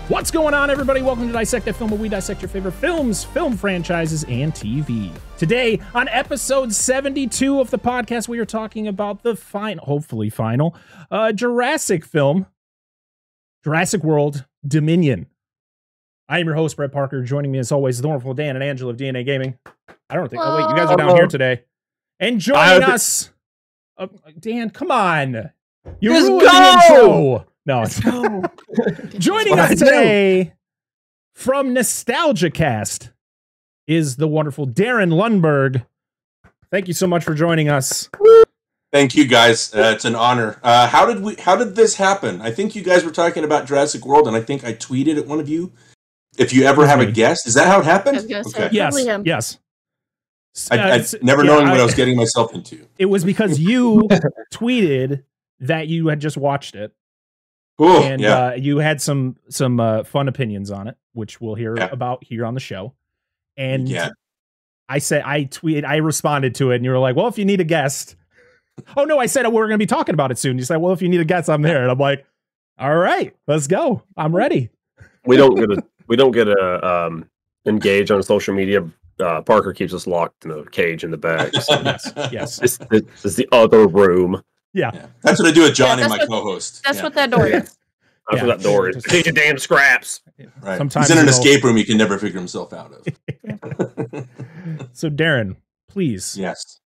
What's going on, everybody? Welcome to Dissect That Film, where we dissect your favorite films, film franchises, and TV. Today, on episode 72 of the podcast, we are talking about the hopefully final, Jurassic film, Jurassic World Dominion. I am your host, Brett Parker. Joining me, as always, the wonderful Dan and Angela of DNA Gaming. I don't think... Oh, wait, you guys are down here today. And joining us... Dan, come on. You ruined the intro. No, it's joining us today from NostalgiaCast is the wonderful Darin Lundberg. Thank you so much for joining us. Thank you, guys. It's an honor. How did this happen? I think you guys were talking about Jurassic World, and I think I tweeted at one of you. If you ever have a guest, is that how it happened? Okay. Yes. I never known what I was getting myself into. It was because you tweeted that you had just watched it. Cool. And you had some fun opinions on it, which we'll hear about here on the show. And I responded to it, and you were like, "Well, if you need a guest." Oh no, I said we're going to be talking about it soon. You said, "Well, if you need a guest, I'm there." And I'm like, "All right, let's go. I'm ready." We don't get engage on social media. Parker keeps us locked in a cage in the back. So. Yes. This is the other room. Yeah. That's what I do with Johnny, my co-host. That's what that door is. That's what that door is. Take your damn scraps. Right. Sometimes he's in an escape room he can never figure himself out of. So, Darin, please. Yes.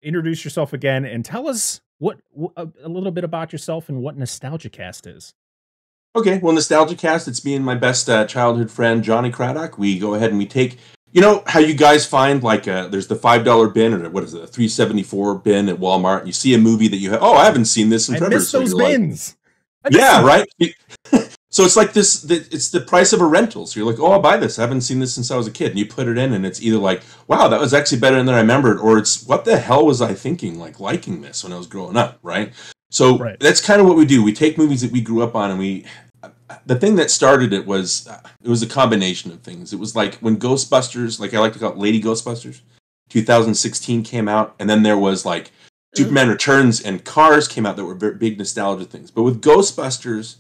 Introduce yourself again and tell us a little bit about yourself and what NostalgiaCast is. Okay. Well, NostalgiaCast, it's me and my best childhood friend, Johnny Craddock. We go ahead and we take... You know how you guys find, like, there's the $5 bin, or what is it, a $3.74 bin at Walmart, and you see a movie that you have, I haven't seen this in forever. I miss those bins. Right? So it's like this, it's the price of a rental. So you're like, I'll buy this. I haven't seen this since I was a kid. And you put it in, and it's either like, wow, that was actually better than I remembered, or it's, what the hell was I thinking, like, liking this when I was growing up, right? So that's kind of what we do. We take movies that we grew up on, and the thing that started it was a combination of things. It was like when Ghostbusters, like I like to call it Lady Ghostbusters, 2016 came out, and then there was like Superman Returns and Cars came out that were very big nostalgia things. But with Ghostbusters,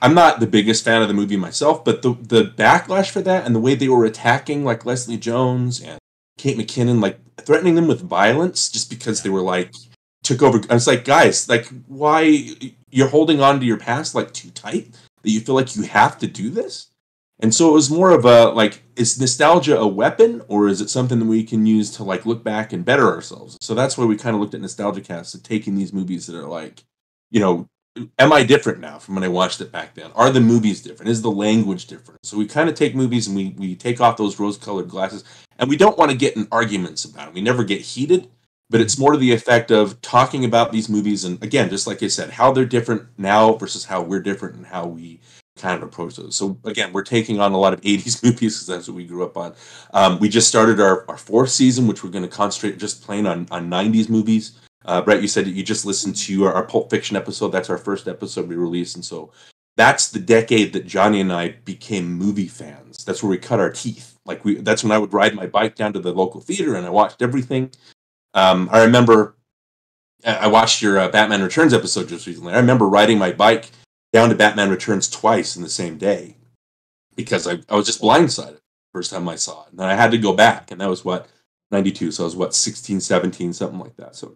I'm not the biggest fan of the movie myself, but the backlash for that and the way they were attacking like Leslie Jones and Kate McKinnon, like threatening them with violence just because they were like took over. I was like, guys, like why you're holding on to your past like too tight that you feel like you have to do this? And so it was more of a like, is nostalgia a weapon, or is it something that we can use to like look back and better ourselves? So that's where we kind of looked at NostalgiaCast, and taking these movies that are like, you know, am I different now from when I watched it back then? Are the movies different? Is the language different? So we kind of take movies and we take off those rose-colored glasses, and we don't want to get in arguments about it. We never get heated. But it's more to the effect of talking about these movies, and again, just like I said, how they're different now versus how we're different and how we kind of approach those. So again, we're taking on a lot of 80s movies because that's what we grew up on. We just started our fourth season, which we're going to concentrate just playing on 90s movies. Brett, you said that you just listened to our Pulp Fiction episode. That's our first episode we released. And so that's the decade that Johnny and I became movie fans. That's where we cut our teeth. That's when I would ride my bike down to the local theater and I watched everything. I remember I watched your Batman Returns episode just recently. I remember riding my bike down to Batman Returns twice in the same day because I was just blindsided the first time I saw it. And then I had to go back, and that was 92. So I was 16, 17, something like that. So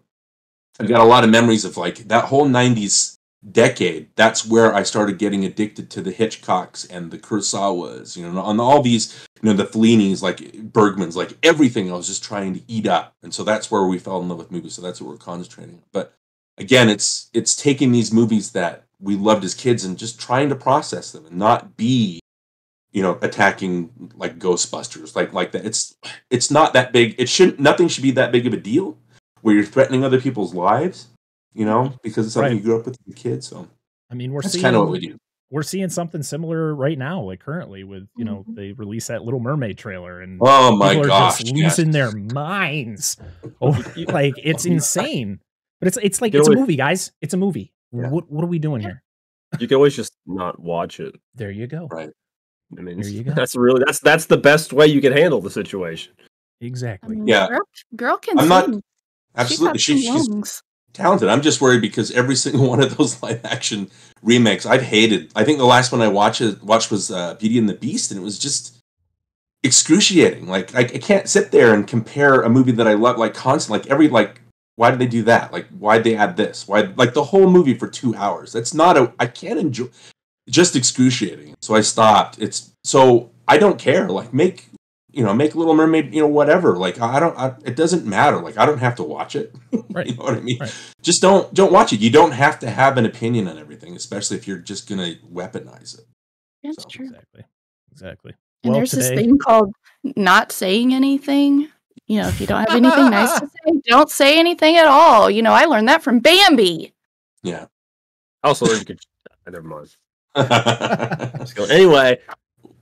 I've got a lot of memories of like that whole 90s decade. That's where I started getting addicted to the Hitchcocks and the Kurosawas, on all these, the Fellinis, like Bergman's, like everything I was just trying to eat up. And so that's where we fell in love with movies. So that's what we're concentrating on. But again, it's taking these movies that we loved as kids and just trying to process them and not be, attacking like Ghostbusters, like that. It's not that big. Nothing should be that big of a deal where you're threatening other people's lives. Because it's something you grew up with as a kid. So, I mean, that's kind of what we do. We're seeing something similar right now, like currently with, they released that Little Mermaid trailer, and oh my gosh, just losing their minds. Like it's insane, but it's like, it's a movie, guys. It's a movie. Yeah. What are we doing here? You can always just not watch it. There you go. Right. I mean, there you go. That's the best way you can handle the situation. Exactly. Yeah. Girl can I'm sing. not absolutely. She's talented. I'm just worried because every single one of those live action remakes I've hated. I think the last one I watched was Beauty and the Beast, and it was just excruciating. Like I can't sit there and compare a movie that I love like constantly. Like why did they do that? Like why'd they add this? Why like the whole movie for 2 hours? That's not I can't enjoy. Just excruciating. So I stopped. So I don't care. Like make Little Mermaid, whatever. Like it doesn't matter. Like I don't have to watch it. Right. You know what I mean? Right. Just don't watch it. You don't have to have an opinion on everything, especially if you're just gonna weaponize it. That's true. Exactly. And there's this thing called not saying anything. If you don't have anything nice to say, don't say anything at all. I learned that from Bambi. Yeah. Also, never mind. Anyway,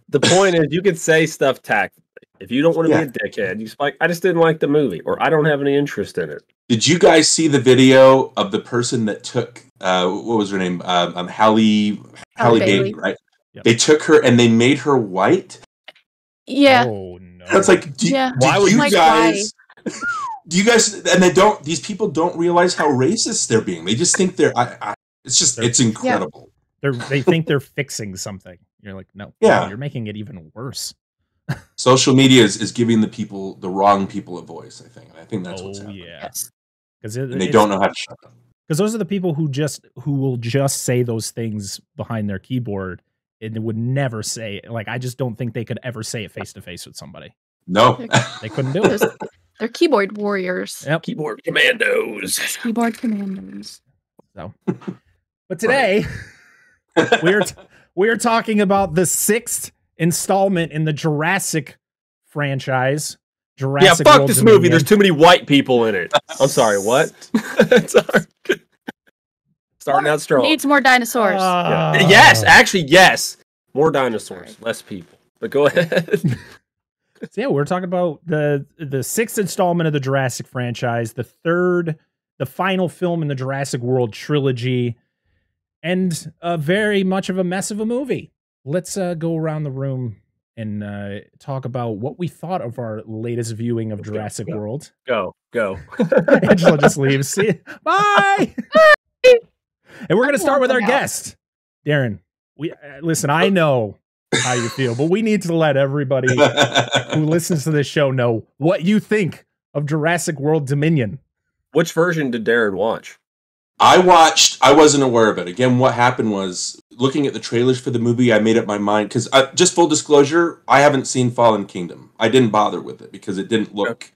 the point is you can say stuff tactfully. If you don't want to be a dickhead, you just like, I just didn't like the movie, or I don't have any interest in it. Did you guys see the video of the person that took what was her name? Halle Bailey, right? Yep. They took her and they made her white. Yeah. Oh no. That's like, why would you guys? Do you guys? And they don't. These people don't realize how racist they're being. They just think they're. It's incredible. They think they're fixing something. You're like, no. Yeah. You're making it even worse. Social media is giving the wrong people a voice. I think. And I think that's what's happening. Yeah. Because they don't know how to shut up. Because those are the people who will just say those things behind their keyboard and they would never say it. Like I just don't think they could ever say it face to face with somebody. No, they couldn't do it. They're keyboard warriors. Yep. Keyboard commandos. Keyboard commandos. So, but today we're talking about the 6th installment in the Jurassic franchise. Jurassic fuck World this Dominion. movie. There's too many white people in it. I'm sorry, what? Starting out strong. Needs more dinosaurs. Yes, actually, yes. More dinosaurs, less people. But go ahead. So yeah, we're talking about the 6th installment of the Jurassic franchise, the final film in the Jurassic World trilogy, and very much of a mess of a movie. Let's go around the room and talk about what we thought of our latest viewing of Jurassic World. Go. Angela just leaves. See you. Bye. And we're going to start with our guest, Darin. Listen, I know how you feel, but we need to let everybody who listens to this show know what you think of Jurassic World Dominion. Which version did Darin watch? I wasn't aware of it. Again, what happened was, looking at the trailers for the movie, I made up my mind, because just full disclosure, I haven't seen Fallen Kingdom. I didn't bother with it because it didn't look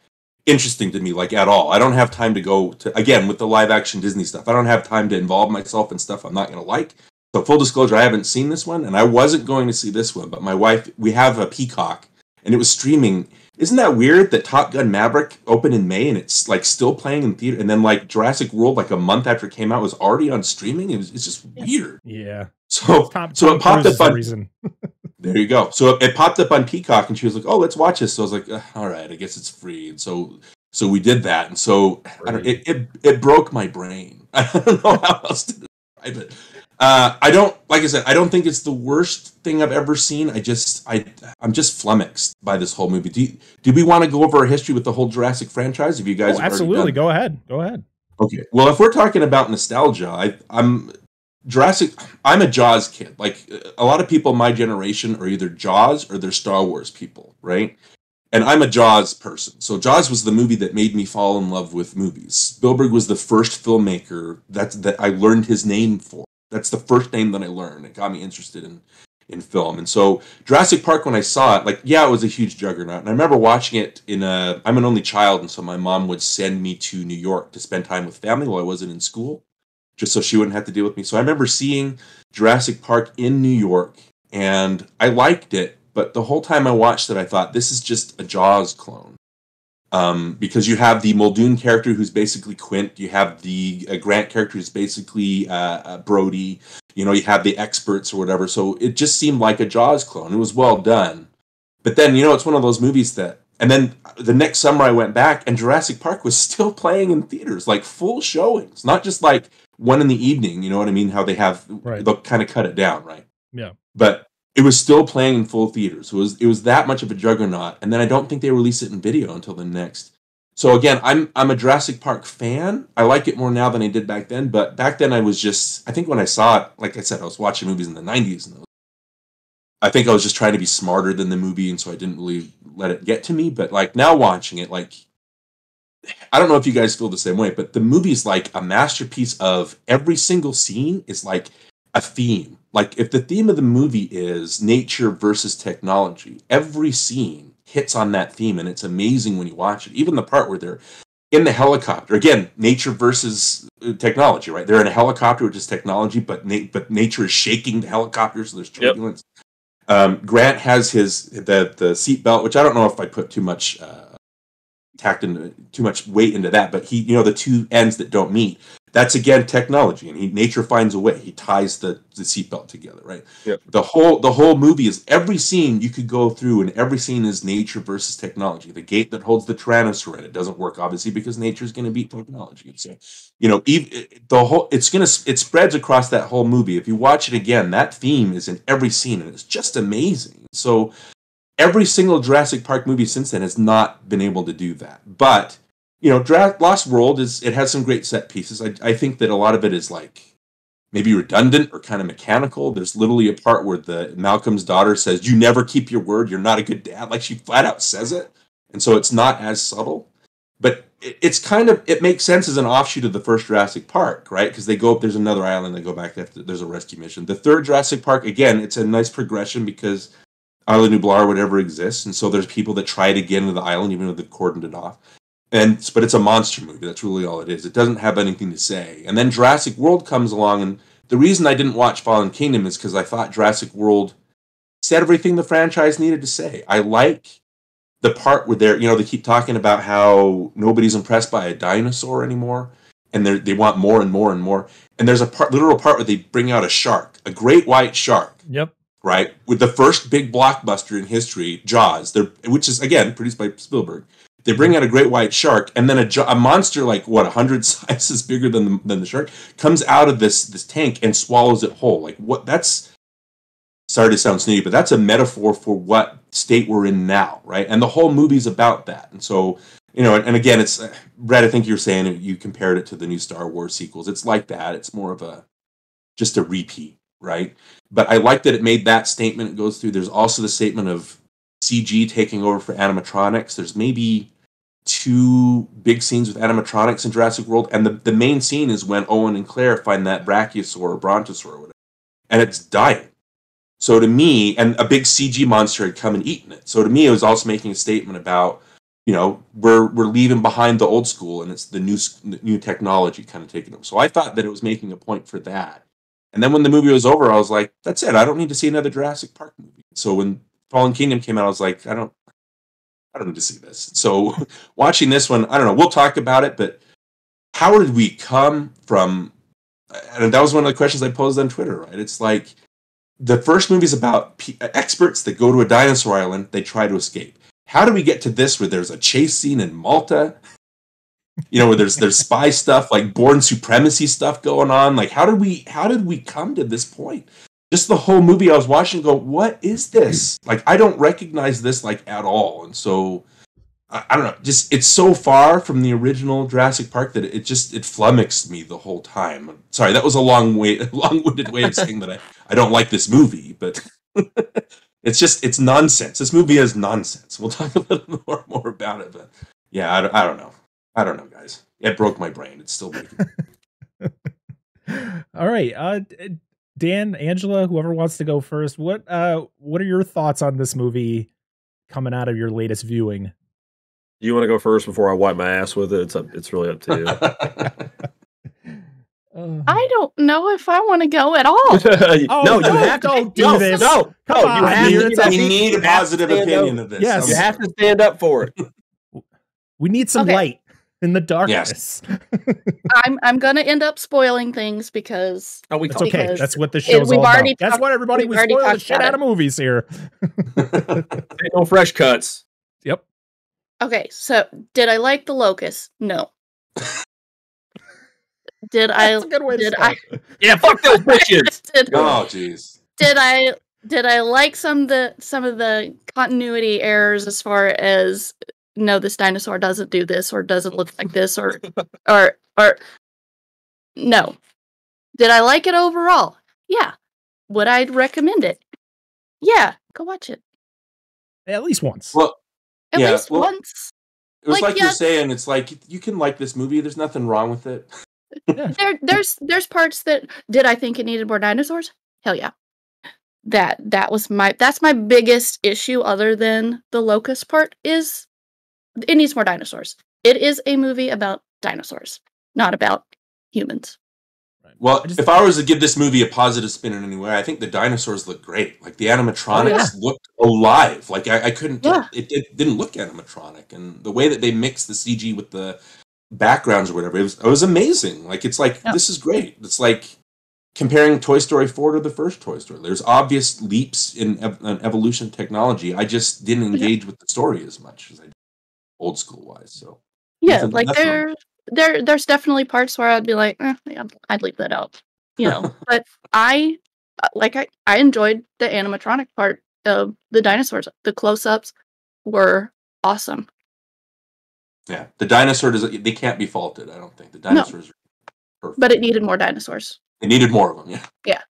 interesting to me, like, at all. I don't have time to go to, again, with the live action Disney stuff, I don't have time to involve myself in stuff I'm not going to like. So full disclosure, I haven't seen this one, and I wasn't going to see this one, but my wife, we have a Peacock, and it was streaming. Isn't that weird that Top Gun Maverick opened in May and it's like still playing in theater, and then like Jurassic World, like a month after it came out, was already on streaming? It's just weird. Yeah. So it popped up on. There you go. So it popped up on Peacock, and she was like, "Oh, let's watch this." So I was like, "All right, I guess it's free." And so we did that, and so it broke my brain. I don't know how else to describe it. I don't think it's the worst thing I've ever seen. I'm just flummoxed by this whole movie. Do we want to go over our history with the whole Jurassic franchise? Have you guys? Absolutely. Go ahead. Okay. Well, if we're talking about nostalgia, I'm a Jaws kid. Like a lot of people my generation are either Jaws or they're Star Wars people, right? And I'm a Jaws person. So Jaws was the movie that made me fall in love with movies. Spielberg was the first filmmaker that I learned his name for. That's the first name that I learned. It got me interested in film. And so Jurassic Park, when I saw it, it was a huge juggernaut. And I remember watching it I'm an only child, and so my mom would send me to New York to spend time with family while I wasn't in school, just so she wouldn't have to deal with me. So I remember seeing Jurassic Park in New York, and I liked it. But the whole time I watched it, I thought, this is just a Jaws clone. Because you have the Muldoon character who's basically Quint, you have the Grant character who's basically Brody, you have the experts or whatever, so it just seemed like a Jaws clone. It was well done. But then, it's one of those movies and then the next summer I went back, and Jurassic Park was still playing in theaters, like full showings, not just like one in the evening, you know what I mean, how they have, they'll kind of cut it down, right? Yeah. But it was still playing in full theaters. It was that much of a juggernaut. And then I don't think they released it in video until the next So again, I'm a Jurassic Park fan. I like it more now than I did back then. But back then I think when I saw it, like I said, I was watching movies in the 90s. And I think I was just trying to be smarter than the movie. And so I didn't really let it get to me. But like now watching it, like, I don't know if you guys feel the same way, but the movie is like a masterpiece of every single scene is like a theme. Like if the theme of the movie is nature versus technology, every scene hits on that theme, and it's amazing when you watch it. Even the part where they're in the helicopter, again, nature versus technology, right? They're in a helicopter, which is technology, but nature is shaking the helicopter, so there's turbulence. Yep. Grant has the seatbelt, which I don't know if I put too much too much weight into that, but he, the two ends that don't meet, that's again technology, and nature finds a way. He ties the seatbelt together, right? Yep. The whole movie is every scene you could go through, and every scene is nature versus technology. The gate that holds the Tyrannosaur in it doesn't work, obviously, because nature is going to beat technology. So, it spreads across that whole movie. If you watch it again, that theme is in every scene, and it's just amazing. So, every single Jurassic Park movie since then has not been able to do that, but. Lost World has some great set pieces. I think that a lot of it is like maybe redundant or kind of mechanical. There's literally a part where Malcolm's daughter says, "You never keep your word. You're not a good dad." Like she flat out says it, and so it's not as subtle. But it makes sense as an offshoot of the first Jurassic Park, right? Because they go up, there's another island, they go back, there's a rescue mission. The third Jurassic Park, again, it's a nice progression because Isla Nublar would ever exist, and so there's people that try to get into the island even though they've cordoned it off. But it's a monster movie. That's really all it is. It doesn't have anything to say. And then Jurassic World comes along, and the reason I didn't watch Fallen Kingdom is because I thought Jurassic World said everything the franchise needed to say. I like the part where they keep talking about how nobody's impressed by a dinosaur anymore, and they want more and more and more. And there's a literal part where they bring out a shark, a great white shark. Yep. Right? With the first big blockbuster in history, Jaws, which is, again, produced by Spielberg. They bring out a great white shark, and then a monster like 100 sizes bigger than the shark comes out of this tank and swallows it whole. Like what? That's, sorry to sound snooty, but that's a metaphor for what state we're in now, right? And the whole movie's about that. And so and again, it's Brett. I think you're saying you compared it to the new Star Wars sequels. It's like that. It's more of just a repeat, right? But I like that it made that statement. It goes through. There's also the statement of CG taking over for animatronics. There's maybe 2 big scenes with animatronics in Jurassic World, and the main scene is when Owen and Claire find that brachiosaur or brontosaur or whatever, and it's dying. So to me, and a big CG monster had come and eaten it. So to me, it was also making a statement about, we're leaving behind the old school, and it's the new technology kind of taking over. So I thought that it was making a point for that. And then when the movie was over, I was like, that's it. I don't need to see another Jurassic Park movie. So when Fallen Kingdom came out, I was like, I don't need to see this. So watching this one, I don't know, we'll talk about it, but how did we come from, and that was one of the questions I posed on Twitter, right? It's like, the first movie's about experts that go to a dinosaur island, they try to escape. How do we get to this where there's a chase scene in Malta? Where there's spy stuff, like Bourne Supremacy stuff going on. Like, how did we come to this point? Just the whole movie I was watching and go, what is this? Like, I don't recognize this, like, at all. And so, I don't know, just, it's so far from the original Jurassic Park that it flummoxed me the whole time. Sorry, that was a long-winded way of saying that I don't like this movie, but it's nonsense. This movie is nonsense. We'll talk a little more about it, but yeah, I don't know. I don't know, guys. It broke my brain. It's still breaking. All right. Dan, Angela, whoever wants to go first, what are your thoughts on this movie coming out of your latest viewing? You want to go first before I wipe my ass with it? It's really up to you. I don't know if I want to go at all. No, you have to. Don't do this. No, you have we need a positive opinion of this. Yes. You have to stand up for it. We need some light in the darkness. Yes. I'm gonna end up spoiling things because it's okay. That's what the show's all about. That's what everybody we spoil the shit out of movies here. Ain't no fresh cuts. Yep. Okay, so did I like the locust? No. Did That's a good way to start. Yeah, fuck those bitches. Oh, jeez. Did I like some of the continuity errors as far as no, this dinosaur doesn't do this or doesn't look like this or no. Did I like it overall? Yeah. Would I recommend it? Yeah. Go watch it. At least once. Well, At yeah, least well, once. it was like yeah, you're saying, it's like you can like this movie. There's nothing wrong with it. There's parts that did I think it needed more dinosaurs? Hell yeah. That's my biggest issue other than the locust part is it needs more dinosaurs. It is a movie about dinosaurs, not about humans. Well, if I was to give this movie a positive spin in any way, I think the dinosaurs look great. Like the animatronics looked alive. Like I couldn't. Yeah. It didn't look animatronic, and the way that they mixed the CG with the backgrounds or whatever, it was amazing. Like it's like this is great. It's like comparing Toy Story 4 to the first Toy Story. There's obvious leaps in evolution technology. I just didn't engage with the story as much as I did old school wise. So yeah, like there's definitely parts where I'd be like, yeah, I'd leave that out, But I enjoyed the animatronic part of the dinosaurs. The close-ups were awesome. Yeah, the dinosaur they can't be faulted. I don't think the dinosaurs are perfect. But it needed more dinosaurs. It needed more of them. Yeah. Yeah.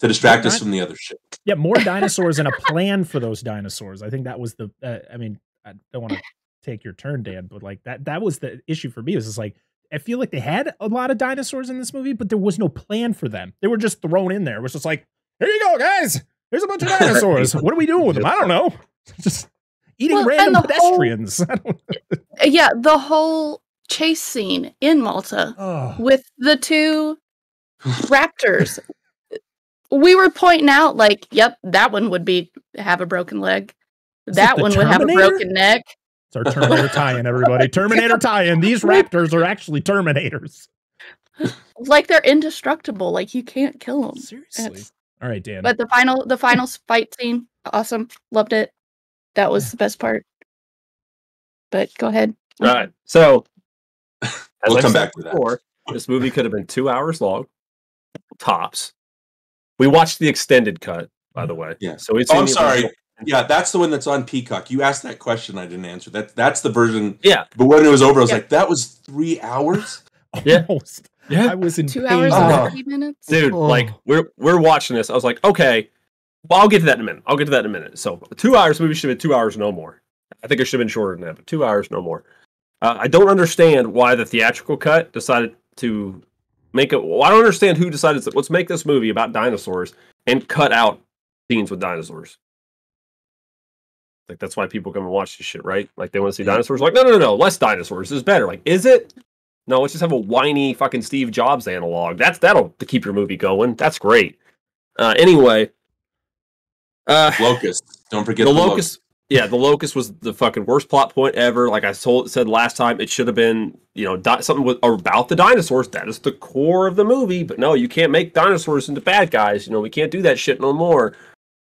To distract us from the other shit. Yeah, more dinosaurs and a plan for those dinosaurs. I think that was the. I mean, I don't want to take your turn, Dan, but like that was the issue for me. It was just like I feel like they had a lot of dinosaurs in this movie, but there was no plan for them. They were just thrown in there. It was just like, here you go, guys. There's a bunch of dinosaurs. What are we doing with them? I don't know. Just eating random pedestrians. Yeah, the whole chase scene in Malta with the two raptors. We were pointing out, like, yep, that one would have a broken leg. That one would have a broken neck. It's our Terminator tie-in, everybody. Terminator tie-in. These raptors are actually Terminators. Like they're indestructible. Like you can't kill them. Seriously. All right, Dan. But the final fight scene, awesome. Loved it. That was the best part. But go ahead. All right. So, we'll come back to that. This movie could have been 2 hours long, tops. We watched the extended cut, by the way. Yeah. So it's. I'm sorry. Yeah, that's the one that's on Peacock. You asked that question, I didn't answer. That's the version. Yeah. But when it was over, I was like, that was 3 hours? Yeah. Almost. Yeah. I was in 2 hours and 30 minutes. Dude, like we're watching this. I was like, okay, well, I'll get to that in a minute. So 2 hours, movie should have been 2 hours, no more. I think it should have been shorter than that, but 2 hours, no more. I don't understand why the theatrical cut decided to make it. Well, I don't understand who decided to let's make this movie about dinosaurs and cut out scenes with dinosaurs. Like that's why people come and watch this shit, right? Like they want to see dinosaurs. Like no, less dinosaurs is better. Like is it? No, let's just have a whiny fucking Steve Jobs analog. That'll keep your movie going. That's great. Anyway, Locust. Don't forget the Locust. Yeah, the Locust was the fucking worst plot point ever. Like I said last time, it should have been, something about the dinosaurs. That is the core of the movie. But no, you can't make dinosaurs into bad guys. We can't do that shit no more.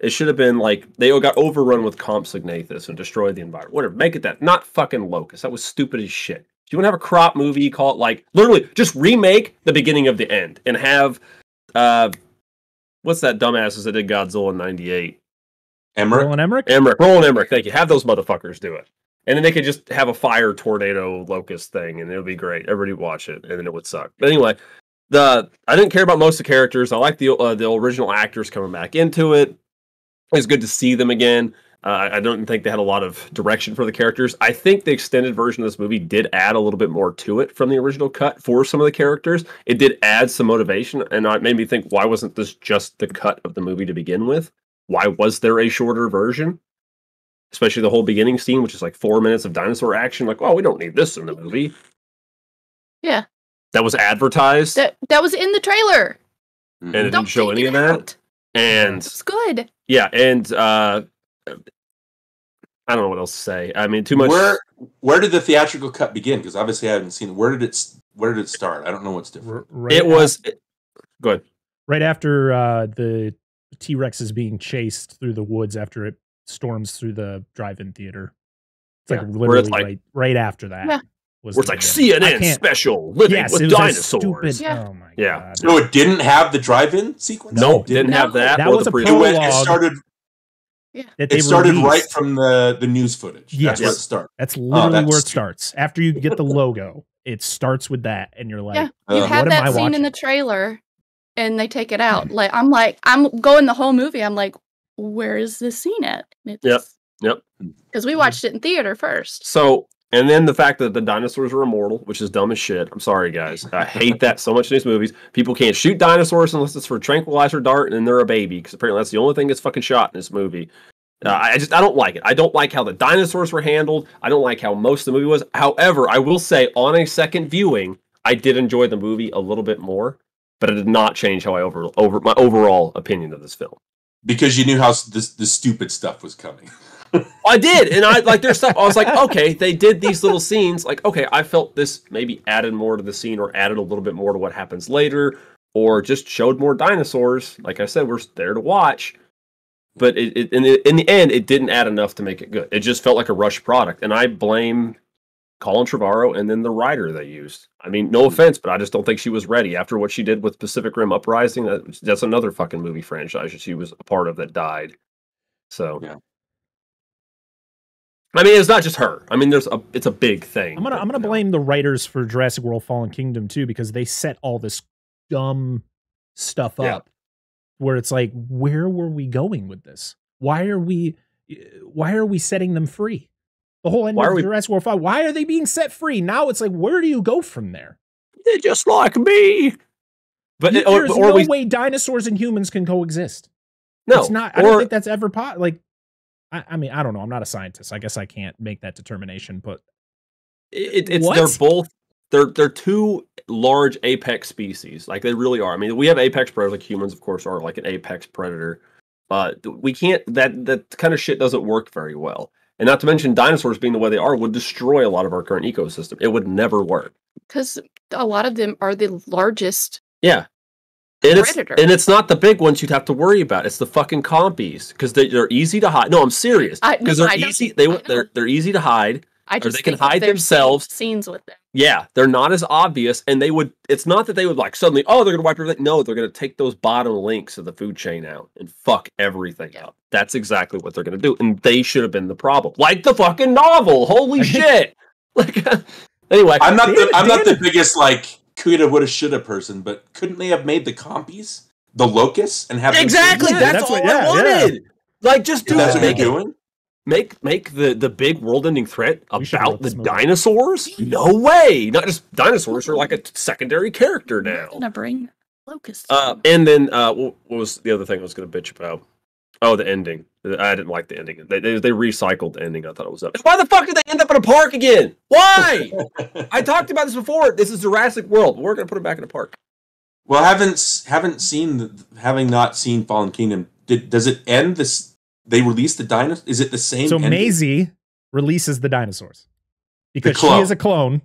It should have been like they got overrun with Compsognathus and destroyed the environment. Whatever, make it that. Not fucking Locust. That was stupid as shit. Do you want to have a crop movie? Call it like literally just remake the beginning of the end and have what's that dumbasses that did Godzilla in '98? Roland Emmerich? Roland Emmerich, thank you. Have those motherfuckers do it. And then they could just have a fire tornado locust thing and it would be great. Everybody would watch it and then it would suck. But anyway, I didn't care about most of the characters. I like the original actors coming back into it. It was good to see them again. I don't think they had a lot of direction for the characters. I think the extended version of this movie did add a little bit more to it from the original cut for some of the characters. It did add some motivation and it made me think, why wasn't this just the cut of the movie to begin with? Why was there a shorter version? Especially the whole beginning scene, which is like 4 minutes of dinosaur action. Like, we don't need this in the movie. Yeah. That was advertised. That was in the trailer. And it didn't show any of that. And it's good. Yeah, and I don't know what else to say. I mean, too much. Where did the theatrical cut begin? Because obviously I haven't seen it. Where did it start? I don't know what's different. Go ahead. Right after the T-Rex is being chased through the woods after it storms through the drive-in theater. It's like literally right after that. Yeah. Where it's like CNN special living with dinosaurs. Oh my god! No, it didn't have the drive-in sequence. No, didn't have that. That was a prologue. that they It started released. right from the news footage. Yes. That's where it starts. That's literally where it stupid. starts. After you get the logo, it starts with that, and you're like, you have what am I that scene watching? in the trailer, and they take it out. I'm going the whole movie. I'm like, where is this scene at? Yep. Because we watched it in theater first. So, and then the fact that the dinosaurs are immortal, which is dumb as shit. I'm sorry, guys. I hate that so much in these movies. People can't shoot dinosaurs unless it's for a tranquilizer dart and they're a baby, because apparently that's the only thing that's fucking shot in this movie. I don't like it. I don't like how the dinosaurs were handled. I don't like how most of the movie was. However, I will say on a second viewing, I did enjoy the movie a little bit more, but it did not change how I over my overall opinion of this film. Because you knew how the stupid stuff was coming. I did, and I like there's stuff. I was like, okay, they did these little scenes. Like, okay, I felt this maybe added more to the scene, or added a little bit more to what happens later, or just showed more dinosaurs. Like I said, we're there to watch. But in the end, it didn't add enough to make it good. It just felt like a rushed product, and I blame Colin Trevorrow and then the writer they used. I mean, no offense, but I just don't think she was ready after what she did with Pacific Rim Uprising. That's another fucking movie franchise that she was a part of that died. So, yeah. I mean, it's not just her. I mean, it's a big thing. I'm gonna blame the writers for Jurassic World: Fallen Kingdom too, because they set all this dumb stuff up. Where it's like, where were we going with this? Why are we setting them free? The whole end of Jurassic World 5. Why are they being set free? Now it's like, where do you go from there? They're just like me. But there's no way dinosaurs and humans can coexist. No, it's not. I don't think that's ever like. I mean, I don't know. I'm not a scientist. I guess I can't make that determination. But they're both. They're two large apex species. Like, they really are. I mean, we have apex predators, like humans, of course, are like an apex predator. We can't. That kind of shit doesn't work very well. And not to mention, dinosaurs being the way they are would destroy a lot of our current ecosystem. It would never work. Because a lot of them are the largest. Yeah. And it's not the big ones you'd have to worry about. It's the fucking compies, because they're easy to hide. No, I'm serious. Because they're easy. They're easy to hide. Or they can hide themselves. Scenes with them. Yeah, they're not as obvious, and they would. It's not that they would like suddenly. Oh, they're gonna wipe everything. No, they're gonna take those bottom links of the food chain out and fuck everything up. That's exactly what they're gonna do, and they should have been the problem. Like the fucking novel. Holy shit! Like, anyway, I'm not the biggest like coulda, woulda, shoulda person, but couldn't they have made the compies, the locusts, and have exactly? That's what I wanted. Yeah. Like, just do that's it. What you're doing. Make the big world-ending threat about the dinosaurs? No way! Not just dinosaurs are like a secondary character now. I'm gonna bring locusts. And then what was the other thing I was gonna bitch about? Oh, the ending. I didn't like the ending. They recycled the ending. I thought it was up. Why the fuck did they end up in a park again? Why? I talked about this before. This is Jurassic World. We're gonna put it back in a park. Well, having not seen Fallen Kingdom, does it end this? They released the dinosaurs? Is it the same? So Maisie releases the dinosaurs because she is a clone.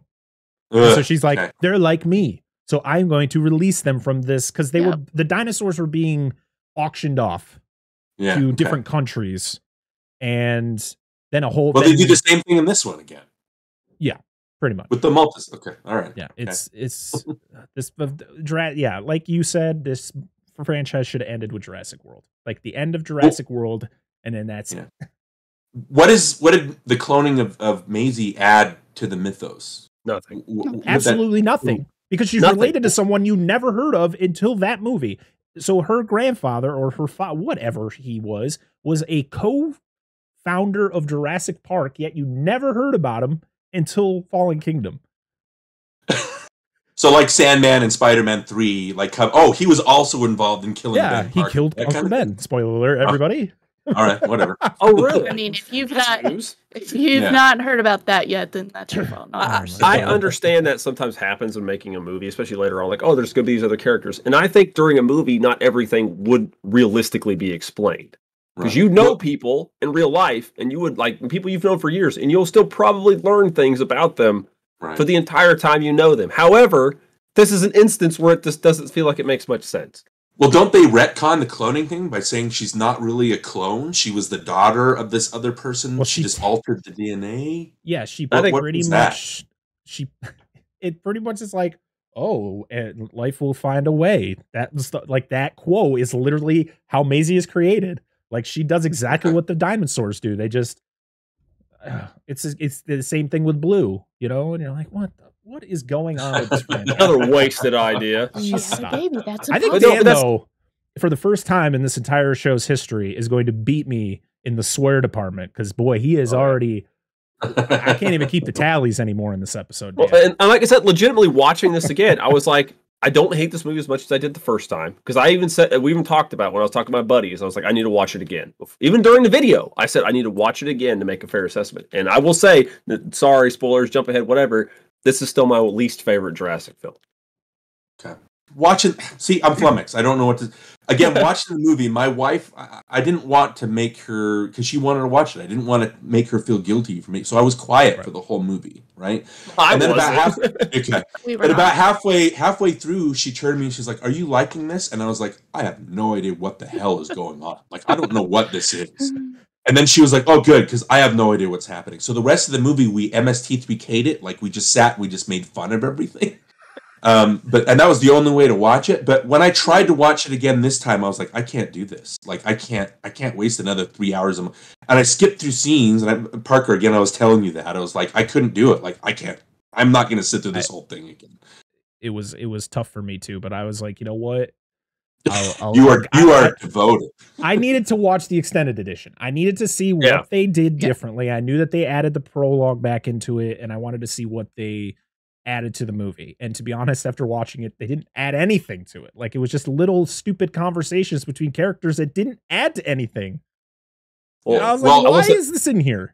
So she's like, they're like me. So I'm going to release them from this, because the dinosaurs were being auctioned off to different countries. And then they do the same thing in this one again. Yeah, pretty much. With the multis. Okay. All right. Yeah. It's this, like you said, this franchise should have ended with Jurassic World. Like the end of Jurassic World. And then that's it. What did the cloning of Maisie add to the mythos? Nothing. Absolutely nothing. Because she's related to someone you never heard of until that movie. So her grandfather or her whatever he was a co-founder of Jurassic Park, yet you never heard about him until Fallen Kingdom. So like Sandman and Spider-Man 3, like he was also involved in killing Ben Parker. He killed Uncle Ben. Spoiler alert, everybody. All right, whatever. Oh, really? I mean, if you've not heard about that yet, then that's your fault. I understand that sometimes happens in making a movie, especially later on. Like, oh, there's going to be these other characters, and I think during a movie, not everything would realistically be explained, because you know people in real life, and you would like people you've known for years, and you'll still probably learn things about them for the entire time you know them. However, this is an instance where it just doesn't feel like it makes much sense. Well, don't they retcon the cloning thing by saying she's not really a clone? She was the daughter of this other person. Well, she just altered the DNA. Yeah, pretty much. It pretty much is like, and life will find a way. That was like that quote is literally how Maisie is created. Like she does exactly what the dinosaurs do. They just it's the same thing with Blue, you know, and you're like, what is going on with this franchise? Another wasted idea. She had a baby. That's a I think problem. Dan, though, for the first time in this entire show's history, is going to beat me in the swear department because boy, he is already. I can't even keep the tallies anymore in this episode. Well, and like I said, legitimately watching this again, I was like, I don't hate this movie as much as I did the first time. Because we even talked about when I was talking to my buddies, I was like, I need to watch it again. Even during the video, I said, I need to watch it again to make a fair assessment. And I will say, that, sorry, spoilers, jump ahead, whatever. This is still my least favorite Jurassic film. Okay. Watch it. See, I'm flummoxed. I don't know what to. Again, watching the movie, my wife, I didn't want to make her, because she wanted to watch it. I didn't want to make her feel guilty for me. So I was quiet for the whole movie, right? And then about halfway through, she turned to me and she's like, "Are you liking this?" And I was like, "I have no idea what the hell is going on. Like, I don't know what this is." And then she was like, "Oh, good, because I have no idea what's happening." So the rest of the movie, we MST3K'd it. Like, we just made fun of everything. And that was the only way to watch it. But when I tried to watch it again this time, I was like, I can't do this. Like, I can't waste another 3 hours. And I skipped through scenes. And Parker, again, I was telling you that. I was like, I couldn't do it. Like, I'm not going to sit through this whole thing again. It was tough for me too. But I was like, you know what? You are devoted. I needed to watch the extended edition. I needed to see what they did differently. I knew that they added the prologue back into it, and I wanted to see what they added to the movie. And to be honest, after watching it, they didn't add anything to it. Like, it was just little stupid conversations between characters that didn't add to anything. Well, I was like, why is this in here?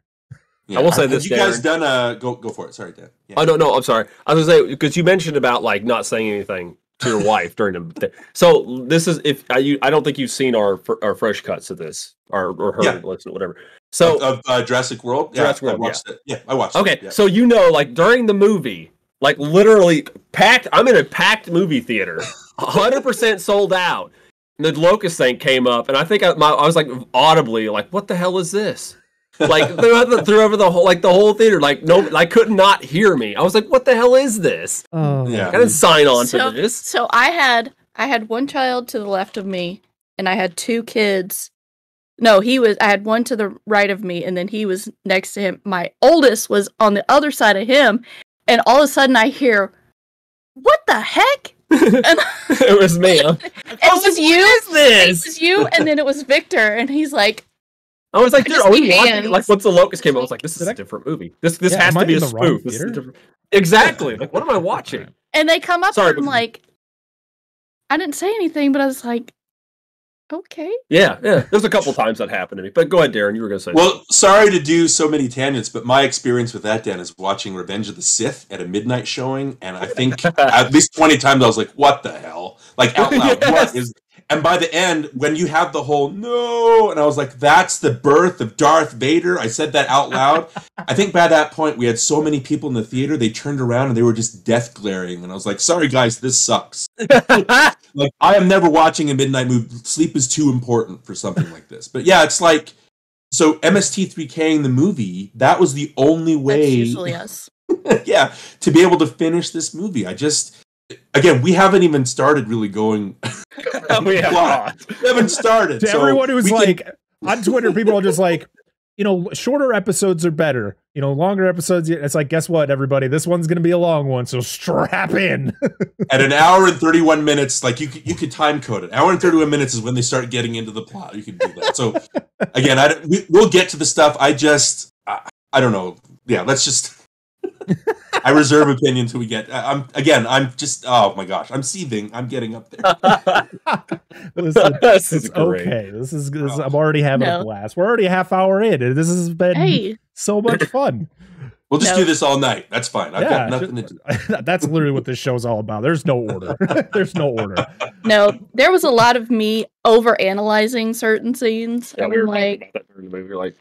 Yeah. I will say this, Have you guys done go for it. Sorry, Dan. Yeah. Oh, no, I'm sorry. I was going to say, because you mentioned about, like, not saying anything to your wife during the... So, this is... I don't think you've seen our fresh cuts of this, or heard it, listened, whatever. So... Of Jurassic World? Jurassic World, I watched it. Yeah, I watched it. Okay, so you know, like, during the movie... Like, literally packed. I'm in a packed movie theater, 100% sold out. And the locust thing came up, and I think I was like audibly like, "What the hell is this?" Like threw over the whole theater. Like, no, I could not hear me. I was like, "What the hell is this?" Oh, yeah. I didn't sign on to this. So I had one child to the left of me, and I had two kids. No, I had one to the right of me, and then he was next to him. My oldest was on the other side of him. And all of a sudden I hear, "What the heck?" And it was me. Huh? It was you. What is this? It was you, and then it was Victor, and he's like, I was like, dude, are we watching? Like, once the locust came, I was like, this is a different movie. This has to be a spoof. This is different. Exactly. Like, what am I watching? And they come up and I'm like, I didn't say anything, but I was like, okay. Yeah. There's a couple times that happened to me. But go ahead, Darin. You were going to say something. Sorry to do so many tangents, but my experience with that, Dan, is watching Revenge of the Sith at a midnight showing, and I think at least 20 times I was like, what the hell? Like, out loud, what is... And by the end, when you have the whole no, and I was like, that's the birth of Darth Vader. I said that out loud. I think by that point, we had so many people in the theater, they turned around and they were just death glaring. And I was like, sorry, guys, this sucks. Like, I am never watching a midnight movie. Sleep is too important for something like this. But yeah, it's like, so MST3K'ing the movie, that was the only way. That's usually us. Yeah, to be able to finish this movie. Again, we haven't even started really going. We haven't started. To everyone who's like, on Twitter, people are just like, shorter episodes are better. Longer episodes, it's like, guess what, everybody? This one's going to be a long one, so strap in. At an hour and 31 minutes, like, you could time code it. Hour and 31 minutes is when they start getting into the plot. You can do that. So, again, we'll get to the stuff. I don't know. Yeah, let's just... I reserve opinion until we get... I'm just... Oh, my gosh. I'm seething. I'm getting up there. This is okay. This is I'm already having a blast. We're already a half hour in, and this has been so much fun. We'll just do this all night. That's fine. I've got nothing to do. That's literally what this show's all about. There's no order. There's no order. No, there was a lot of me over-analyzing certain scenes. Yeah, and we were like... during the movie. You're like...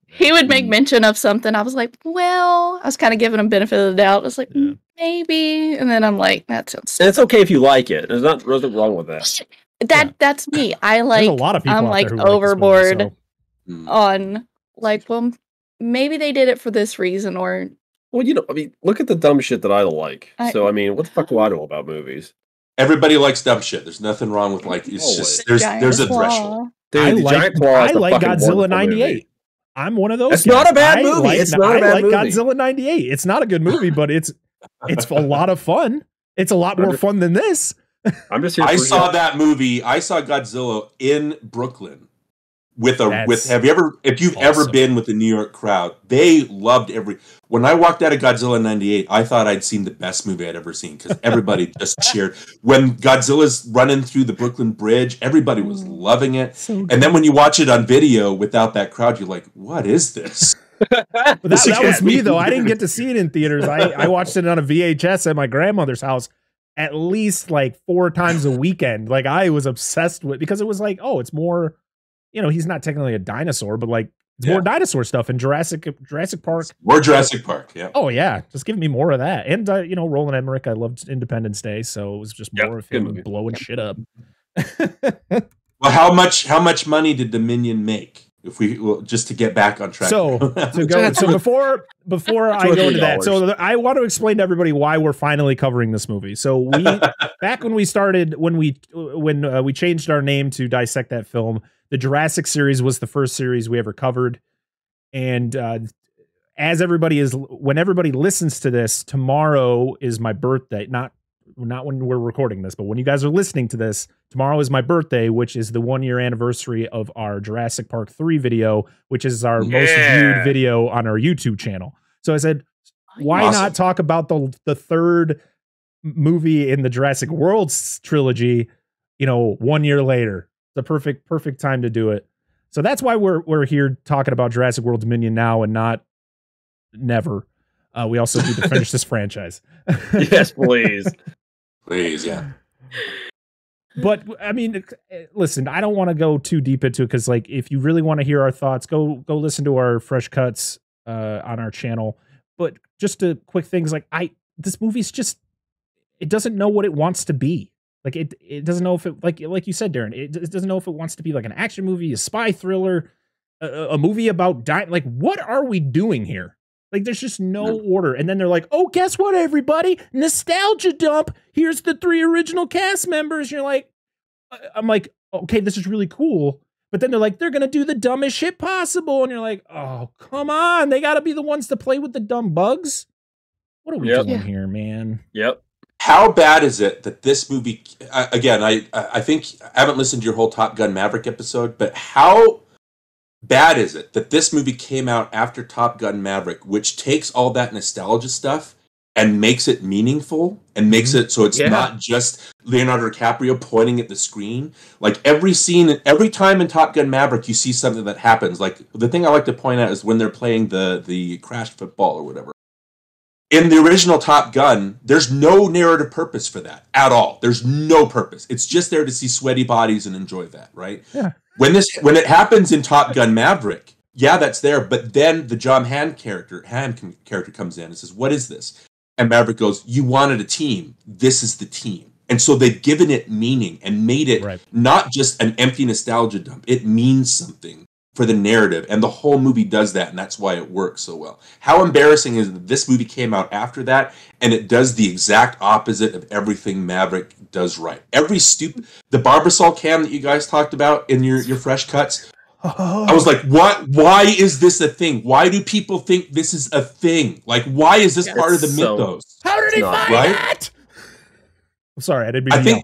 He would make mention of something. I was like, well, I was kind of giving him benefit of the doubt. I was like, maybe. And then I'm like, that sounds... And it's okay if you like it. There's nothing wrong with that. That's me. I like... There's a lot of people I'm like overboard on like, well, maybe they did it for this reason or... Well, look at the dumb shit that I like. So, what the fuck do I know about movies? Everybody likes dumb shit. There's nothing wrong with, like, it's just... There's a threshold. Dude, the giant claw I is a like fucking Godzilla wonderful 98. movie. I'm one of those. It's guys. not a bad I movie. Like, It's not a bad movie. Godzilla 98. It's not a good movie, but it's a lot of fun. It's a lot more fun than this. I'm just here. I saw that movie. I saw Godzilla in Brooklyn with if you've ever been with the New York crowd, they loved when I walked out of Godzilla 98, I thought I'd seen the best movie I'd ever seen because everybody just cheered. When Godzilla's running through the Brooklyn Bridge, everybody was loving it. So and then when you watch it on video without that crowd, you're like, what is this? That was me though. I didn't get to see it in theaters. I watched it on a VHS at my grandmother's house at least like 4 times a weekend. Like I was obsessed with, because it was like, oh, it's more, he's not technically a dinosaur, but like it's more dinosaur stuff in Jurassic Park. More Jurassic Park, yeah. Oh yeah, just give me more of that. And Roland Emmerich, I loved Independence Day, so it was just more of him blowing shit up. Well, how much money did Dominion make? Just to get back on track. So before I go into that, so I want to explain to everybody why we're finally covering this movie. So back when we started, when we changed our name to Dissect That Film, the Jurassic series was the first series we ever covered. And as when everybody listens to this, tomorrow is my birthday. Not when we're recording this, but when you guys are listening to this, tomorrow is my birthday, which is the 1-year anniversary of our Jurassic Park 3 video, which is our most viewed video on our YouTube channel. So I said, why not talk about the third movie in the Jurassic World trilogy, 1 year later? The perfect time to do it. So that's why we're here talking about Jurassic World Dominion now and not never. We also need to finish this franchise. Yes, please. Please, yeah. But I mean, listen, I don't want to go too deep into it because, like, if you really want to hear our thoughts, go listen to our fresh cuts on our channel. But just quick things, like this movie's just, it doesn't know what it wants to be. Like it doesn't know if it, like you said, Darin, it doesn't know if it wants to be like an action movie, a spy thriller, a movie about like, what are we doing here? Like, there's just no order. And then they're like, oh, guess what, everybody? Nostalgia dump. Here's the 3 original cast members. You're like, I'm like, okay, this is really cool. But then they're like, they're going to do the dumbest shit possible. And you're like, oh, come on. They got to be the ones to play with the dumb bugs. What are we doing here, man? Yep. How bad is it that this movie, again, I think I haven't listened to your whole Top Gun Maverick episode, but how bad is it that this movie came out after Top Gun Maverick, which takes all that nostalgia stuff and makes it meaningful and makes it so it's not just Leonardo DiCaprio pointing at the screen. Like every scene, every time in Top Gun Maverick, you see something that happens. Like the thing I like to point out is when they're playing the crash football or whatever. In the original Top Gun, there's no narrative purpose for that at all. There's no purpose. It's just there to see sweaty bodies and enjoy that, right? Yeah. When it happens in Top Gun Maverick, that's there. But then the John Hamm character comes in and says, "What is this?" And Maverick goes, "You wanted a team. This is the team." And so they've given it meaning and made it not just an empty nostalgia dump. It means something for the narrative, and the whole movie does that, and that's why it works so well. How embarrassing is that this movie came out after that, and it does the exact opposite of everything Maverick does right. The Barbasol cam that you guys talked about in your fresh cuts, I was like, what? Why is this a thing? Why do people think this is a thing? Like, why is this part of the mythos? How did he find that? I'm sorry, I didn't mean to yell.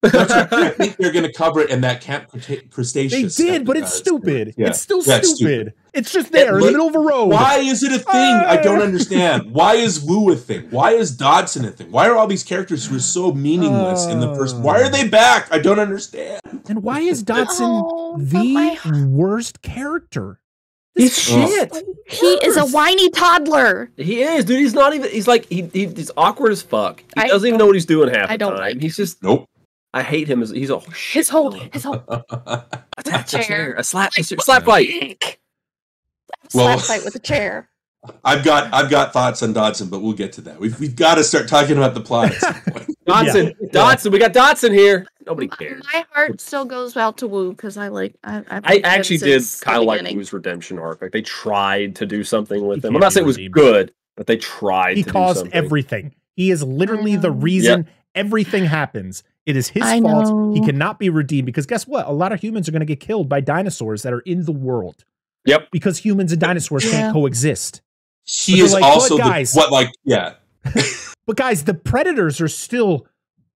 I think they're going to cover it in that Camp Cretaceous. They did, but it's stupid. Yeah. It's still stupid. It's just there in the middle of a road. Why is it a thing? I don't understand. Why is Wu a thing? Why is Dodson a thing? Why are all these characters who are so meaningless in the first? Why are they back? I don't understand. And why is Dodson the worst character? He's shit. He is a whiny toddler. He is, dude. He's not even. He's like he's awkward as fuck. He doesn't even know what he's doing half the time. He's just nope. I hate him. He's a his whole attach a chair, a slap fight. Slap fight with a chair. I've got thoughts on Dodson, but we'll get to that. We've got to start talking about the plot at some point. Dodson, we got Dodson here. Nobody cares. My heart still goes out to Wu because I actually did kind of like Wu's redemption arc. Like they tried to do something with him. I'm not saying it was good, but they tried. He to caused do something. Everything. He is literally the reason everything happens. It is his I fault. know. He cannot be redeemed because guess what? A lot of humans are going to get killed by dinosaurs that are in the world. Yep. Because humans and dinosaurs can't coexist. He But is like, also but guys- But guys, the predators are still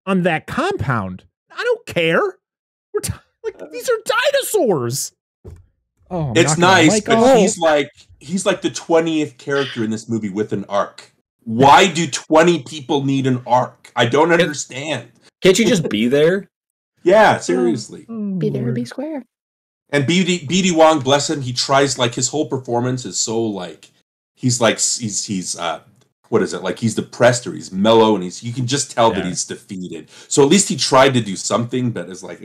on that compound. I don't care. These are dinosaurs. Oh, I'm It's not gonna nice, but oh. he's like the 20th character in this movie with an arc. Why do 20 people need an arc? I don't understand. Can't you just be there? Yeah, seriously. Be there or be square. And BD Wong, bless him, he tries, like, his whole performance is so, like, he's what is it? Like, he's depressed or he's mellow, and you can just tell that he's defeated. So at least he tried to do something, but it's like,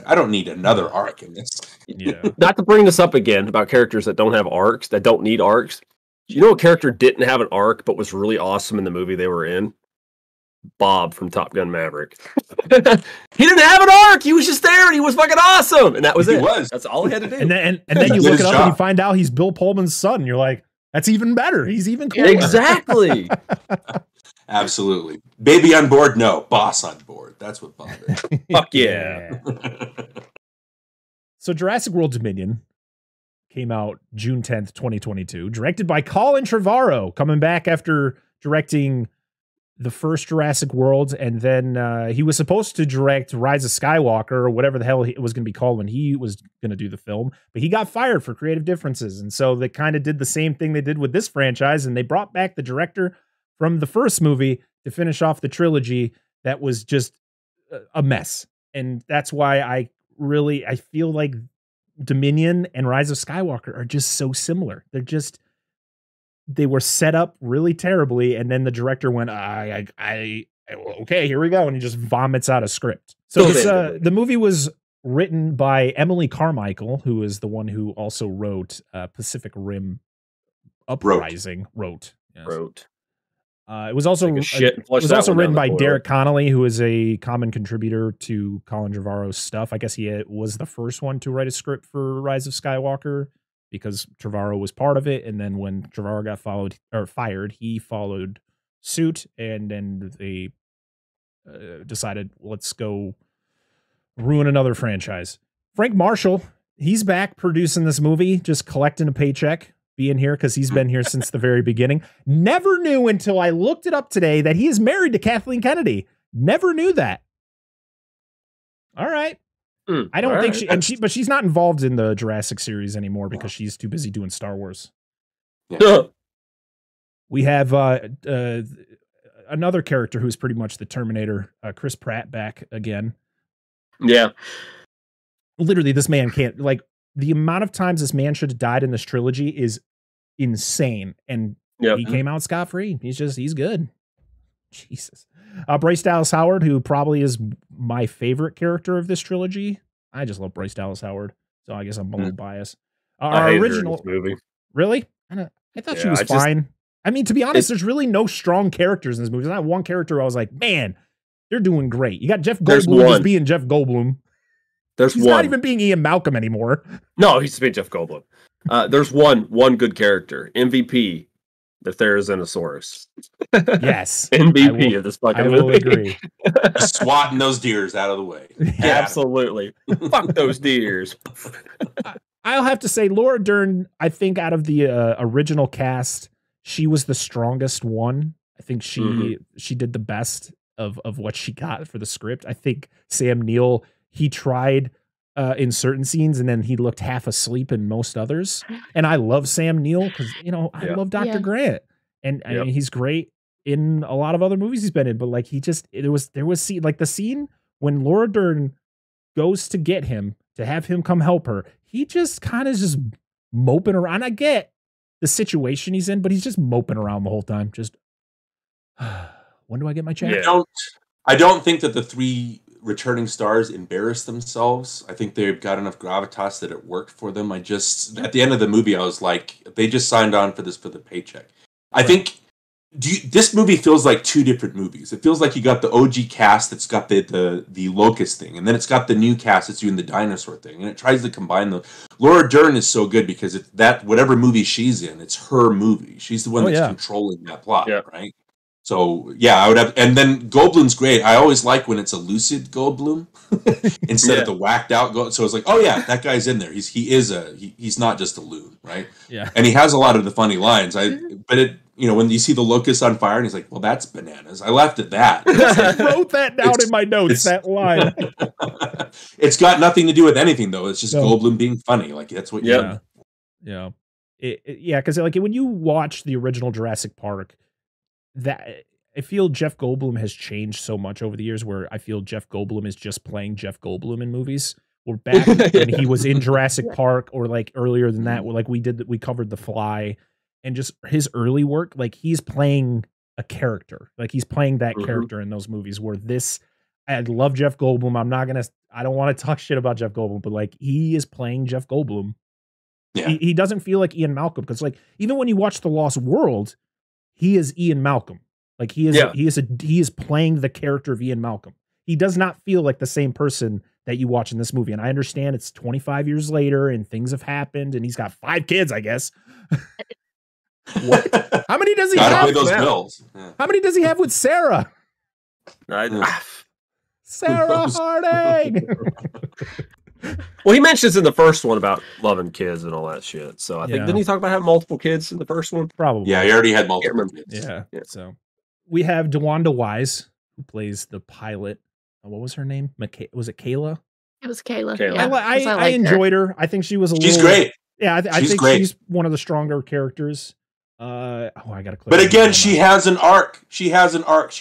I don't need another arc in this. Yeah. Not to bring this up again about characters that don't have arcs, that don't need arcs. You know, a character didn't have an arc, but was really awesome in the movie they were in? Bob from Top Gun Maverick. He didn't have an arc. He was just there, and he was fucking awesome, and that was it. That's all he had to do. And then you look it up and you find out he's Bill Pullman's son. And you're like, that's even better. He's even cooler. Exactly. Absolutely. Baby on board? No. Boss on board. That's what Bob is. Fuck yeah. So Jurassic World Dominion came out June 10th, 2022, directed by Colin Trevorrow, coming back after directing the first Jurassic World, and then he was supposed to direct Rise of Skywalker, or whatever the hell it was going to be called when he was going to do the film, but he got fired for creative differences, and so they kind of did the same thing they did with this franchise, and they brought back the director from the first movie to finish off the trilogy that was just a mess, and that's why I feel like Dominion and Rise of Skywalker are just so similar. They were set up really terribly, and then the director went, okay, here we go, and he just vomits out a script. So the movie was written by Emily Carmichael, who is the one who also wrote Pacific Rim Uprising. Wrote. It was also written by Derek Connolly, who is a common contributor to Colin Trevorrow's stuff. I guess he was the first one to write a script for Rise of Skywalker, because Trevorrow was part of it, and then when Trevorrow got fired, he followed suit, and then they decided, let's go ruin another franchise. Frank Marshall, he's back producing this movie, just collecting a paycheck, being here because he's been here since the very beginning. Never knew until I looked it up today that he is married to Kathleen Kennedy. Never knew that. All right. I don't think but she's not involved in the Jurassic series anymore because she's too busy doing Star Wars. Yeah. We have another character who's pretty much the Terminator, Chris Pratt, back again. Yeah. Literally, this man can't, the amount of times this man should have died in this trilogy is insane. And he came out scot-free. He's good. Jesus. Bryce Dallas Howard, who probably is my favorite character of this trilogy. I just love Bryce Dallas Howard, so I guess I'm a little biased. Our original movie. Really? I thought she was fine. I mean, to be honest, there's really no strong characters in this movie. There's not one character I was like, man, they're doing great. You got Jeff Goldblum just being Jeff Goldblum. He's not even being Ian Malcolm anymore. No, he's just being Jeff Goldblum. There's one good character, MVP. The Therizinosaurus. Yes. MVP of this fucking movie. I will agree. Swatting those deers out of the way. Absolutely. Fuck those deers. I'll have to say, Laura Dern, I think out of the original cast, she was the strongest one. I think she did the best of what she got for the script. I think Sam Neill, he tried in certain scenes, and then he looked half asleep in most others. And I love Sam Neill because, I love Dr. Grant. And I mean, he's great in a lot of other movies he's been in, but there was the scene when Laura Dern goes to get him, to have him come help her. He just kind of just moping around. I get the situation he's in, but he's just moping around the whole time. Just, when do I get my check? Yeah. I don't think that the three returning stars embarrass themselves. I think they've got enough gravitas that it worked for them. At the end of the movie, I was like, they just signed on for this for the paycheck. I think this movie feels like two different movies. It feels like you got the OG cast that's got the locust thing, and then it's got the new cast that's doing the dinosaur thing, and it tries to combine them. Laura Dern is so good because whatever movie she's in, it's her movie. She's the one that's controlling that plot, right? So yeah, I would have, and then Goldblum's great. I always like when it's a lucid Goldblum instead of the whacked out So it's like, oh yeah, that guy's in there. He's not just a loon, right? Yeah. And he has a lot of the funny lines. But it, when you see the locust on fire, and he's like, well, that's bananas. I left at that. I wrote that down in my notes. That line. It's got nothing to do with anything though. It's just Goldblum being funny. Like that's what. Yeah. Yeah. Because like when you watch the original Jurassic Park, that I feel Jeff Goldblum has changed so much over the years where I feel Jeff Goldblum is just playing Jeff Goldblum in movies. Or back when he was in Jurassic Park, or like earlier than that, like we covered The Fly, and just his early work, like he's playing a character. Like he's playing that character in those movies where I love Jeff Goldblum. I don't want to talk shit about Jeff Goldblum, but like he is playing Jeff Goldblum. Yeah. He doesn't feel like Ian Malcolm, because like even when you watch The Lost World, he is Ian Malcolm. Like he is playing the character of Ian Malcolm. He does not feel like the same person that you watch in this movie. And I understand it's 25 years later and things have happened and he's got 5 kids, I guess. What? How many does he have? Pay those bills. Yeah. How many does he have with Sarah? Sarah Harding. Well, he mentions in the first one about loving kids and all that shit. So I think, didn't he talk about having multiple kids in the first one? Probably. Yeah, he already had multiple kids. Yeah. So we have DeWanda Wise, who plays the pilot. What was her name? Was it Kayla? It was Kayla. Yeah. I enjoyed her. I think she was She's great. Yeah, I think she's one of the stronger characters. I gotta. But again, she has an arc. She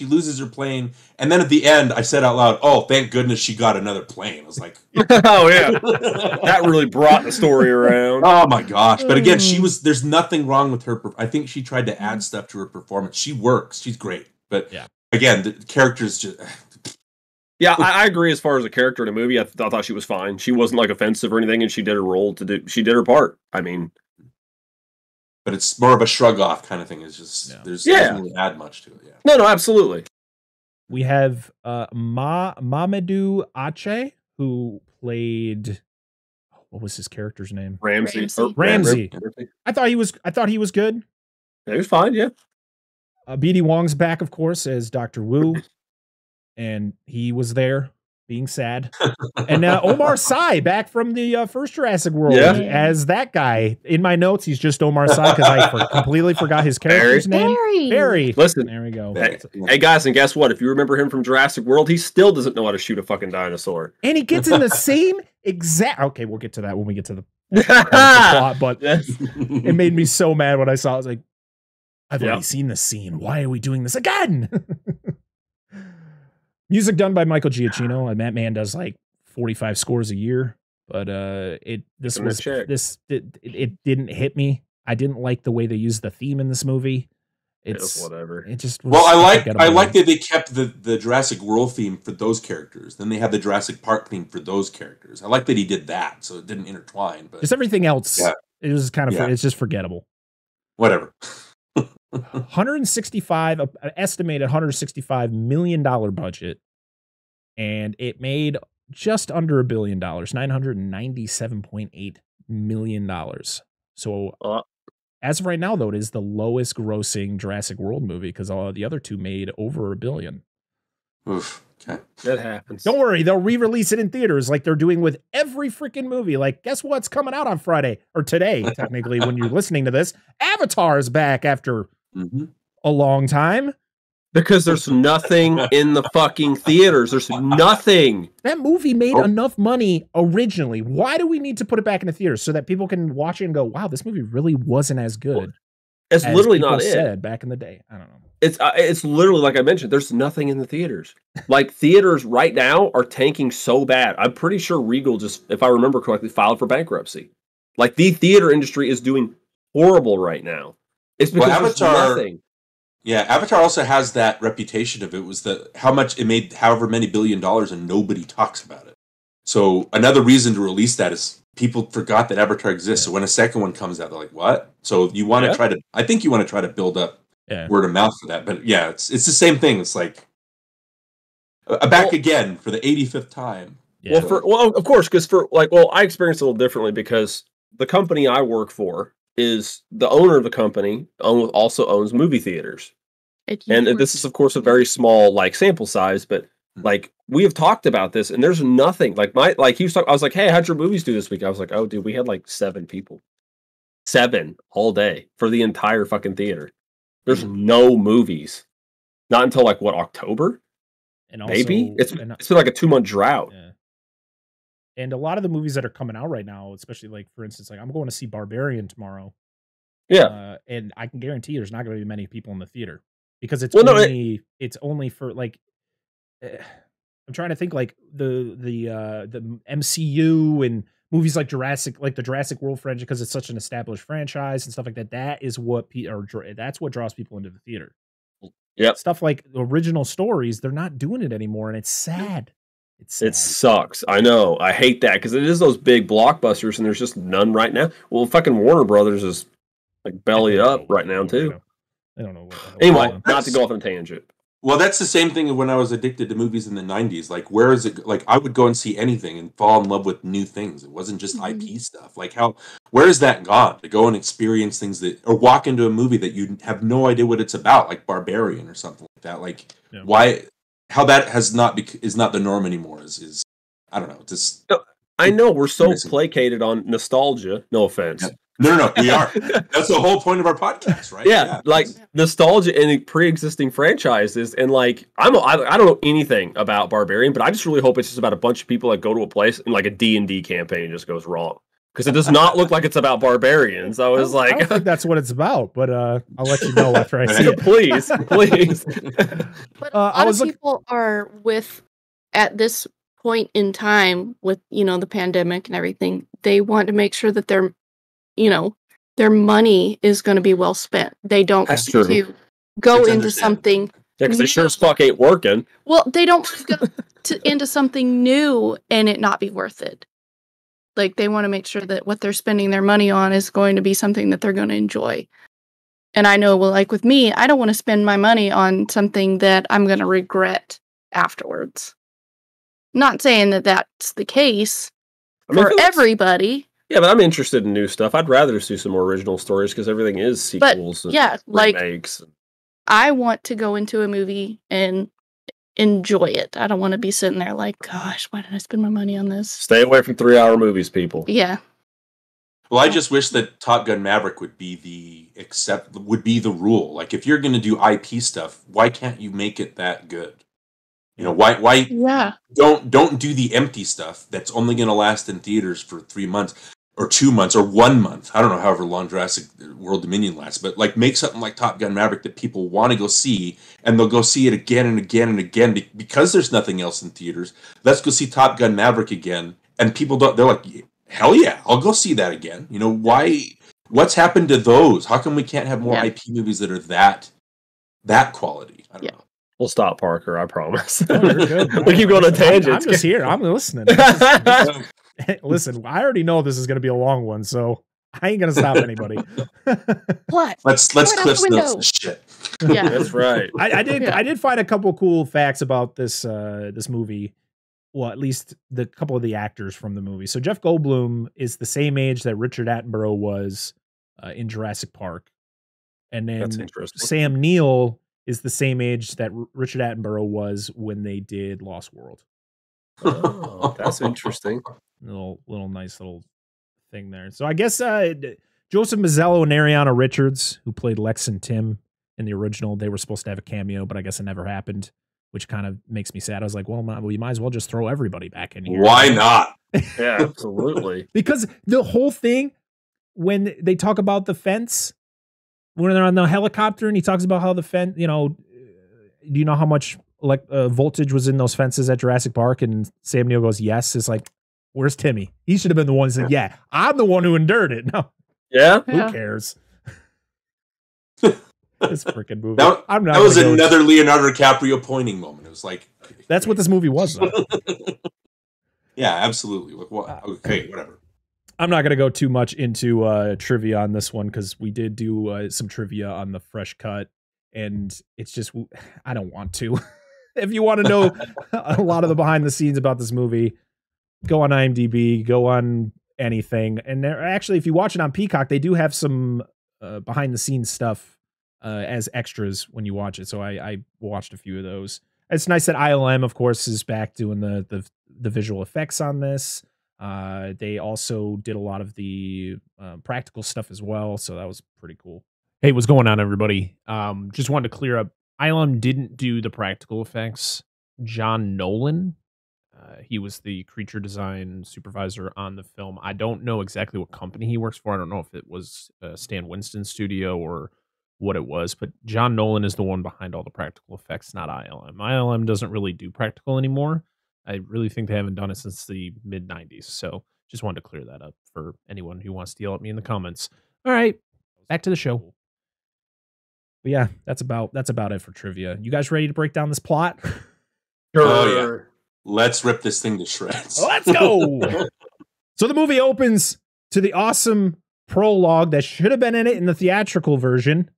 loses her plane, and then at the end, I said out loud, "Oh, thank goodness she got another plane." I was like, "Oh yeah, that really brought the story around." Oh my gosh! But again, there's nothing wrong with her. I think she tried to add stuff to her performance. She works. She's great. But again, the character's just. Yeah, I agree. As far as a character in a movie, I thought she was fine. She wasn't like offensive or anything, and she did her role she did her part. I mean. But it's more of a shrug off kind of thing. It's just doesn't really add much to it. Yeah. No, absolutely. We have Mamadou Ache, who played what was his character's name? Ramsey. I thought he was good. Yeah, he was fine. Yeah. BD Wong's back, of course, as Dr. Wu, and he was there being sad. And Omar Sy back from the first Jurassic World as that guy. In my notes, he's just Omar Sy because I completely forgot his character's name. Barry. Listen, there we go. Hey guys, and guess what? If you remember him from Jurassic World, he still doesn't know how to shoot a fucking dinosaur. And he gets in the same exact. Okay, we'll get to that when we get to the plot. But it made me so mad when I saw it. I was like, I've already seen this scene. Why are we doing this again? Music done by Michael Giacchino, and that man does like 45 scores a year. But it didn't hit me. I didn't like the way they used the theme in this movie. It's whatever. It just I like that they kept the Jurassic World theme for those characters. Then they had the Jurassic Park theme for those characters. I like that he did that, so it didn't intertwine. But just everything else, it was kind of it's just forgettable. Whatever. 165, an estimated $165 million budget, and it made just under $1 billion, $997.8 million. So as of right now, though, it is the lowest grossing Jurassic World movie because all the other two made over $1 billion. Oof. Okay. That happens. Don't worry, they'll re-release it in theaters like they're doing with every freaking movie. Like, guess what's coming out on Friday or today, technically, when you're listening to this? Avatar is back after a long time. Because there's nothing in the fucking theaters. There's nothing. That movie made enough money originally. Why do we need to put it back in the theaters so that people can watch it and go, "Wow, this movie really wasn't as good"? It's literally not said back in the day. I don't know. It's literally like I mentioned. There's nothing in the theaters. Like theaters right now are tanking so bad. I'm pretty sure Regal just, if I remember correctly, filed for bankruptcy. Like the theater industry is doing horrible right now. It's because Avatar, there's nothing. Yeah, Avatar also has that reputation of it was how much it made, however many $1 billion, and nobody talks about it. So another reason to release that is people forgot that Avatar exists. So when a second one comes out, they're like, "What?" So you want to try to, I think you want to try to build up word of mouth for that. But yeah, it's the same thing. It's like back again for the 85th time. Yeah. Well, of course, because I experienced it a little differently because the company I work for is the owner of the company also owns movie theaters. And this is, of course, a very small like sample size, but like we have talked about this, and there's nothing like he was talking. I was like, "Hey, how'd your movies do this week?" I was like, "Oh, dude, we had like 7 people, 7 all day for the entire fucking theater. There's no movies, not until like what, October, and also, maybe it's been like a 2-month drought." Yeah. And a lot of the movies that are coming out right now, especially like for instance, like I'm going to see Barbarian tomorrow. Yeah, and I can guarantee there's not going to be many people in the theater because it's it's only for like. I'm trying to think like the MCU and movies like Jurassic, like the Jurassic World franchise, because it's such an established franchise and stuff like that. That is what that's what draws people into the theater. Yeah, stuff like original stories, they're not doing it anymore, and it's sad. It's sad. It sucks. I know. I hate that because it is those big blockbusters, and there's just none right now. Well, fucking Warner Brothers is like belly up right now too. I don't know. Anyway, not to go off on a tangent. Well, that's the same thing when I was addicted to movies in the 90s. Like, where is it? Like, I would go and see anything and fall in love with new things. It wasn't just IP stuff. Like, where is that gone? To go and experience things or walk into a movie that you have no idea what it's about, like Barbarian or something like that. Like, how that is not the norm anymore is I don't know. Just I know we're so placated on nostalgia. No offense. Yeah. No, we are. That's the whole point of our podcast, right? Yeah, like nostalgia and pre-existing franchises, and like I don't know anything about Barbarian, but I just really hope it's just about a bunch of people that go to a place and like a D&D campaign just goes wrong, because it does not look like it's about barbarians. I was like, I don't think that's what it's about, but I'll let you know after I see it. Please. But a lot of people are at this point in time with the pandemic and everything. They want to make sure that their money is going to be well spent. They don't want to go into something. Yeah, because they sure as fuck ain't working. Well, they don't want to go into something new and it not be worth it. Like, they want to make sure that what they're spending their money on is going to be something that they're going to enjoy. And I know, well, like with me, I don't want to spend my money on something that I'm going to regret afterwards. Not saying that that's the case for everybody. Yeah, but I'm interested in new stuff. I'd rather see some more original stories because everything is sequels and remakes. I want to go into a movie and enjoy it. I don't want to be sitting there like, gosh, why did I spend my money on this? Stay away from 3-hour movies, people. Yeah. Well, I just wish that Top Gun Maverick would be the rule. Like, if you're going to do IP stuff, why can't you make it that good? Why don't do the empty stuff that's only going to last in theaters for 3 months or 2 months or 1 month. I don't know however long Jurassic World Dominion lasts, but like make something like Top Gun Maverick that people want to go see, and they'll go see it again and again and again because there's nothing else in theaters. Let's go see Top Gun Maverick again, and people don't. They're like, hell yeah, I'll go see that again. Why? What's happened to those? How come we can't have more IP movies that are that quality? I don't know. We'll stop, Parker. I promise. Oh, you're good. We keep going on tangents. I'm just here. I'm listening. Listen, I already know this is going to be a long one, so I ain't going to stop anybody. What? Let's Cliff Notes this shit. Yeah, that's right. I did find a couple cool facts about this movie. Well, at least the couple of the actors from the movie. So Jeff Goldblum is the same age that Richard Attenborough was in Jurassic Park, and then Sam Neill is the same age that Richard Attenborough was when they did Lost World. Oh, that's interesting. Little nice little thing there. So I guess Joseph Mazzello and Ariana Richards, who played Lex and Tim in the original, they were supposed to have a cameo, but I guess it never happened, which kind of makes me sad. I was like, well, you might as well just throw everybody back in here. Why not? Yeah, absolutely. Because the whole thing, when they talk about the fence, when they're on the helicopter and he talks about how the fence, do you know how much voltage was in those fences at Jurassic Park? And Sam Neill goes, yes. It's like, where's Timmy? He should have been the one that said, yeah, I'm the one who endured it. No. Yeah? Who cares? This freaking movie. That was another Leonardo DiCaprio pointing moment. It was like, that's what this movie was, though. Yeah, absolutely. Okay, whatever. I'm not going to go too much into trivia on this one because we did do some trivia on the Fresh Cut, and it's just, I don't want to. If you want to know a lot of the behind the scenes about this movie, go on IMDb, go on anything. And actually, if you watch it on Peacock, they do have some behind the scenes stuff as extras when you watch it. So I watched a few of those. It's nice that ILM, of course, is back doing the visual effects on this. They also did a lot of the practical stuff as well, so that was pretty cool. Hey, what's going on, everybody? Just wanted to clear up. ILM didn't do the practical effects. John Nolan, he was the creature design supervisor on the film. I don't know exactly what company he works for. I don't know if it was Stan Winston's studio or what it was, but John Nolan is the one behind all the practical effects, not ILM. ILM doesn't really do practical anymore. I really think they haven't done it since the mid-90s, so just wanted to clear that up for anyone who wants to yell at me in the comments. All right, back to the show. But yeah, that's about it for trivia. You guys ready to break down this plot? Oh yeah, let's rip this thing to shreds. Let's go. So the movie opens to the awesome prologue that should have been in it in the theatrical version,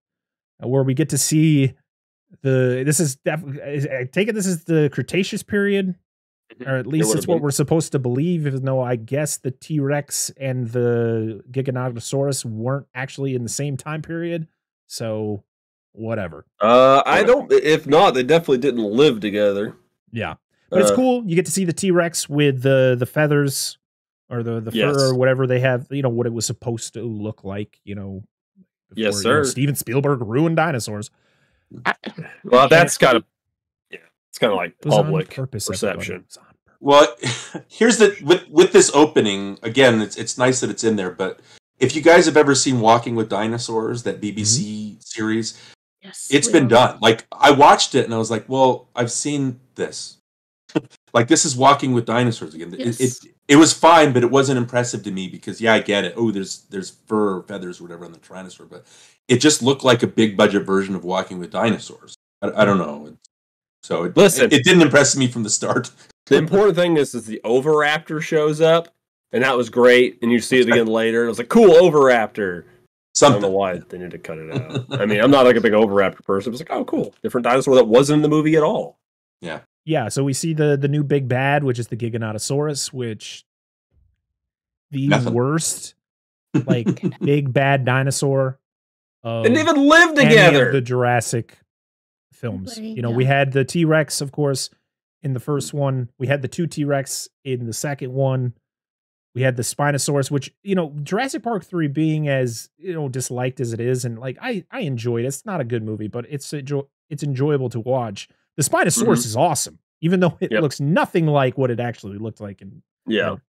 where we get to see this is the Cretaceous period, or at least it's what we're supposed to believe, even though I guess the T-Rex and the Giganotosaurus weren't actually in the same time period. So whatever. I don't. If not, they definitely didn't live together. Yeah, but it's cool. You get to see the T-Rex with the feathers or the fur or whatever they have. You know what it was supposed to look like. Before, yes, sir. Steven Spielberg ruined dinosaurs. Well, that's kind of it's kind of like public perception. Well, here's with this opening again. It's nice that it's in there, but if you guys have ever seen Walking with Dinosaurs, that BBC series, it's been done. Like I watched it and I was like, well, I've seen this. Like this is Walking with Dinosaurs again. Yes. It was fine, but it wasn't impressive to me because I get it. Oh, there's fur or feathers or whatever on the Tyrannosaur, but it just looked like a big budget version of Walking with Dinosaurs. I don't know. So it didn't impress me from the start. The important thing is the Oviraptor shows up, and that was great. And you see it again later. And it was like, cool, Oviraptor. I don't know why they need to cut it out. I mean, I'm not like a big Oviraptor person. It was like, oh, cool. Different dinosaur that wasn't in the movie at all. Yeah. Yeah, so we see the new big bad, which is the Giganotosaurus, which worst like big bad dinosaur didn't even live together. The Jurassic films. We had the T-Rex, of course, in the first one. We had the 2 T-Rex in the second one. We had the Spinosaurus, which, Jurassic Park 3 being as, disliked as it is, and like I enjoyed it. It's not a good movie, but it's enjoyable to watch. The Spinosaurus is awesome, even though it looks nothing like what it actually looked like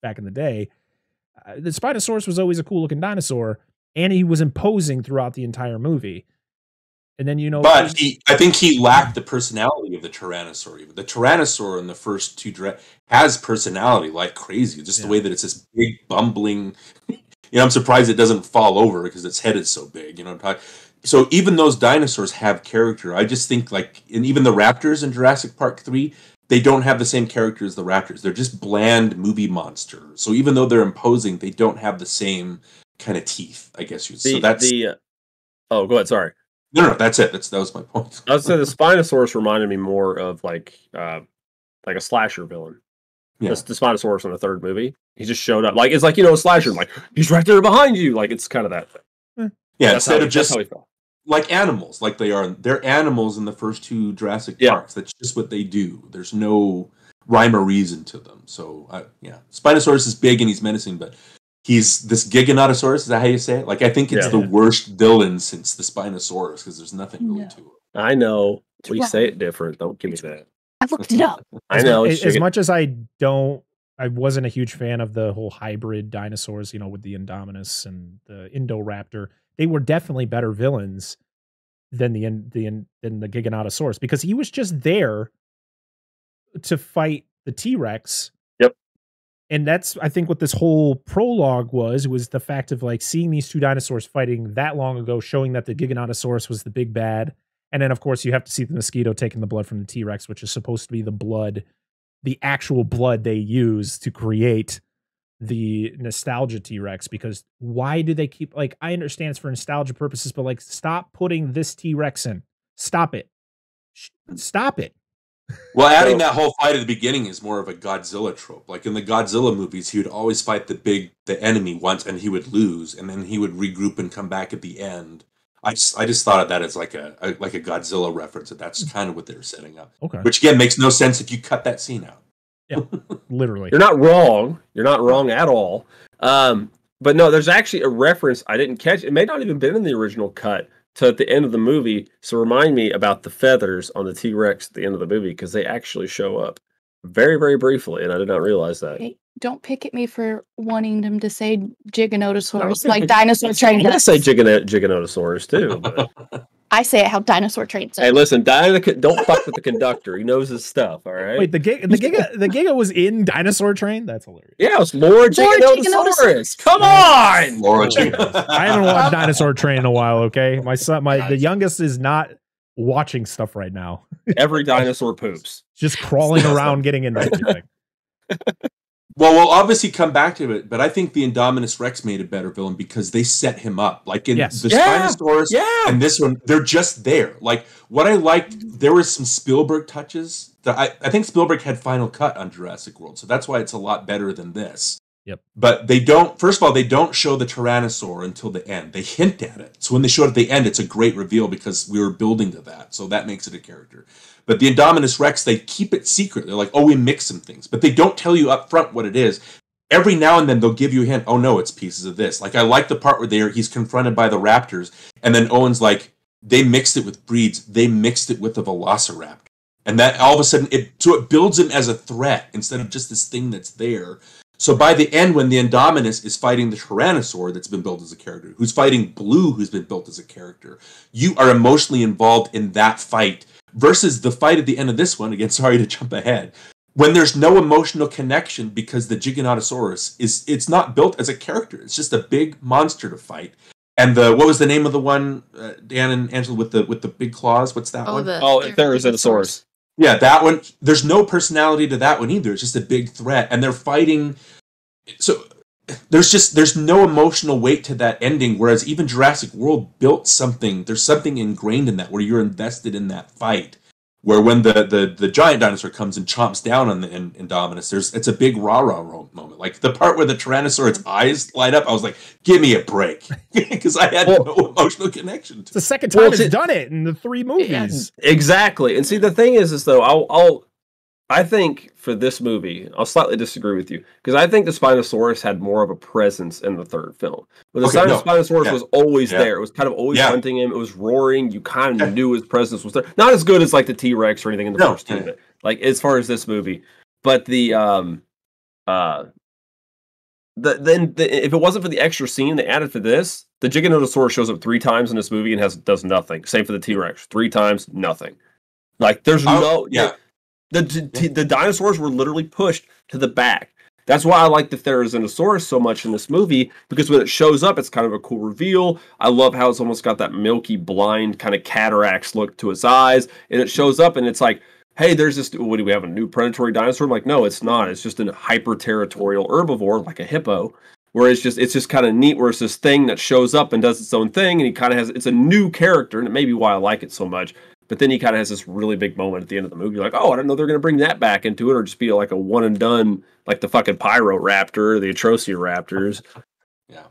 back in the day. The Spinosaurus was always a cool looking dinosaur, and he was imposing throughout the entire movie. And then but I think he lacked the personality of the Tyrannosaur. Even the Tyrannosaur in the first 2 has personality like crazy. Just the way that it's this big bumbling. I'm surprised it doesn't fall over because its head is so big. So even those dinosaurs have character. I just think and even the raptors in Jurassic Park 3, they don't have the same character as the raptors. They're just bland movie monsters. So even though they're imposing, they don't have the same kind of teeth, I guess you'd say. Oh, go ahead. Sorry. No, that's it. That was my point. I would say the Spinosaurus reminded me more of like a slasher villain. Yeah. The Spinosaurus in the third movie, he just showed up. Like it's like a slasher. Like he's right there behind you. Like it's kind of that thing. Yeah, instead of just like animals, like they are. They're animals in the first 2 Jurassic Parks. That's just what they do. There's no rhyme or reason to them. So Spinosaurus is big and he's menacing, but he's this Giganotosaurus. Is that how you say it? Like I think it's the worst villain since the Spinosaurus because there's nothing really to it. I know. We say it different. Don't give me that. I looked it up. I know. As much as I wasn't a huge fan of the whole hybrid dinosaurs, with the Indominus and the Indoraptor. They were definitely better villains than the Giganotosaurus because he was just there to fight the T-Rex. Yep. And that's, I think, what this whole prologue was the fact of like seeing these 2 dinosaurs fighting that long ago, showing that the Giganotosaurus was the big bad. And then, of course, you have to see the mosquito taking the blood from the T-Rex, which is supposed to be the actual blood they use to create the nostalgia T-Rex. Because why do they keep, like, I understand it's for nostalgia purposes, but like, stop putting this T-Rex in. Stop it. Stop it. Well, adding that whole fight at the beginning is more of a Godzilla trope. Like in the Godzilla movies, he would always fight the enemy once and he would lose, and then he would regroup and come back at the end. I just thought of that as like a Godzilla reference, and that's kind of what they were setting up. Okay. Which again makes no sense if you cut that scene out. Yeah, literally. You're not wrong. You're not wrong at all. But no, there's actually a reference I didn't catch. It may not even been in the original cut to at the end of the movie. So remind me about the feathers on the T-Rex at the end of the movie, because they actually show up very, very briefly, and I did not realize that. Hey, don't pick at me for wanting them to say Giganotosaurus like Dinosaur Train I'm going to does. say Giganotosaurus too. But... I say it how Dinosaur Train says. Hey, listen, don't fuck with the conductor. He knows his stuff, all right? Wait, the Giga was in Dinosaur Train? That's hilarious. Yeah, it's Lord Giganotosaurus. Come on! Laura I haven't watched Dinosaur Train in a while, okay? The youngest is not watching stuff right now. Every dinosaur poops. Just crawling around getting into everything. Well, we'll obviously come back to it, but I think the Indominus Rex made a better villain because they set him up. Like in the Spinosaurus and this one, they're just there. Like, what I liked, there were some Spielberg touches. That I think Spielberg had final cut on Jurassic World, so that's why it's a lot better than this. Yep. But they don't, first of all, they don't show the Tyrannosaur until the end. They hint at it. So when they show it at the end, it's a great reveal because we were building to that. So that makes it a character. But the Indominus Rex, they keep it secret. They're like, oh, we mix some things. But they don't tell you up front what it is. Every now and then they'll give you a hint. Oh, no, it's pieces of this. Like, I like the part where he's confronted by the raptors. And then Owen's like, they mixed it with breeds. They mixed it with the Velociraptor. And that all of a sudden, it builds him as a threat instead of just this thing that's there. So by the end, when the Indominus is fighting the Tyrannosaur that's been built as a character, who's fighting Blue, who's been built as a character, you are emotionally involved in that fight versus the fight at the end of this one. Again, sorry to jump ahead. When there's no emotional connection because the Giganotosaurus it's not built as a character. It's just a big monster to fight. And what was the name of the one, Dan and Angela, with the big claws? What's that one? Therizinosaurus. Yeah, that one. There's no personality to that one either. It's just a big threat, and they're fighting. So there's no emotional weight to that ending. Whereas even Jurassic World built something. There's something ingrained in that where you're invested in that fight. Where when the giant dinosaur comes and chomps down on the Indominus, it's a big rah-rah moment. Like the part where the Tyrannosaur, its eyes light up, I was like, give me a break. Because I had no emotional connection to it. It's the second time it's done it in the 3 movies. Yeah, exactly. And see, the thing is though, I think for this movie, I'll slightly disagree with you. Because I think the Spinosaurus had more of a presence in the third film. But the Spinosaurus was always there. It was kind of always hunting him. It was roaring. You kind of knew his presence was there. Not as good as like the T-Rex or anything in the first two. Like as far as this movie. But if it wasn't for the extra scene they added for this, the Giganotosaurus shows up 3 times in this movie and does nothing. Same for the T-Rex. 3 times, nothing. Like there's The dinosaurs were literally pushed to the back. That's why I like the Therizinosaurus so much in this movie, because when it shows up, it's kind of a cool reveal. I love how it's almost got that milky, blind kind of cataracts look to its eyes, and it shows up, and it's like, hey, there's this, what do we have, a new predatory dinosaur? I'm like, no, it's not. It's just a hyper-territorial herbivore, like a hippo, where it's just kind of neat, where it's this thing that shows up and does its own thing, and he kind of it's a new character, and it may be why I like it so much. But then he kind of has this really big moment at the end of the movie. You're like, oh, I didn't know they're going to bring that back into it, or just be like a one and done, like the fucking Pyroraptor, the Atrocioraptors. Yeah.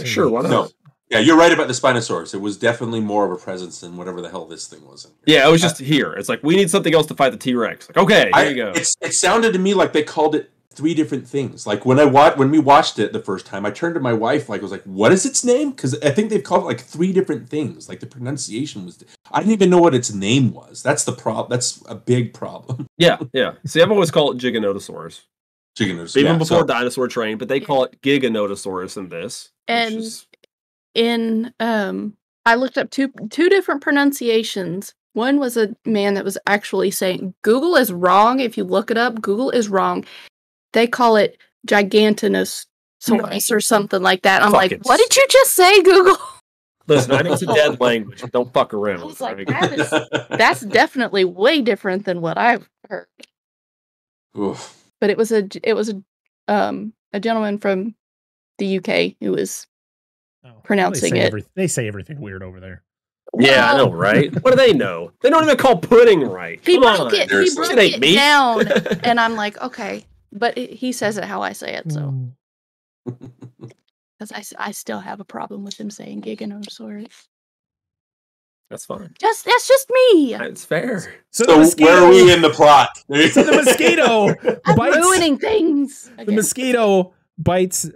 Sure, why not? No. Yeah, you're right about the Spinosaurus. It was definitely more of a presence than whatever the hell this thing was. Yeah, it was just here. It's like, we need something else to fight the T-Rex. Like, okay, here you go. It sounded to me like they called it 3 different things. Like when we watched it the first time, I turned to my wife, like, I was like, what is its name? Because I think they've called it like 3 different things. Like the pronunciation was, I didn't even know what its name was. That's the problem. That's a big problem. Yeah. See, I've always called it Giganotosaurus. Even before Dinosaur Train, but they call it Giganotosaurus in this. And I looked up two different pronunciations. One was a man that was actually saying, Google is wrong. If you look it up, Google is wrong. They call it Giganotosaurus or something like that. I'm like, what did you just say, Google? Listen, I think it's a dead language. Don't fuck around. I was like, that's definitely way different than what I've heard. Oof. But it was a gentleman from the UK who was pronouncing it. They say everything weird over there. Yeah, I know, right? What do they know? They don't even call pudding right. He broke it down, and I'm like, okay. But he says it how I say it, so. Because I still have a problem with him saying Giganotosaurus. That's fine. That's just me. It's fair. So where are we in the plot? So the mosquito I'm bites. ruining things. The mosquito bites,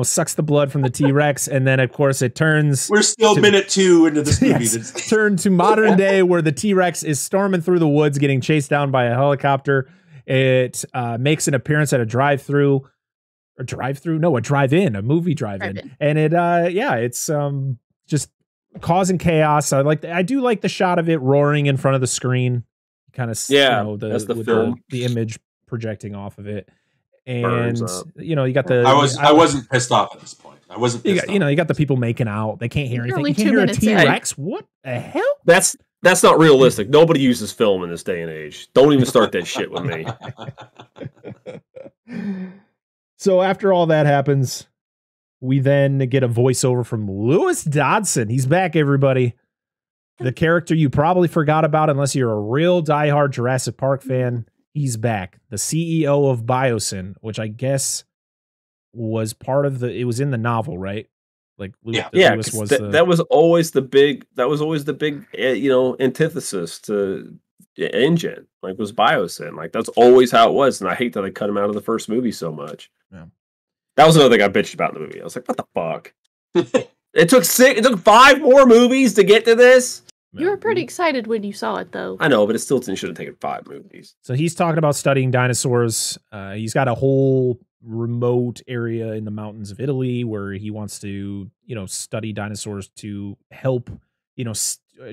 sucks the blood from the T-Rex, and then of course it turns. We're still minute 2 into this movie. Yes, turn to modern day where the T-Rex is storming through the woods, getting chased down by a helicopter. It makes an appearance at a drive-in, a movie drive-in, and it's just causing chaos. I do like the shot of it roaring in front of the screen, kind of that's the film, the image projecting off of it. And you got the. I wasn't pissed off at this point. I wasn't. Pissed off. You got the people making out. They can't hear anything. You can't hear a T-Rex. What the hell? That's not realistic. Nobody uses film in this day and age. Don't even start that shit with me. So after all that happens, we then get a voiceover from Lewis Dodson. He's back, everybody. The character you probably forgot about unless you're a real diehard Jurassic Park fan. He's back. The CEO of Biosyn, which I guess was part of it was in the novel, right? Like, Lewis was that was always the big antithesis to InGen, like, was Biosyn. Like, that's always how it was. And I hate that they cut him out of the first movie so much. Yeah. That was another thing I bitched about in the movie. I was like, what the fuck? It took 5 more movies to get to this. You were pretty excited when you saw it, though. I know, but it still should have taken 5 movies. So he's talking about studying dinosaurs. He's got a whole remote area in the mountains of Italy where he wants to, study dinosaurs to help,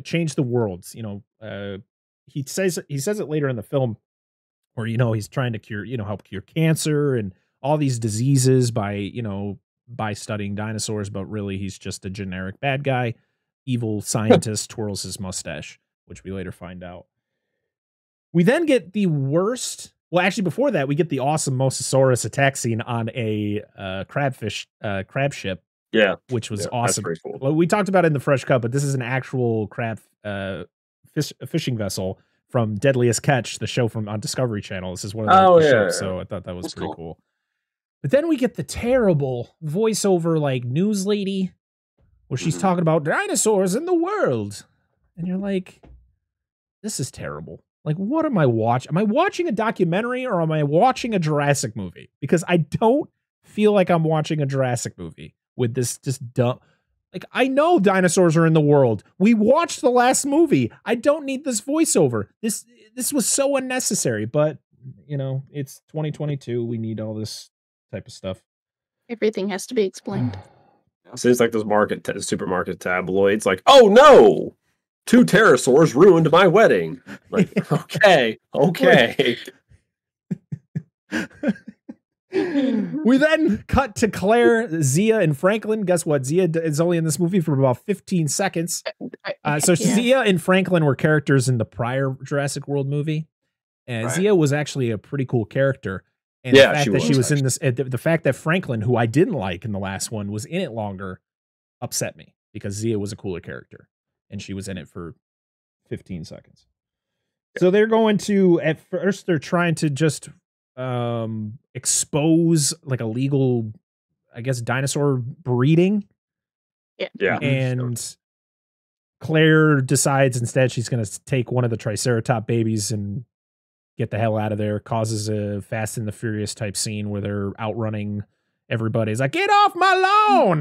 change the world. He says it later in the film where, he's trying to cure, help cure cancer and all these diseases by studying dinosaurs, but really he's just a generic bad guy. Evil scientist twirls his mustache, which we later find out. We then get the worst. Well, actually, before that, we get the awesome Mosasaurus attack scene on a crab ship. Yeah, which was awesome. That's pretty cool. Well, we talked about it in the Fresh Cut, but this is an actual crab fishing vessel from Deadliest Catch, the show on Discovery Channel. This is one of the shows, so I thought that was pretty cool. But then we get the terrible voiceover, like, news lady, where she's talking about dinosaurs in the world. And you're like, this is terrible. Like, what am I watching? Am I watching a documentary or am I watching a Jurassic movie? Because I don't feel like I'm watching a Jurassic movie with this just dumb. Like, I know dinosaurs are in the world. We watched the last movie. I don't need this voiceover. This was so unnecessary, but it's 2022. We need all this type of stuff. Everything has to be explained. Seems like those supermarket tabloids, like, oh no, 2 pterosaurs ruined my wedding. Like, okay. We then cut to Claire, Zia, and Franklin. Guess what? Zia is only in this movie for about 15 seconds. Zia and Franklin were characters in the prior Jurassic World movie. And right. Zia was actually a pretty cool character. And the fact that she was in this, the fact that Franklin, who I didn't like in the last one, was in it longer, upset me because Zia was a cooler character and she was in it for 15 seconds. So they're going to, at first, they're trying to just expose like illegal, I guess, dinosaur breeding. Yeah. And Claire decides instead she's going to take one of the Triceratops babies and get the hell out of there. Causes a Fast and the Furious type scene where they're outrunning everybody's like, get off my lawn,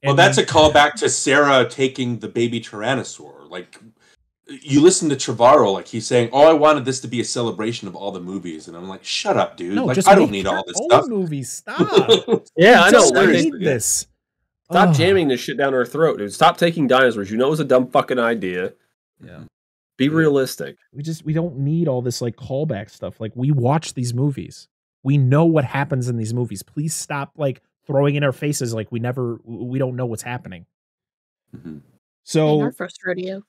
Well, that's a callback to Sarah taking the baby Tyrannosaur. Like, you listen to Trevorrow, like, he's saying, oh, I wanted this to be a celebration of all the movies. And I'm like, shut up, dude. No, like, I don't need all this stuff. Movies. Stop. Yeah, I know. I need this. Stop jamming this shit down her throat, dude. Stop taking dinosaurs. You know it's a dumb fucking idea. Yeah. Be realistic. We don't need all this like callback stuff. Like, we watch these movies. We know what happens in these movies. Please stop like throwing in our faces like we don't know what's happening. Mm-hmm. So our first rodeo.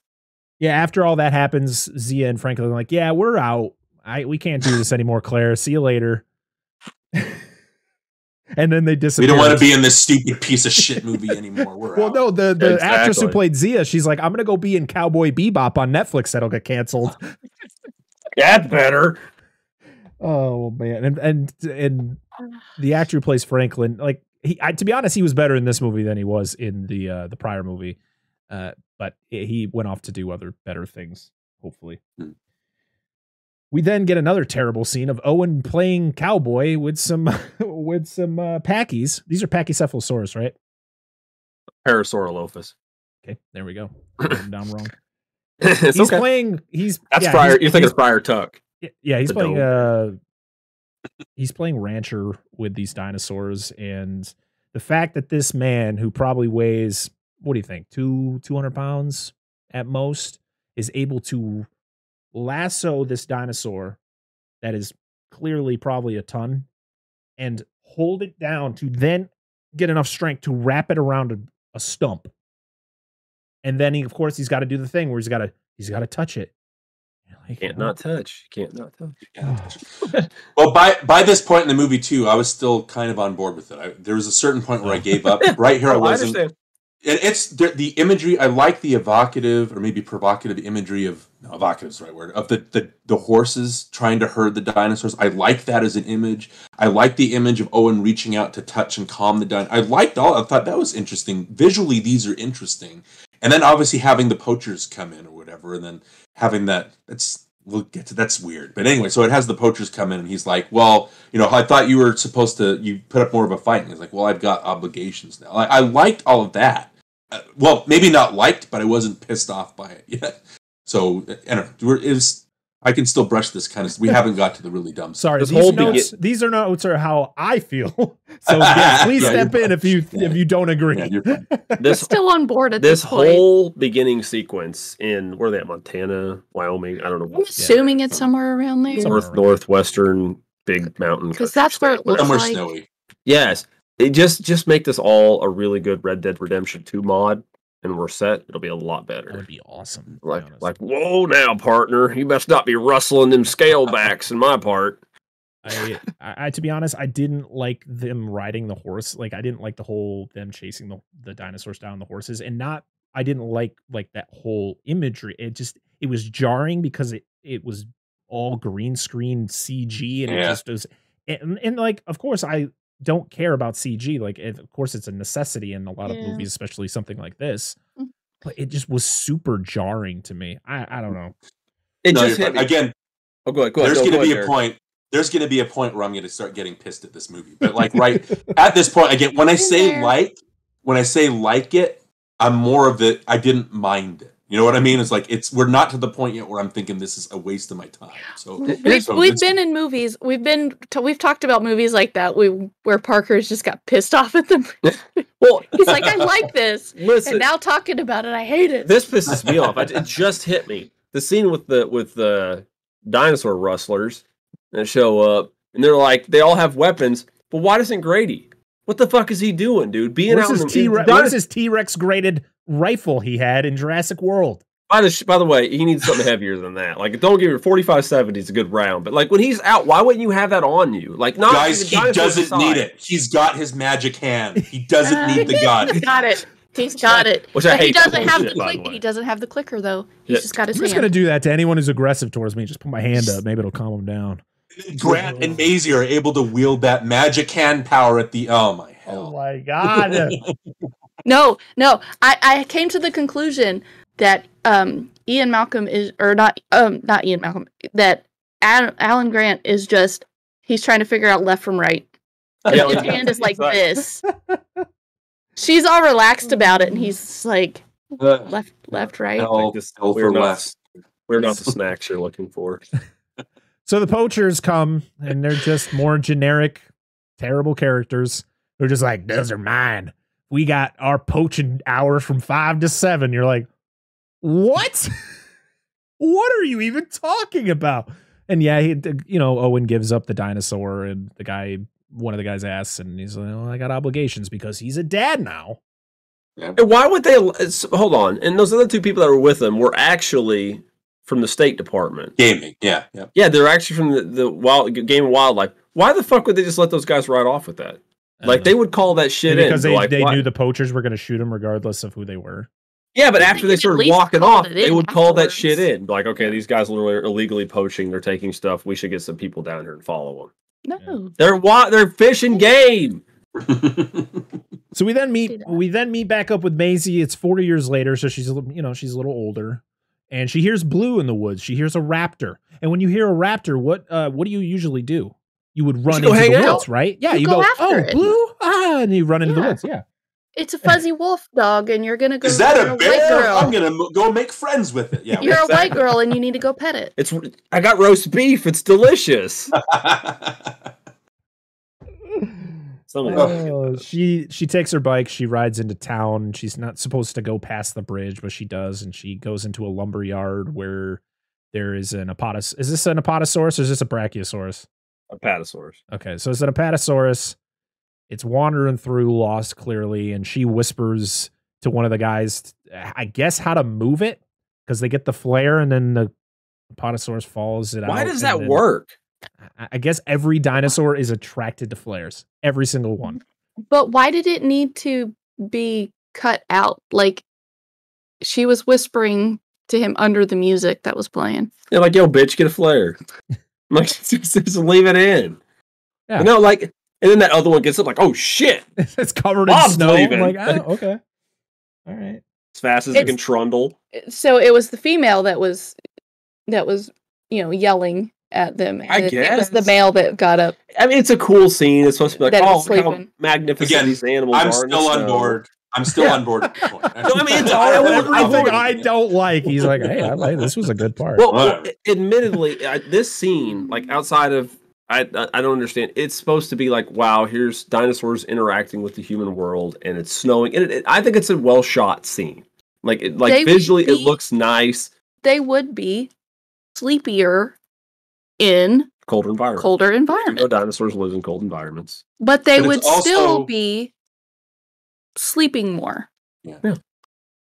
Yeah, after all that happens, Zia and Franklin are like, yeah, we're out. We can't do this anymore, Claire. See you later. And then they disappear. We don't want to be in this stupid piece of shit movie anymore. We're out. No, the actress who played Zia, she's like, I'm going to go be in Cowboy Bebop on Netflix. That'll get canceled. That's better. Oh, man. And the actor who plays Franklin, like, to be honest, he was better in this movie than he was in the prior movie. But he went off to do other better things, hopefully. We then get another terrible scene of Owen playing cowboy with some Packies. These are Pachycephalosaurus, right? Parasaurolophus. Okay, there we go. I'm down wrong. It's He's okay. playing. That's Friar. You're thinking of Friar Tuck. Yeah, he's The playing. He's playing rancher with these dinosaurs, and the fact that this man, who probably weighs, what do you think, 200 pounds at most, is able to lasso this dinosaur that is clearly probably a ton and hold it down to then get enough strength to wrap it around a stump. And then he's got to do the thing where he's got to touch it. Like, Can't not touch. Well, by this point in the movie too, I was still kind of on board with it. There was a certain point where I gave up. Right here, I wasn't. understand. It's the imagery. I like the evocative or maybe provocative imagery of evocative is the right word, of the horses trying to herd the dinosaurs. I like that as an image. I like the image of Owen reaching out to touch and calm the dinosaur. I thought that was interesting. Visually, these are interesting. And then obviously having the poachers come in or whatever, and then having we'll get to that's weird. But anyway, so it has the poachers come in, and he's like, well, I thought you were supposed to, you put up more of a fight. And he's like, well, I've got obligations now. I liked all of that. Well, maybe not liked, but I wasn't pissed off by it yet. So, I don't know. I can still brush this kind of. We haven't got to the really dumb stuff. Sorry, these are notes are how I feel. So please step in if you don't agree. Yeah, Still on board at this point. Whole beginning sequence in where are they at? Montana, Wyoming. I don't know. I'm assuming it's somewhere around there. Northwestern big mountain. Because that's where it looks somewhere like. snowy. Yes, it just make this all a really good Red Dead Redemption 2 mod. And we're set, it'll be a lot better. That would be awesome. Like, whoa now, partner. You best not be rustling them scale backs in my part. I to be honest, I didn't like them riding the horse. Like, I didn't like the whole them chasing the dinosaurs down the horses, and I didn't like that whole imagery. It was jarring because it was all green screen CG, and it just was and like, of course I don't care about CG. Like, of course it's a necessity in a lot of movies, especially something like this, but it just was super jarring to me. I don't know. It just hit me. Again. Oh, go ahead. There's going to be a point. There's going to be a point where I'm going to start getting pissed at this movie. But like right at this point, again, when I say like it, I'm more of it. I didn't mind it. You know what I mean? It's like we're not to the point yet where I'm thinking this is a waste of my time. So we've been in movies. We've talked about movies like that. Where Parker's just got pissed off at them. Well, he's like, I like this. Listen, and now talking about it, I hate it. This pisses me off. It just hit me. The scene with the dinosaur rustlers that show up, and they're like, they all have weapons, but why doesn't Grady? What the fuck is he doing, dude? Where's his T-Rex graded rifle he had in Jurassic World? By the way, he needs something heavier than that. Like, don't give me 45-70 is a good round, but like when he's out, why wouldn't you have that on you? Like, not guys, he doesn't need it. He's got his magic hand. He doesn't need the gun. He's got it. He's got it. Which I hate. He doesn't have the click. He doesn't have the clicker though. He's just got his hand. I'm just gonna do that to anyone who's aggressive towards me. Just put my hand up. Maybe it'll calm him down. Grant and Maisie are able to wield that magic hand power at the. Oh my hell! Oh my god! No. I came to the conclusion that Ian Malcolm is, or not Ian Malcolm. That Alan Grant is just, he's trying to figure out left from right. Yeah, his hand is like this. She's all relaxed about it, and he's like left, right. We're not the snacks you're looking for. So the poachers come, and they're just more generic, terrible characters. They're just like, those are mine. We got our poaching hour from 5 to 7. You're like, what? What are you even talking about? And yeah, Owen gives up the dinosaur, and one of the guys asks, and he's like, oh, I got obligations because he's a dad now. Yeah. And why would they? Hold on. And those other two people that were with him were actually from the State Department. Gaming, yeah. Yeah, they're actually from the Game and Wildlife. Why the fuck would they just let those guys ride off with that? Like, they would call that shit because in. They knew the poachers were going to shoot him regardless of who they were. Yeah, but after they started walking off, they would call that shit in. Like, okay, these guys are illegally poaching. They're taking stuff. We should get some people down here and follow them. No. They're fishing game. So we then meet back up with Maisie. It's 40 years later, so she's a little older, and she hears Blue in the woods. She hears a raptor, and when you hear a raptor, what do you usually do? You would run into the woods, right? Yeah, you go oh, it. Blue, and you run into the woods. Yeah, it's a fuzzy wolf dog, and you're gonna go. Is that a bear? White girl. I'm gonna go make friends with it. Yeah, you're a white girl, and you need to go pet it. I got roast beef. It's delicious. She takes her bike. She rides into town. She's not supposed to go past the bridge, but she does, and she goes into a lumber yard where there is an apatosaurus. Is this an apatosaurus or is this a brachiosaurus? Apatosaurus. Okay, so it's an apatosaurus. It's wandering through, lost clearly, and she whispers to one of the guys, I guess, how to move it, because they get the flare, and then the apatosaurus follows it out. Why does that work? I guess every dinosaur is attracted to flares. Every single one. But why did it need to be cut out? Like, she was whispering to him under the music that was playing. Yeah, like, yo, bitch, get a flare. Like, just leave it in. Yeah. You know, like, and then that other one gets up like, oh, shit. It's covered in snow. I'm like, okay. All right. As fast as it can trundle. So it was the female that was, yelling at them. I guess. It was the male that got up. I mean, it's a cool scene. It's supposed to be like, oh, how magnificent these animals are. I'm still on board. I'm still on board. No, I mean, it's all everything I don't like. He's like, hey, I like this. Was a good part. Well, admittedly, this scene, like outside of, I don't understand. It's supposed to be like, wow, here's dinosaurs interacting with the human world, and it's snowing, and I think it's a well shot scene. Like, visually, it looks nice. They would be sleepier in colder environment. Dinosaurs live in cold environments, but they would still be sleeping more. Yeah.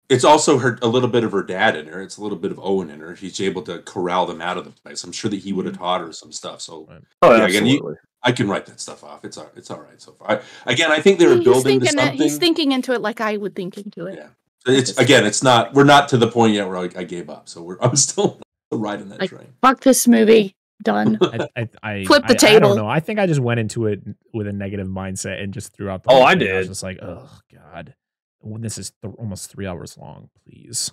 It's also a little bit of her dad in her. It's a little bit of Owen in her. She's able to corral them out of the place. I'm sure that he would have taught her some stuff. So, absolutely. I can write that stuff off. It's all right so far. I think they were building to something. He's thinking into it like I would think into it. Yeah. It's not. We're not to the point yet where I gave up. So I'm still riding that train. Fuck this movie. Done. I flip the table. I don't know. I think I just went into it with a negative mindset and just threw out the. I did. I was just like, oh God, when this is almost 3 hours long, please.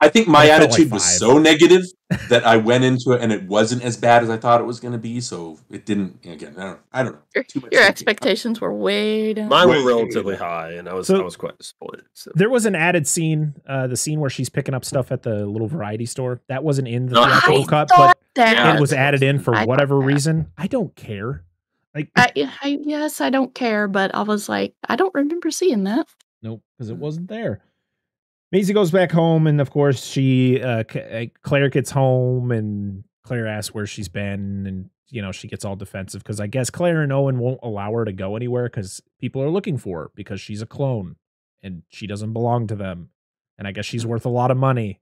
I think my attitude was so negative that I went into it and it wasn't as bad as I thought it was going to be. So it didn't. Again, I don't know. Your expectations were way down. Mine were relatively high, and I was quite disappointed. So. There was an added scene, the scene where she's picking up stuff at the little variety store. That wasn't in the theatrical cut, but it was added in for whatever reason. I don't care. Like, yes, I don't care, but I was like, I don't remember seeing that. Nope, because it wasn't there. Maisie goes back home, and of course, Claire gets home, and Claire asks where she's been, and she gets all defensive because I guess Claire and Owen won't allow her to go anywhere because people are looking for her because she's a clone and she doesn't belong to them, and I guess she's worth a lot of money,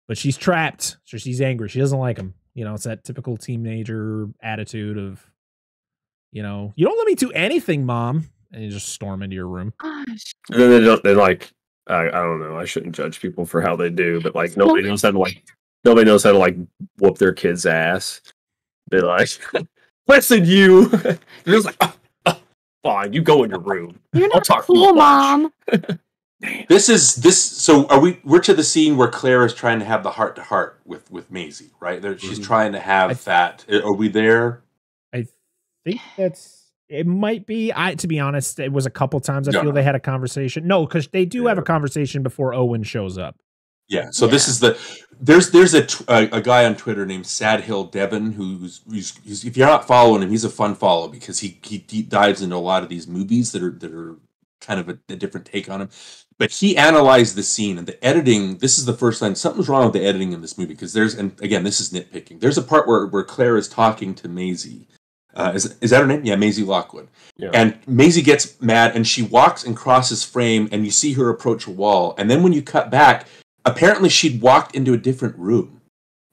but she's trapped, so she's angry. She doesn't like him. It's that typical teenager attitude of, you don't let me do anything, Mom, and you just storm into your room. And then they like. I don't know. I shouldn't judge people for how they do, but like nobody knows how to whoop their kid's ass. Be like, listen, you. They're just like, fine, you go in your room. You're not cool, Mom. So we're to the scene where Claire is trying to have the heart to heart with Maisie, right? She's trying to have that. Are we there? I think it might be. To be honest, it was a couple times I feel they had a conversation. No, because they do have a conversation before Owen shows up. Yeah. So this is there's a guy on Twitter named Sad Hill Devon who's if you're not following him, he's a fun follow because he deep dives into a lot of these movies that are kind of a different take on him. But he analyzed the scene and the editing. This is the first time something's wrong with the editing in this movie because and again, this is nitpicking. There's a part where Claire is talking to Maisie. Is that her name? Yeah, Maisie Lockwood. Yeah. And Maisie gets mad and she walks and crosses frame and you see her approach a wall. And then when you cut back, apparently she'd walked into a different room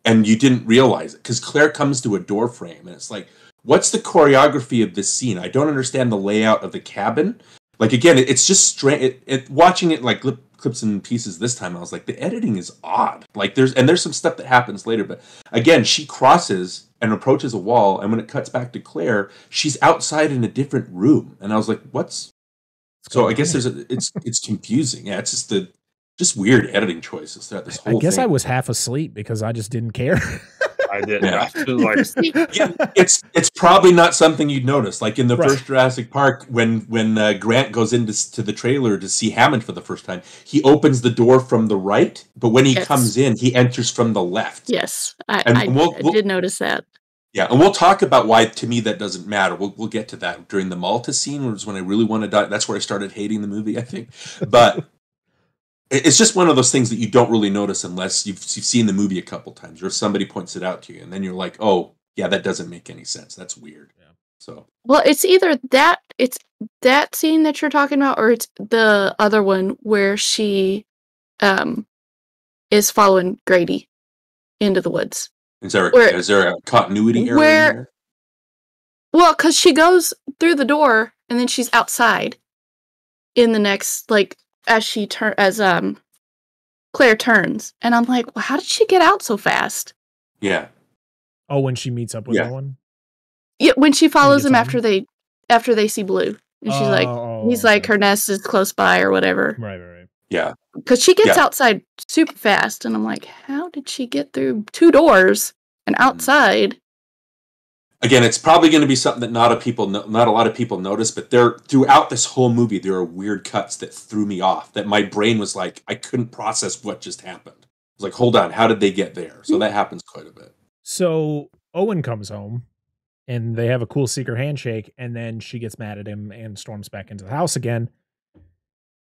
and you didn't realize it because Claire comes to a door frame and it's like, what's the choreography of this scene? I don't understand the layout of the cabin. Like, again, it's just strange. Watching it like clips and pieces this time, I was like, the editing is odd. Like there's some stuff that happens later, but again, she crosses and approaches a wall. And when it cuts back to Claire, she's outside in a different room. And I was like, what's... So I guess it's confusing. Yeah, it's just weird editing choices throughout this whole thing. I guess I was half asleep because I just didn't care. I didn't. Yeah. It's It's probably not something you'd notice. Like in the first Jurassic Park, when Grant goes into the trailer to see Hammond for the first time, he opens the door from the right, but when he comes in, he enters from the left. Yes, I did notice that. Yeah, and we'll talk about why, to me, that doesn't matter. We'll get to that during the Malta scene, which is when I really want to die. That's where I started hating the movie, I think. But it's just one of those things that you don't really notice unless you've seen the movie a couple times, or somebody points it out to you, and then you're like, oh, yeah, that doesn't make any sense. That's weird. Yeah. So, well, it's either it's that scene that you're talking about, or it's the other one where she is following Grady into the woods. Is there a continuity error in there? Well, because she goes through the door and then she's outside in the next, like, as Claire turns, and I'm like, well, how did she get out so fast? Yeah. Oh, when she meets up with Nolan? Yeah, when she follows him after they see Blue, and she's like, he's like, her nest is close by or whatever. Right. Yeah. Because she gets outside super fast, and I'm like, how did she get through 2 doors and outside? Again, it's probably going to be something that not a lot of people notice, but throughout this whole movie, there are weird cuts that threw me off, that my brain was like, I couldn't process what just happened. I was like, hold on, how did they get there? So that happens quite a bit. So Owen comes home, and they have a cool secret handshake, and then she gets mad at him and storms back into the house again.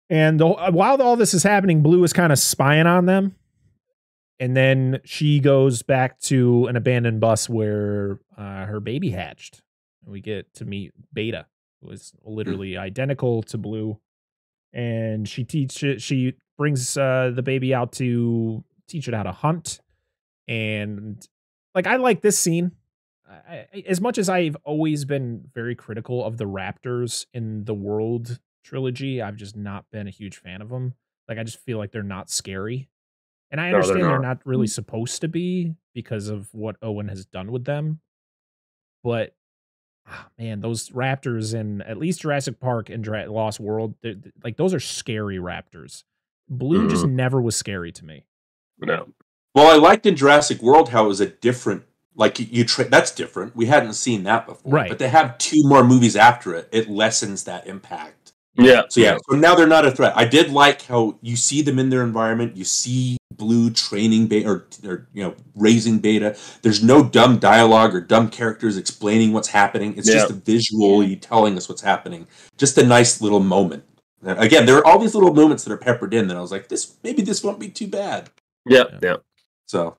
And while all this is happening, Blue is kind of spying on them. And then she goes back to an abandoned bus where her baby hatched. And we get to meet Beta, who is literally identical to Blue. And she brings the baby out to teach it how to hunt. And like, I like this scene. As much as I've always been very critical of the raptors in the World trilogy, I've just not been a huge fan of them. Like, I just feel like they're not scary. And I understand they're not really supposed to be because of what Owen has done with them. But, man, those raptors in at least Jurassic Park and Lost World, like, those are scary raptors. Blue just never was scary to me. No. Well, I liked in Jurassic World how it was a different, like, that's different. We hadn't seen that before. Right. But to have 2 more movies after it, it lessens that impact. Yeah. So now they're not a threat. I did like how you see them in their environment. You see Blue training Beta, or raising Beta. There's no dumb dialogue or dumb characters explaining what's happening. It's just a visually telling us what's happening. Just a nice little moment. Again, there are all these little moments that are peppered in that I was like, maybe this won't be too bad. Yeah. So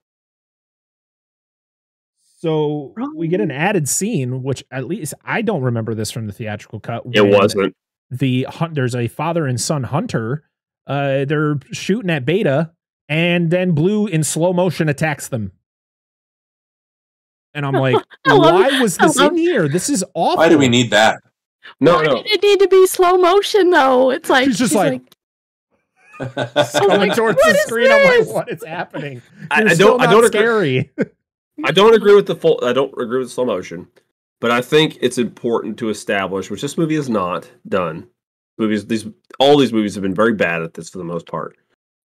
we get an added scene, which at least I don't remember this from the theatrical cut. It wasn't. There's a father and son hunter. They're shooting at Beta, and then Blue in slow motion attacks them. And I'm like, why was this in here? This is awful. Why do we need that? No. Why did it need to be slow motion though? It's like she's like coming towards the screen. I'm like, what is happening? I don't scary. I don't agree with the slow motion. But I think it's important to establish, which this movie has not done. All these movies have been very bad at this for the most part.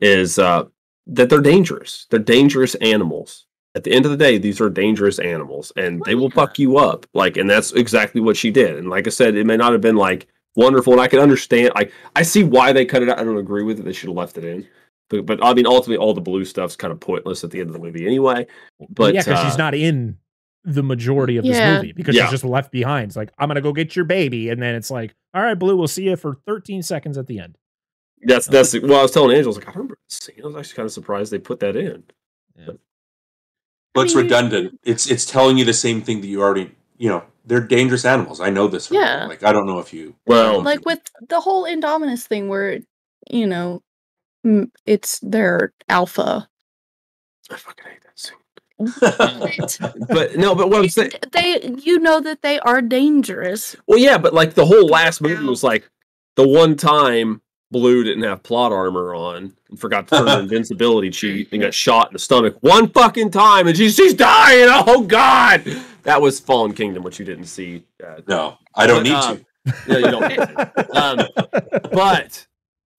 Is that they're dangerous? They're dangerous animals. At the end of the day, these are dangerous animals, and they will fuck you up. Like, and that's exactly what she did. And like I said, it may not have been like wonderful, and I can understand. Like, I see why they cut it out. I don't agree with it. They should have left it in. But I mean, ultimately, all the Blue stuff's kind of pointless at the end of the movie anyway. But yeah, because she's not in the majority of this movie because she's just left behind. It's like, I'm gonna go get your baby, and then it's like, all right, Blue, we'll see you for 13 seconds at the end. That's well, I was telling Angela, I was like, I remember this scene. I was actually kind of surprised they put that in. Yeah. But it's redundant. It's telling you the same thing that you already, they're dangerous animals. I know this. Yeah. Like, I don't know if you. Well, like with the whole Indominus thing, where it's their alpha. I fucking hate that scene. but what I'm saying, that they are dangerous. Well, yeah, but like the whole last movie was like the one time Blue didn't have plot armor on and forgot to turn her invincibility cheat and got shot in the stomach one fucking time and she's dying. Oh God, that was Fallen Kingdom, which you didn't see. No, I don't need to. Yeah, you don't need to. But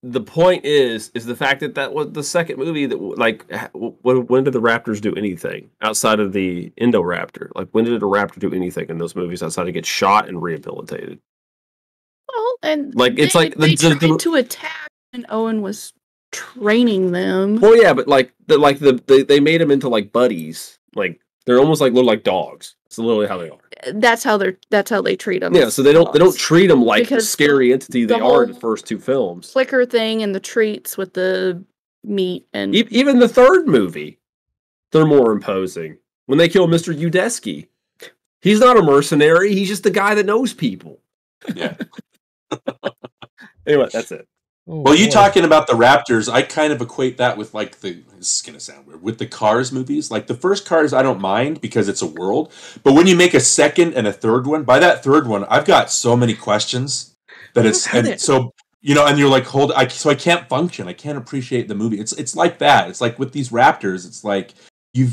the point is the fact that was the second movie that like when did the Raptors do anything outside of the Indoraptor? Like when did a Raptor do anything in those movies outside of get shot and rehabilitated? Well, and like it's like they tried to attack when Owen was training them. Well, yeah, but they made them into like buddies. Like they're almost like little like dogs. It's literally how they are. That's how they treat them. Yeah, so they don't treat them like the scary entity they are in the first two films. Flicker thing and the treats with the meat and even the third movie, they're more imposing. When they kill Mr. Udesky, he's not a mercenary. He's just the guy that knows people. Yeah. Anyway, that's it. Well, you talking about the Raptors, I kind of equate that with like this is going to sound weird, with the Cars movies. Like the first Cars, I don't mind because it's a world. But when you make a second and a third one, by that third one, I've got so many questions that so, you know, and you're like, so I can't function. I can't appreciate the movie. It's like that. It's like with these Raptors, it's like you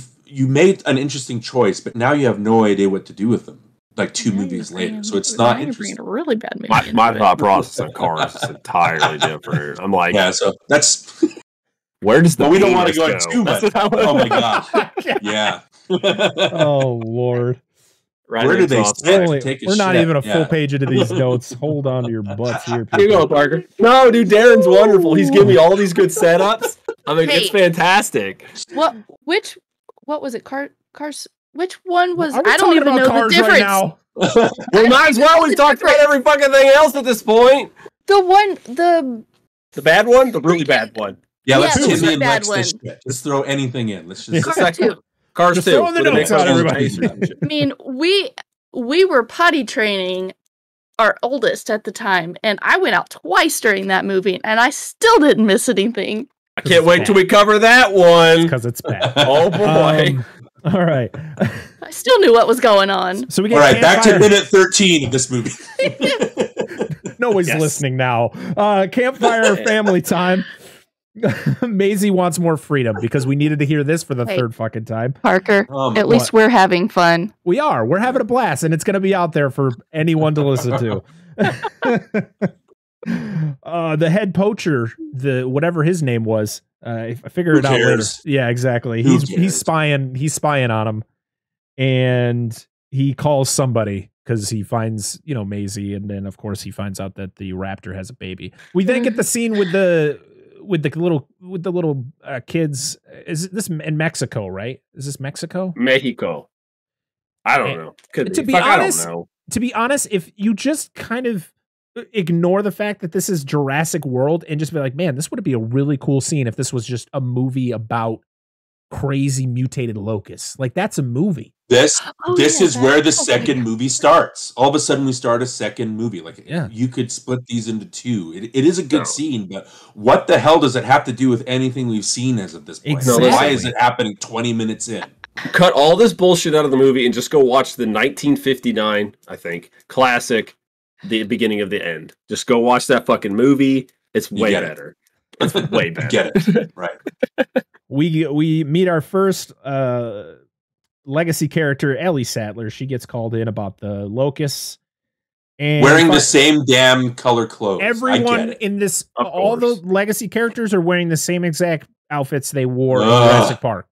made an interesting choice, but now you have no idea what to do with them. Like two movies later, so it's not interesting. A really bad movie. My thought process on Cars is entirely different. I'm like, yeah, so that's where does the we don't want to go too much. Oh my gosh, yeah. Oh Lord, where do they sit? We're not even a full page into these notes. Hold on to your butts here, people. Here you go, Parker. No, dude, Darin's wonderful. He's giving me all these good setups. I mean, it's fantastic. What was it? Cars. Which one was? I don't even know the difference. Right we might as well. We've talked about every fucking thing else at this point. The bad one, the really bad one. Yeah, let's hit me and Lex this shit. Let's throw anything in. Let's just Cars 2. Throwing the notes out, everybody. I mean, we were potty training our oldest at the time, and I went out twice during that movie, and I still didn't miss anything. I can't wait till we cover that one because it's bad. Oh boy. All right. I still knew what was going on. So we get all right, back to minute 13 of this movie. Nobody's listening now. Campfire family time. Maisie wants more freedom because we needed to hear this for the third fucking time. Parker, at least we're having fun. We are. We're having a blast, and it's going to be out there for anyone to listen to. The head poacher, whatever his name was, I figured it out later. Yeah, exactly. He's spying on him, and he calls somebody because he finds Maisie, and then of course he finds out that the raptor has a baby. We then get the scene with the little kids. Is this in Mexico? Right? Is this Mexico? Mexico. I don't know. I don't know. To be honest, if you just kind of ignore the fact that this is Jurassic World and just be like, man, this would be a really cool scene if this was just a movie about crazy mutated locusts. Like that's a movie. This is where the second movie starts. All of a sudden we start a second movie. Like you could split these into two. It is a good scene, but what the hell does it have to do with anything we've seen as of this point? Exactly. Why is it happening 20 minutes in? Cut all this bullshit out of the movie and just go watch the 1959, I think, classic The Beginning of the End. Just go watch that fucking movie. It's way better. It's way better. Get it. Right. We meet our first legacy character, Ellie Sadler. She gets called in about the locusts. And wearing the same damn color clothes. Everyone in this, all the legacy characters are wearing the same exact outfits they wore in Jurassic Park.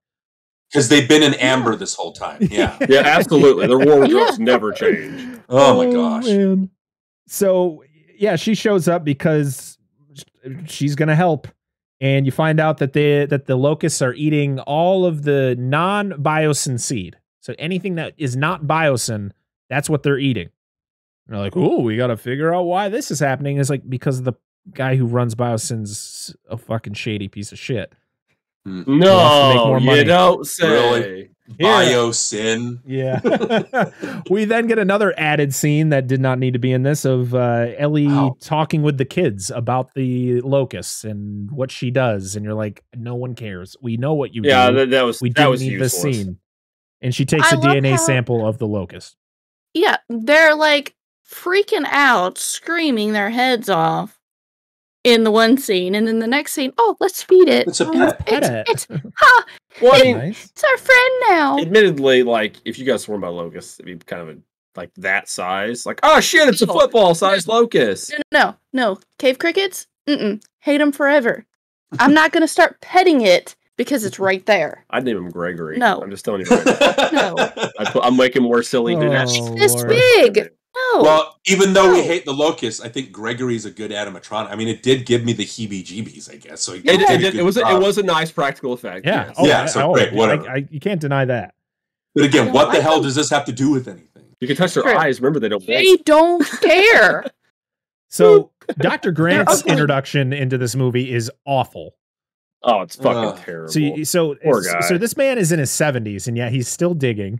Because they've been in amber this whole time. Yeah. Yeah, absolutely. Their wardrobes never change. Oh my gosh. Man. So, yeah, she shows up because she's going to help. And you find out that the locusts are eating all of the non-biosyn seed. So anything that is not biosyn, that's what they're eating. And they're like, oh, we got to figure out why this is happening. It's like because the guy who runs biosyn's a fucking shady piece of shit. No, you don't say. Really? Biosyn. Yeah. We then get another added scene that did not need to be in this of Ellie talking with the kids about the locusts and what she does. And you're like, no one cares. We know what you do. Yeah, that was need this scene. And she takes a DNA sample of the locust. Yeah, they're like freaking out, screaming their heads off. in the one scene, and then the next scene, oh, let's feed it. It's a pet. It's Well, I mean, Nice. it's our friend now. admittedly, like if you got swarmed by locusts, it'd be kind of like that size. Like, oh shit, it's a football-sized locust. No. Cave crickets? Hate them forever. I'm not gonna start petting it because it's right there. I'd name him Gregory. No. I'm just telling you. Right now. No. I'm making more silly. Oh, It's This Lord. big. No. Well, even though we No. hate the locusts, I think Gregory's a good animatronic. I mean, it did give me the heebie-jeebies, I guess. So he did a good It was job. a nice practical effect. Yeah. yes. Yeah, so great, whatever. You can't deny that. But again, I what don't the like hell them. does this have to do with anything? You can touch their True. eyes. Remember, they don't They blink. don't care. So Dr. Grant's ugly. introduction into this movie is awful. Oh, it's fucking Ugh. terrible. So Poor guy. so this man is in his 70s, and yet he's still digging.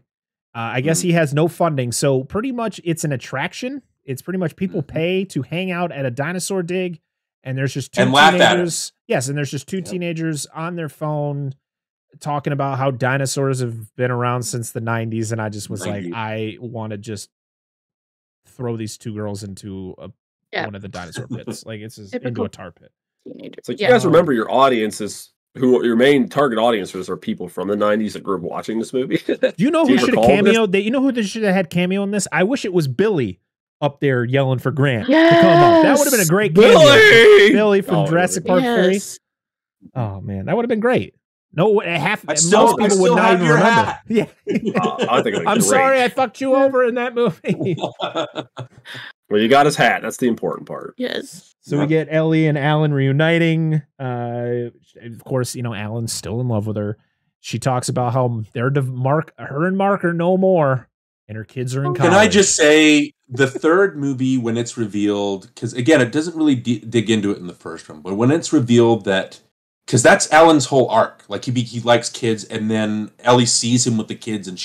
I guess he has no funding, so pretty much it's an attraction. It's pretty much people pay to hang out at a dinosaur dig, and there's just two And laugh at teenagers. Yes, and there's just two teenagers on their phone talking about how dinosaurs have been around since the 90s, and I just was like, 90s. I want to just throw these two girls into one of the dinosaur pits, like it's just into Typical a tar pit. Teenagers. It's like Yeah. you guys remember your audiences, who your main target audiences are people from the 90s that grew up watching this movie. Do you know Do who you should have recall this? cameoed? You know who should have had cameo in this? I wish it was Billy up there yelling for Grant to come up. That would have been a great cameo. Billy from Oh, Jurassic really? Park 3. Yes. Oh man, that would have been great. No, half I most still people would not have even your remember. hat. Yeah, I think it'd be I'm great. sorry I fucked you over in that movie. Well, you got his hat. That's the important part. Yes. So we get Ellie and Alan reuniting. Of course, Alan's still in love with her. She talks about how her and Mark are no more, and her kids are in college. Can I just say, the third movie, when it's revealed, because again, it doesn't really dig into it in the first one, but when it's revealed that, because that's Alan's whole arc, like he likes kids, and then Ellie sees him with the kids, and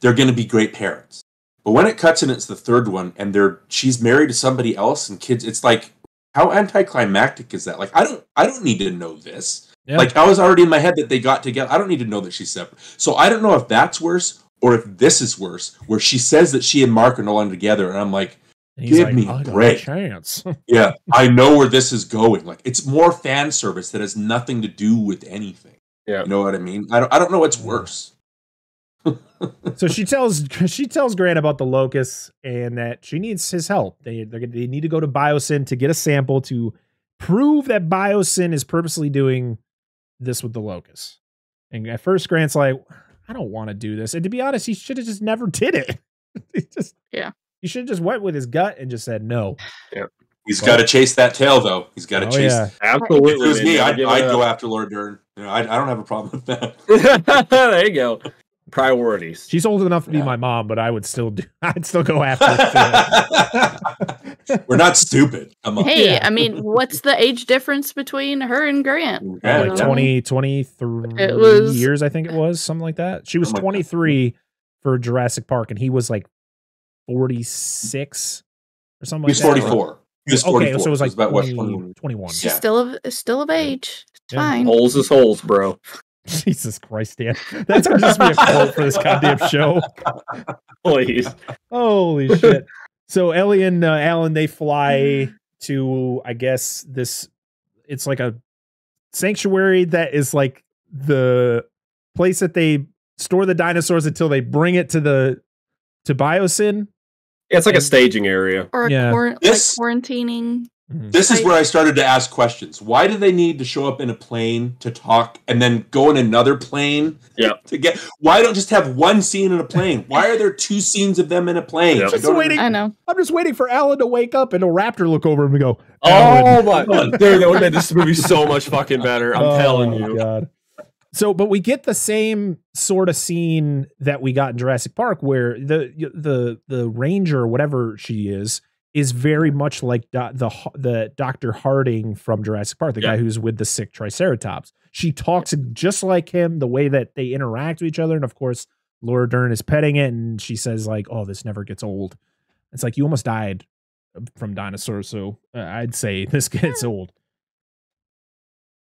they're going to be great parents. But when it cuts and it's the third one, and she's married to somebody else and kids, it's like, how anticlimactic is that? Like, I don't need to know this. Yeah. Like, I was already in my head that they got together. I don't need to know that she's separate. So I don't know if that's worse or if this is worse, where she says that she and Mark are no longer together, and I'm like, And he's give like, me I a got a break. chance. Yeah, I know where this is going. Like, it's more fan service that has nothing to do with anything. Yeah. You know what I mean? I don't know what's worse. So she tells Grant about the locusts and that she needs his help. They need to go to Biosyn to get a sample to prove that Biosyn is purposely doing this with the locusts. And at first, Grant's like, I don't want to do this. And to be honest, he should have just never did it. He should have just went with his gut and just said no. Yeah. He's got to chase that tail, though. He's got to chase. Yeah. Absolutely. If it was me, man. I'd Give it go up. after Laura Dern. I don't have a problem with that. There you go. Priorities. She's old enough to be my mom, but I'd still go after her. We're not stupid. Come on. Hey, Yeah. I mean, what's the age difference between her and Grant? Yeah, Like 23 It was- years, I think it was, something like that. She was Something like that. 23 for Jurassic Park, and he was like 46 or something He's like that. 44. He was Okay, 44. so it was like about 21. 21. She's Yeah. still of age. It's Yeah. fine. Holes is holes, bro. Jesus Christ, Dan. That's going to just be a quote for this goddamn show. Please. Holy shit. So Ellie and Alan, they fly to, I guess, it's like a sanctuary that is like the place that they store the dinosaurs until they bring it to Biosyn. Yeah, it's like a staging area. Or Yeah. This- quarantining. This is where I started to ask questions. Why do they need to show up in a plane to talk and then go in another plane Yeah. to get? Why don't just have one scene in a plane? Why are there two scenes of them in a plane? Yeah. I Just don't waiting. I know. I'm just waiting for Alan to wake up and a rapper look over him and go, Oh Alan. my god. Dude, that would have made this movie so much fucking better. I'm telling you. God. So, but we get the same sort of scene that we got in Jurassic Park, where the ranger, or whatever she is very much like the Dr. Harding from Jurassic Park, the guy who's with the sick Triceratops. She talks just like him, the way that they interact with each other, and of course, Laura Dern is petting it, and she says like, "Oh, this never gets old." It's like you almost died from dinosaurs, so I'd say this gets old.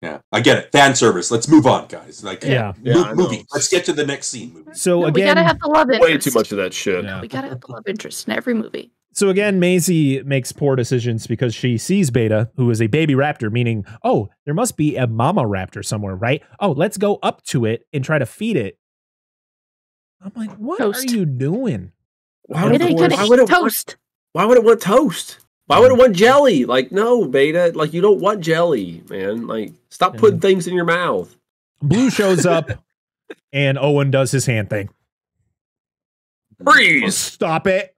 Yeah, I get it. Fan service. Let's move on, guys. Like, Yeah. Yeah, I know. movie. Let's get to the next scene. Movie. So No, again, we gotta have the love interest. Way too much of that shit. Yeah. We gotta have the love interest in every movie. So again, Maisie makes poor decisions because she sees Beta, who is a baby raptor, meaning, oh, there must be a mama raptor somewhere, right? Oh, let's go up to it and try to feed it. I'm like, what Toast. are you doing? Why It ain't gonna eat toast. Why would it want toast? Why would it want jelly? Like, no, Beta. Like, you don't want jelly, man. Like, stop putting things in your mouth. Blue shows up, and Owen does his hand thing. Freeze! Stop it,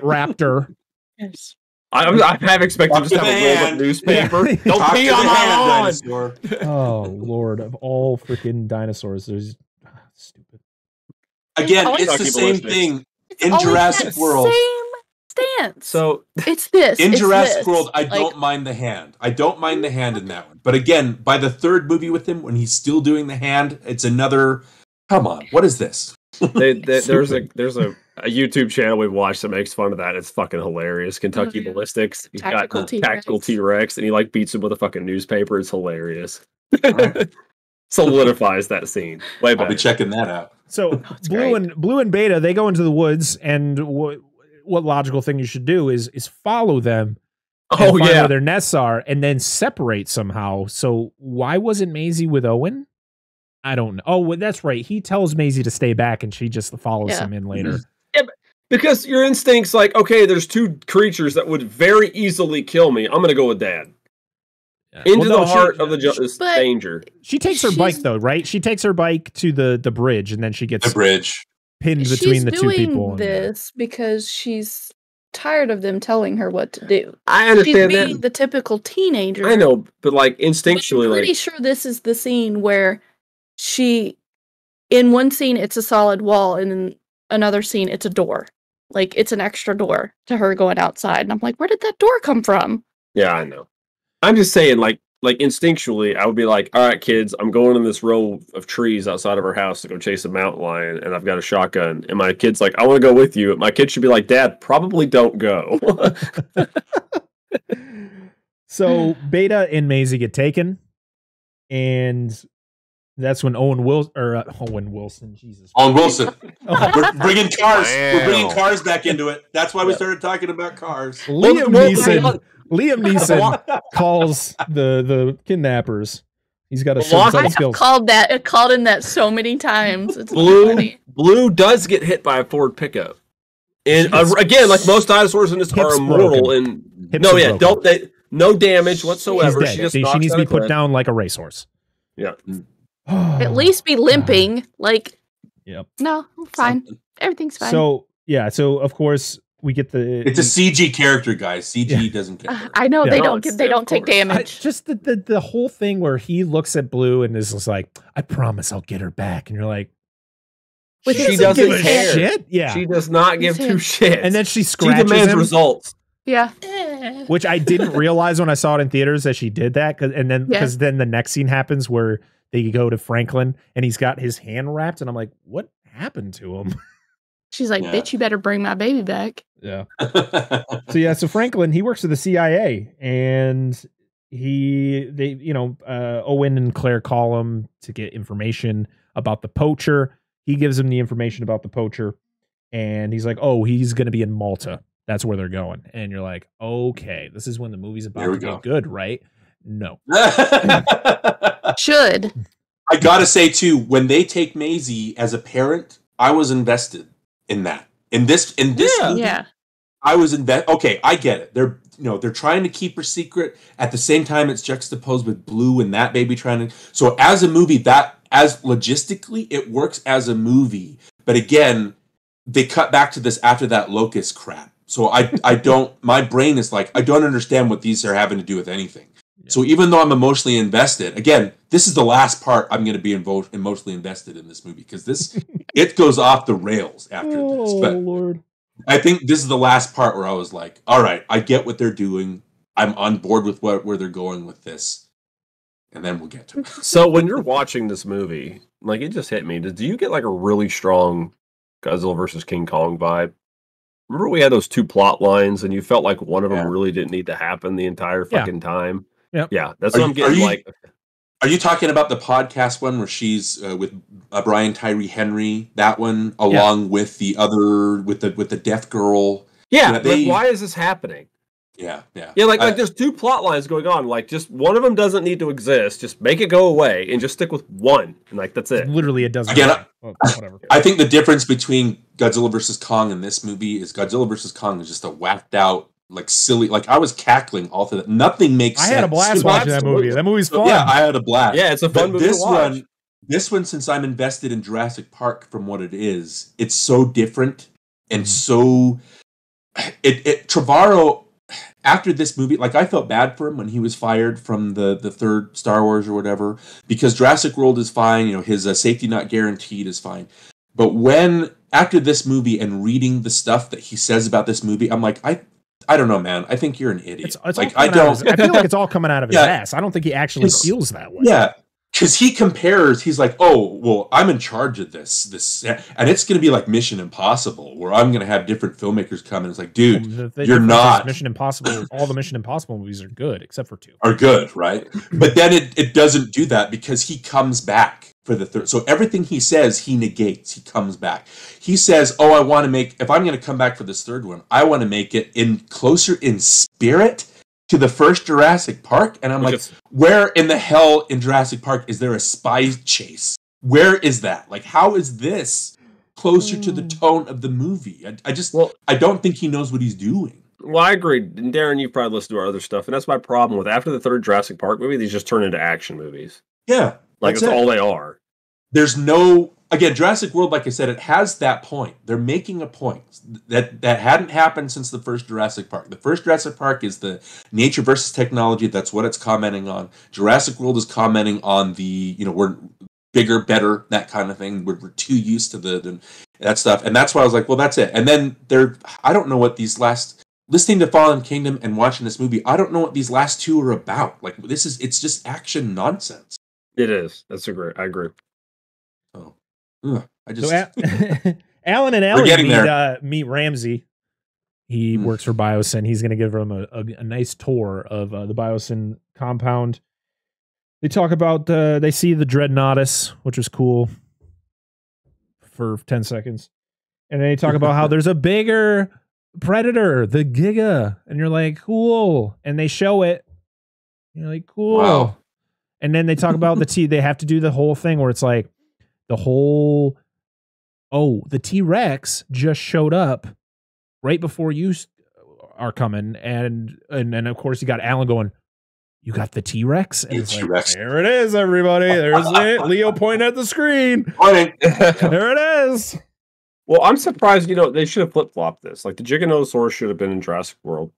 Raptor. Yes. I have expected to just have a rolled up newspaper. Yeah. Don't pee on my lawn. Oh Lord, of all freaking dinosaurs, there's stupid. Again, Always it's the same thing in Always Jurassic that World. Same stance. So it's this. In it's Jurassic this. World, I Like, don't mind the hand. I don't mind the hand in that one. But again, by the third movie with him, when he's still doing the hand, it's another. Come on, what is this? there's a YouTube channel we've watched that makes fun of that. It's fucking hilarious. Kentucky Ballistics. He's Tactical got T-Rex. tactical T-Rex, and he like beats him with a fucking newspaper. It's hilarious. Solidifies that scene. Way I'll better. be checking that out. So Blue and Beta, they go into the woods, and what logical thing you should do is follow them. And Oh find yeah, where their nests are, and then separate somehow. So why wasn't Maisie with Owen? I don't know. Oh, well, that's right. He tells Maisie to stay back, and she just follows him in later. because your instincts like, okay, there's two creatures that would very easily kill me. I'm gonna go with Dad. Into the heart of the danger. She takes her bike though, right? She takes her bike to the bridge, and then she gets The bridge. pinned between the two people. She's doing this because she's tired of them telling her what to do. I understand She's being that. the typical teenager. I know, but like But instinctually, I'm pretty like sure this is the scene where in one scene it's a solid wall, and in another scene it's a door. Like it's an extra door to her going outside. And I'm like, where did that door come from? yeah, I know. I'm just saying, like instinctually, I would be like, all right, kids, I'm going in this row of trees outside of our house to go chase a mountain lion, and I've got a shotgun. And my kid's like, I want to go with you. My kid should be like, Dad, probably don't go. So Beta and Maisie get taken, and that's when Owen Wilson, Jesus. Owen Wilson. We're bringing cars. Wow. We're bringing cars back into it. That's why we started talking about cars. Liam Neeson calls the kidnappers. He's got a certain set I of have skills. called in that so many times. It's funny. Blue does get hit by a Ford pickup. And again, like most dinosaurs in this are Hips immortal. broken. And Hips no, are yeah, broken. don't they? No damage She's whatsoever. dead. She knocks needs to out be a put cliff. down like a racehorse. Yeah. At least be limping. Like, Yep. no, I'm fine. Everything's fine. So of course we get the. It's a CG character, guys. CG doesn't care. I know Yeah. they No, don't it's- they of don't take course. damage. Just the whole thing where he looks at Blue and is just like, I promise I'll get her back, and you're like, With She his doesn't give a care. shit. Yeah. She does not give His two shits. And then she she scratches demands him, results. Yeah. which I didn't realize when I saw it in theaters that she did that. Because then the next scene happens where they go to Franklin and he's got his hand wrapped, and I'm like, what happened to him? She's like, Yeah. bitch, you better bring my baby back. Yeah. So Franklin, he works for the CIA, and Owen and Claire call him to get information about the poacher. He gives him the information about the poacher, and he's like, oh, he's going to be in Malta. That's where they're going. And you're like, okay, this is when the movie's about Here we to go. get good, right? No. Should. I gotta say too, when they take Maisie as a parent, I was invested in that. In this Yeah. movie, Yeah. I was invested. Okay, I get it. They're trying to keep her secret. At the same time, it's juxtaposed with Blue and that baby trying to. So as a movie, as logistically, it works as a movie. But again, they cut back to this after that locust crap. So I don't. My brain is like, I don't understand what these are having to do with anything. So even though I'm emotionally invested, again, this is the last part I'm going to be emotionally invested in this movie, because it goes off the rails after this. But Lord. I think this is the last part where I was like, all right, I get what they're doing. I'm on board with where they're going with this. And then we'll get to it. So when you're watching this movie, like it just hit me. Do you get like a really strong Godzilla versus King Kong vibe? Remember we had those two plot lines and you felt like one of them Yeah. really didn't need to happen the entire fucking time? Yep. Yeah, that's what I'm getting like. Are you talking about the podcast one where she's with Brian Tyree Henry? That one, along with the other, with the deaf girl. Yeah, they, like, why is this happening? Yeah. Like there's two plot lines going on. Like, just one of them doesn't need to exist. Just make it go away and just stick with one. And like, that's it. Literally, it doesn't. Again, whatever. I think the difference between Godzilla vs. Kong and this movie is Godzilla vs. Kong is just a whacked out, like, silly. Like, I was cackling all through that. Nothing makes sense. I had a blast watching that movie. That movie's fun. Yeah, I had a blast. Yeah, it's a fun movie to watch. This one, since I'm invested in Jurassic Park from what it is, it's so different and so. Trevorrow, after this movie, like, I felt bad for him when he was fired from the third Star Wars or whatever, because Jurassic World is fine, his safety not guaranteed is fine. But after this movie and reading the stuff that he says about this movie, I'm like, I don't know, man. I think you're an idiot. It's like, I feel like it's all coming out of his ass. I don't think he actually feels that way. Yeah. Because he's like, oh, well, I'm in charge of this, and it's going to be like Mission Impossible, where I'm going to have different filmmakers come, and it's like, dude, you're not. Mission Impossible. All the Mission Impossible movies are good, except for 2. Are good, right? But then it doesn't do that because he comes back for the third. So everything he says, he negates. He comes back. He says, oh, I want to make, if I'm going to come back for this third one, I want to make it closer in spirit to the first Jurassic Park. And I'm like, where in the hell in Jurassic Park is there a spy chase? Where is that? Like, how is this closer to the tone of the movie? I don't think he knows what he's doing. Well, I agree. And Darin, you've probably listened to our other stuff, and that's my problem with after the third Jurassic Park movie, these just turn into action movies. Yeah. Like, that's all they are. There's no... Again, Jurassic World, like I said, it has that point. They're making a point that hadn't happened since the first Jurassic Park. The first Jurassic Park is the nature versus technology. That's what it's commenting on. Jurassic World is commenting on the, we're bigger, better, that kind of thing. We're too used to that stuff. And that's why I was like, well, that's it. And then I don't know what these listening to Fallen Kingdom and watching this movie, I don't know what these last two are about. Like, it's just action nonsense. It is. I agree. So Alan and Ellie meet Ramsey. He works for Biosyn. He's going to give them a nice tour of the Biosyn compound. They talk about they see the Dreadnoughtus, which was cool for 10 seconds. And they talk about how there's a bigger predator, the Giga. And you're like, cool. And they show it. You're like, cool. Wow. And then they talk about they have to do the whole thing where it's like, the T-Rex just showed up right before you are coming. And of course you got Alan going, you got the T-Rex? And it's like, there it is, everybody. There's it. Leo pointing at the screen. There it is. Well, I'm surprised, they should have flip-flopped this. Like, the Giganotosaurus should have been in Jurassic World.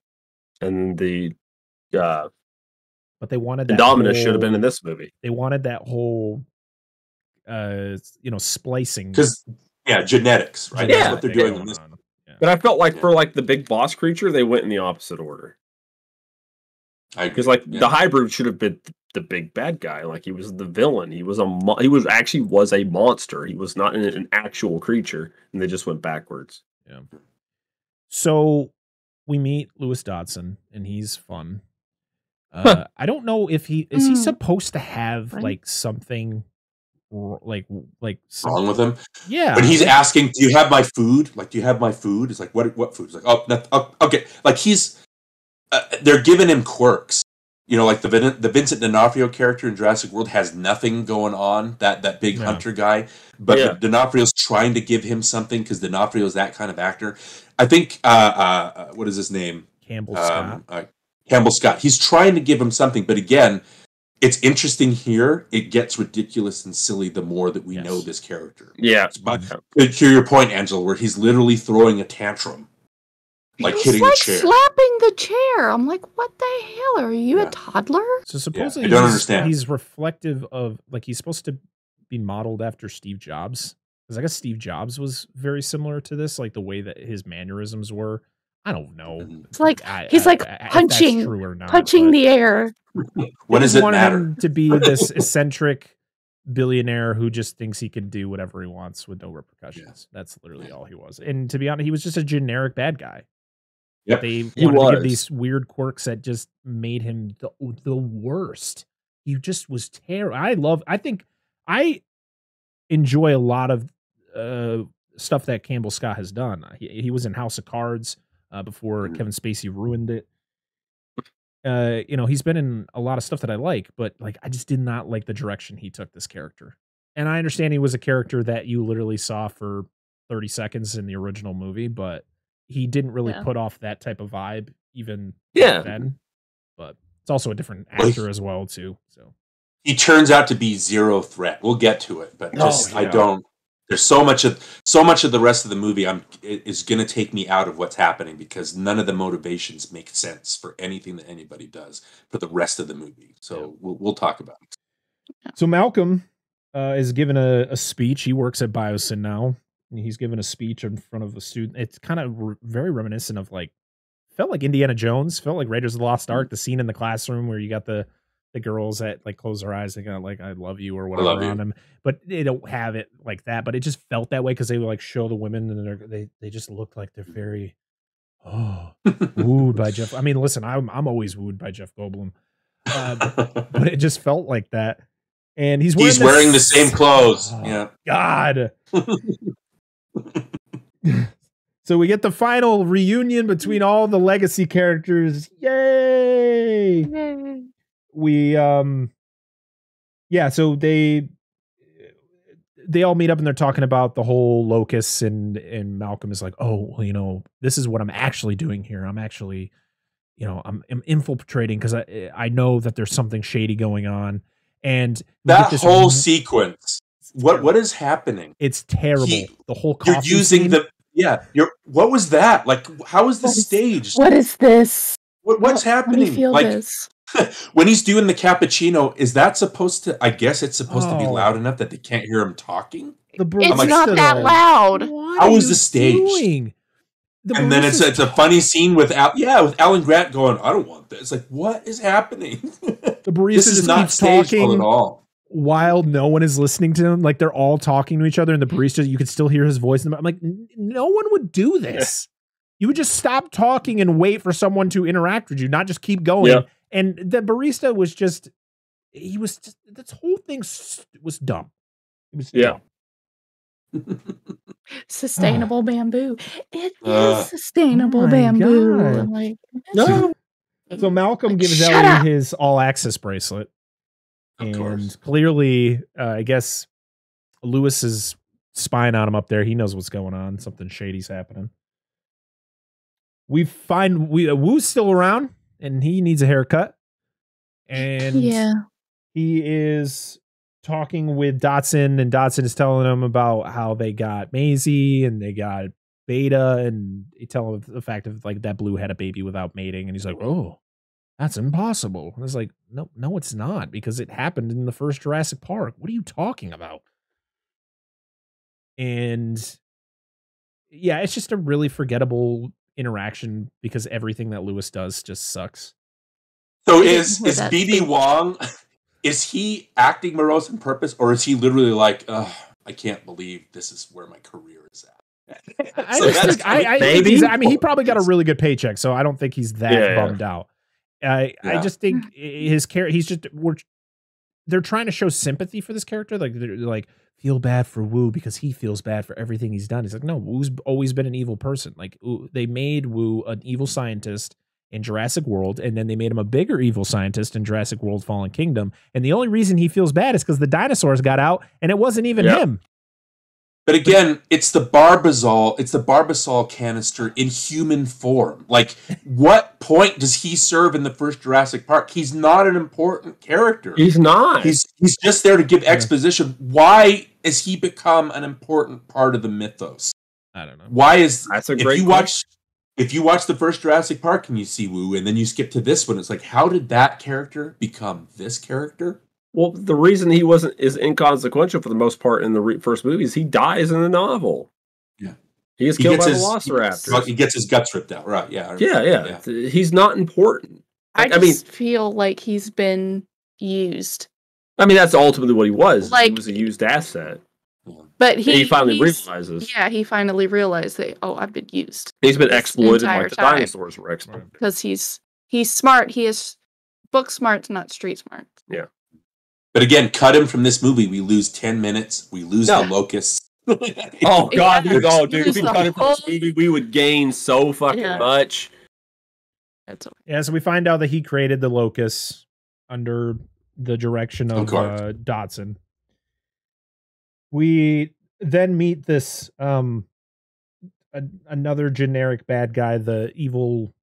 And but they wanted that Indominus should have been in this movie. They wanted that whole splicing, because genetics, right? That's what they're doing in this. But I felt like for the big boss creature, they went in the opposite order. Because the hybrid should have been the big bad guy. Like, he was the villain. He was a monster. He was not an actual creature, and they just went backwards. Yeah. So we meet Lewis Dodson, and he's fun. I don't know if is he supposed to have something like wrong with him? Yeah. When he's asking, do you have my food? Like, do you have my food? It's like, what food? It's like, oh, okay. Like, he's they're giving him quirks. Like the Vincent D'Onofrio character in Jurassic World has nothing going on, that big hunter guy. But D'Onofrio's trying to give him something because D'Onofrio's that kind of actor. I think what is his name? Campbell Scott. Campbell Scott. He's trying to give him something, but again, it's interesting here. It gets ridiculous and silly the more that we know this character. Yeah. To your point, Angela, where he's literally throwing a tantrum. Like, hitting the chair. Slapping the chair. I'm like, what the hell? Are you a toddler? So supposedly I don't understand. He's reflective of, he's supposed to be modeled after Steve Jobs. Because I guess Steve Jobs was very similar to this, like the way that his mannerisms were. I don't know. It's like he's punching the air. What does it matter? Him to be this eccentric billionaire who just thinks he can do whatever he wants with no repercussions. That's literally all he was. And to be honest, he was just a generic bad guy. Yep. They wanted to give these weird quirks that just made him the worst. He just was terrible. I think I enjoy a lot of stuff that Campbell Scott has done. He was in House of Cards. before Kevin Spacey ruined it. He's been in a lot of stuff that I like, but like I just did not like the direction he took this character. And I understand he was a character that you literally saw for 30 seconds in the original movie, but he didn't really put off that type of vibe even then. But it's also a different actor as well too. So he turns out to be zero threat. We'll get to it, but I don't. There's so much of the rest of the movie is going to take me out of what's happening because none of the motivations make sense for anything that anybody does for the rest of the movie. So we'll talk about it. So Malcolm is given a speech. He works at Biosyn now. And he's given a speech in front of a student. It's kind of very reminiscent of felt like Indiana Jones, felt like Raiders of the Lost Ark, the scene in the classroom where you got the girls that like close their eyes, they got like I love you or whatever on them, but they don't have it like that. But it just felt that way because they would like show the women and they just look like they're very wooed by Jeff. I mean, listen, I'm always wooed by Jeff Goldblum, but it just felt like that. And he's wearing the same clothes. God. So we get the final reunion between all the legacy characters. Yay! We so they all meet up and they're talking about the whole locusts and Malcolm is like, oh, well, this is what I'm actually doing here. I'm actually, I'm infiltrating because I know that there's something shady going on. And that whole sequence, what is happening? It's terrible. The whole you're using scene. What was that? Like, how is this staged? What is this? What's happening? Let me feel this. When he's doing the cappuccino, is that supposed to? I guess it's supposed to be loud enough that they can't hear him talking. It's not that loud. How is this staged? And then it's a funny scene with Alan Grant going, I don't want this. Like, what is happening? The barista this is not staged at all. While no one is listening to him, like they're all talking to each other, and the barista, you could still hear his voice. I'm like, no one would do this. You would just stop talking and wait for someone to interact with you, not just keep going. Yeah. And the barista was this whole thing was dumb. It was dumb. Sustainable bamboo. It is sustainable bamboo. Like, no. So Malcolm gives Ellie his all access bracelet. And clearly, I guess Lewis is spying on him up there. He knows what's going on. Something shady's happening. Woo's still around, and he needs a haircut. And he is talking with Dodson, and Dodson is telling him about how they got Maisie and they got Beta, and he tell him the fact of like that Blue had a baby without mating, and he's like, oh, that's impossible. And it's like, no, it's not, because it happened in the first Jurassic Park. What are you talking about? And yeah, it's just a really forgettable interaction because everything that Lewis does just sucks. So is BD Wong, is he acting morose on purpose, or is he literally like, I can't believe this is where my career is at? I mean, he probably got a really good paycheck, so I don't think he's that bummed out. I just think his character, they're trying to show sympathy for this character. Like, they're like, feel bad for Wu because he feels bad for everything he's done. He's like, no, Wu's always been an evil person. Like, they made Wu an evil scientist in Jurassic World, and then they made him a bigger evil scientist in Jurassic World Fallen Kingdom. And the only reason he feels bad is because the dinosaurs got out, and it wasn't even him. But again, it's the Barbasol canister in human form. Like, what point does he serve in the first Jurassic Park? He's not an important character. He's not. He's just there to give exposition. Why has he become an important part of the mythos? I don't know. Why is that's a great question. If you watch the first Jurassic Park and you see Wu, and then you skip to this one, it's like, how did that character become this character? Well, the reason he is inconsequential for the most part in the first movie is he dies in the novel. Yeah, he is killed by the Velociraptor. He gets his guts ripped out. Right? Yeah. Yeah. He's not important. I mean, feel like he's been used. I mean, that's ultimately what he was. Like, he was a used asset. But he finally realizes. Yeah, he finally realized that, I've been used. He's been exploited like the dinosaurs were exploited. Because he's smart. He is book smart, not street smart. Yeah. But again, cut him from this movie. We lose 10 minutes. We lose the locusts. Oh God, Yeah. dude! Use If we the cut it from this whole- movie, we would gain so fucking Yeah. much. That's okay. Yeah, so we find out that he created the locusts under the direction of course. Dodson. We then meet this another generic bad guy, the evil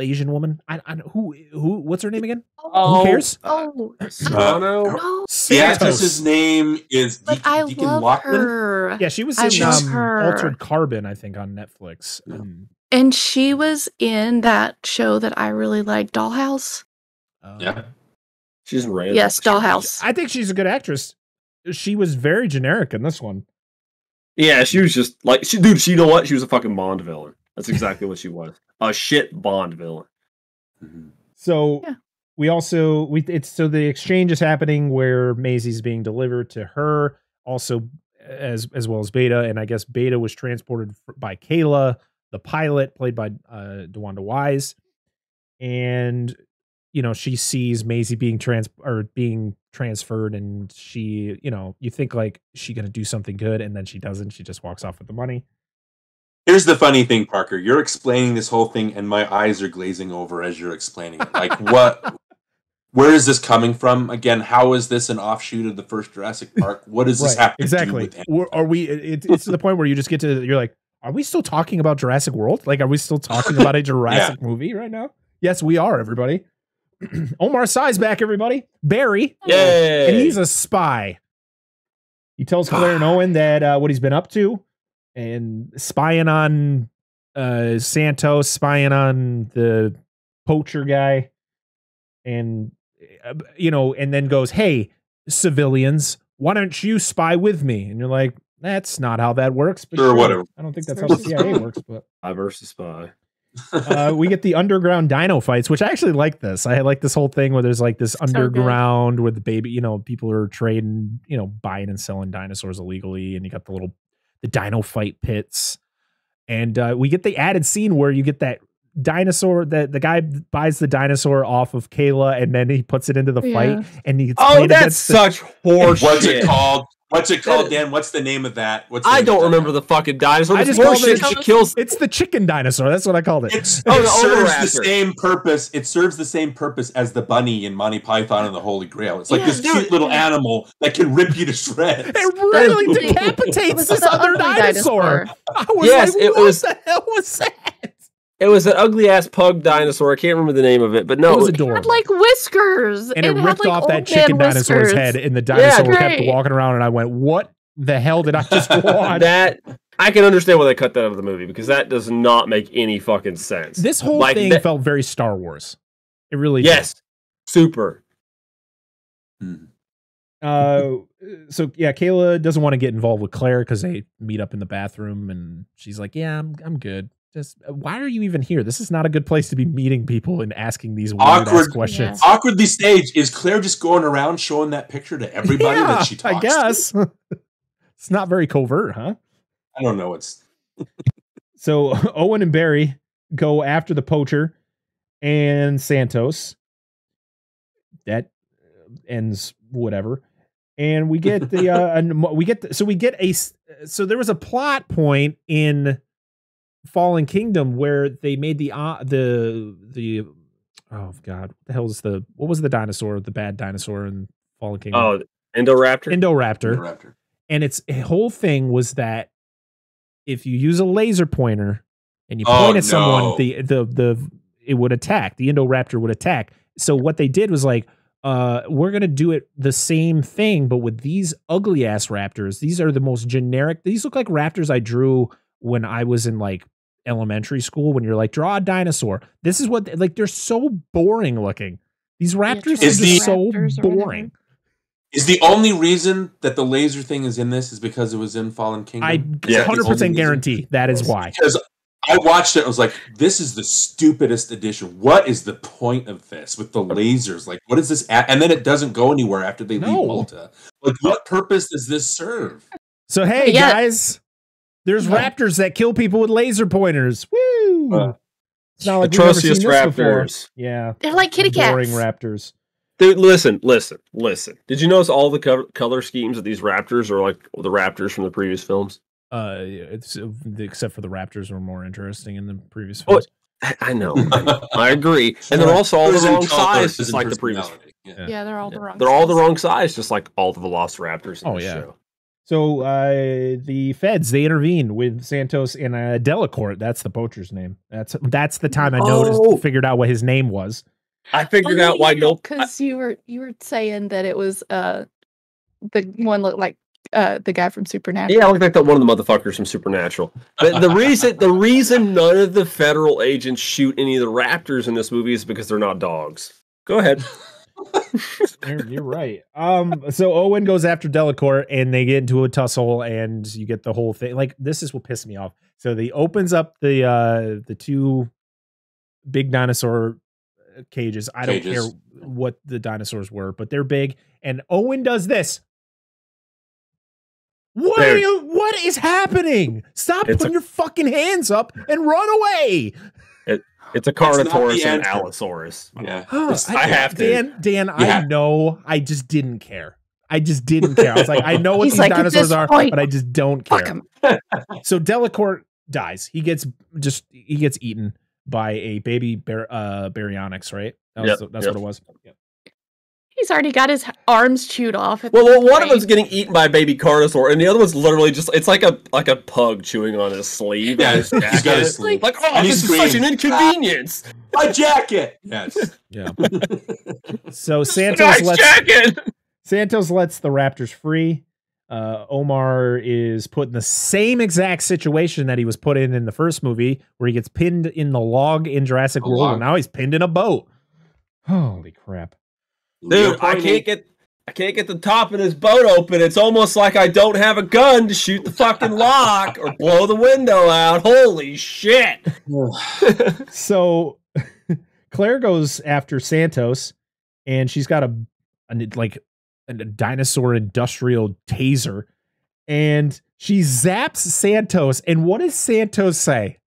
Asian woman. I who what's her name again? Who cares? Oh, Sano? no. The actress's name is But I Deacon love Lockman. her. Yeah, she was I in love her. Altered Carbon, I think, on Netflix. Yeah. And she was in that show that I really like, Dollhouse. Yeah. She's random. Yes, Dollhouse. I think she's a good actress. She was very generic in this one. Yeah, she was just like, dude. You know what? She was a fucking Bond villain. That's exactly what she was. A shit Bond villain. Mhm. So Yeah. we also so the exchange is happening where Maisie's being delivered to her, also as well as Beta, and I guess Beta was transported by Kayla, the pilot, played by DeWanda Wise, and she sees Maisie being transferred, and she, you think like she gonna do something good, and then she doesn't. She just walks off with the money. Here's the funny thing, Parker. You're explaining this whole thing, and my eyes are glazing over as you're explaining it. Like, what? Where is this coming from? Again, how is this an offshoot of the first Jurassic Park? What does this have to exactly? do with Are we? It's to the point where you just get to. You're like, are we still talking about Jurassic World? Like, are we still talking about a Jurassic movie right now? Yes, we are. Everybody. Omar Sy's back. Everybody. Barry. Yay! And he's a spy. He tells Claire and Owen that what he's been up to, and spying on Santos, spying on the poacher guy, and and then goes, "Hey, civilians, why don't you spy with me?" And you're like, "That's not how that works." But Sure, whatever. I don't think that's how the CIA works. But Spy versus spy. we get the underground dino fights, which I actually like this. I like this whole thing where there's like this underground where the baby, people are trading, buying and selling dinosaurs illegally, and you got the dino fight pits, and we get the added scene where you get that dinosaur that the guy buys the dinosaur off of Kayla, and then he puts it into the fight, and he that's such horse What's shit. it called? What's it called, Dan? What's the name of that? I don't remember the fucking dinosaur. I It's just called horseshit. it- She kills. It's the chicken dinosaur. That's what I called it. It the serves the Oviraptor. same purpose. It serves the same purpose as the bunny in Monty Python and the Holy Grail. It's like this cute little animal that can rip you to shreds. It really It decapitates was this the other ugly dinosaur. I was Yes, like, it what was- the hell was that? It was an ugly ass pug dinosaur. I can't remember the name of it, but no, It was It adorable. had like whiskers. And it had, ripped like, off old that chicken man dinosaur's whiskers. head, and the dinosaur kept great. walking around, and I went, what the hell did I just watch? that I can understand why they cut that out of the movie because that does not make any fucking sense. This whole Like, thing that- felt very Star Wars. It really yes, super. did. So yeah, Kayla doesn't want to get involved with Claire because they meet up in the bathroom, and she's like, "Yeah, I'm good. Just why are you even here? This is not a good place to be meeting people and asking these weird ass Awkward questions." Awkwardly staged. Is Claire just going around showing that picture to everybody Yeah, that she talks I guess it's not very covert, huh? I don't know. It's So Owen and Barry go after the poacher and Santos. That ends whatever. And we get the so there was a plot point in Fallen Kingdom where they made the oh god, what was the dinosaur, the bad dinosaur in Fallen Kingdom? Oh, Indoraptor. Indoraptor. And its whole thing was that if you use a laser pointer and you point at someone, it would attack. The Indoraptor would attack. So what they did was like, we're gonna do it the same thing, but with these ugly ass raptors. These are the most generic. These look like raptors I drew when I was in like elementary school. When you're like, draw a dinosaur. This is what they're so boring looking. These raptors are just so boring. Is the only reason that the laser thing is in this is because it was in Fallen Kingdom? I 100% guarantee that is why. Because I watched it, I was like, this is the stupidest edition. What is the point of this with the lasers? Like, what is this? And then it doesn't go anywhere after they leave Malta. Like, what purpose does this serve? So, hey, guys, there's raptors that kill people with laser pointers. Woo! It's not like we've never seen Atrocious this before. raptors. Yeah. They're like kitty cats. Boring raptors. Dude, listen. Did you notice all the color schemes of these raptors are like the raptors from the previous films? It's except for the raptors were more interesting in the previous Oh, films. I know. I agree. And they're also all the wrong size, just like the previous. Yeah, they're all the wrong. They're all the wrong size, just like all the Velociraptors in the show. So the feds, they intervene with Santos and Delacourt. That's the poacher's name. That's the time I figured out what his name was. I figured out why because you were saying that it was the one looked like the guy from Supernatural. Yeah, I look like that one of the motherfuckers from Supernatural. But the reason none of the federal agents shoot any of the raptors in this movie is because they're not dogs. Go ahead. You're right. So Owen goes after Delacourt and they get into a tussle and you get the whole thing. Like, this is what pissed me off. So he opens up the two big dinosaur cages. I don't care what the dinosaurs were, but they're big. And Owen does this. What is happening? Stop putting your fucking hands up and run away. It's a Carnotaurus and Allosaurus. Yeah. I have to. Dan, I know. I just didn't care. I was like, I know what these dinosaurs are, but I just don't care. So Delacourt dies. He gets eaten by a baby baryonyx, right? That's what it was. Yep. He's already got his arms chewed off. Well, one of them's getting eaten by a baby Carnosaur, and the other one's literally just—it's like a pug chewing on his sleeve. Yeah, he's got his sleeve. Like, oh, this is such an inconvenience. My jacket. Yes. Yeah. So Santos lets the raptors free. Omar is put in the same exact situation that he was put in the first movie, where he gets pinned in the log in Jurassic World, and now he's pinned in a boat. Holy crap. Dude, I can't get the top of this boat open. It's almost like I don't have a gun to shoot the fucking lock or blow the window out. Holy shit. So Claire goes after Santos and she's got a dinosaur industrial taser and she zaps Santos. And what does Santos say?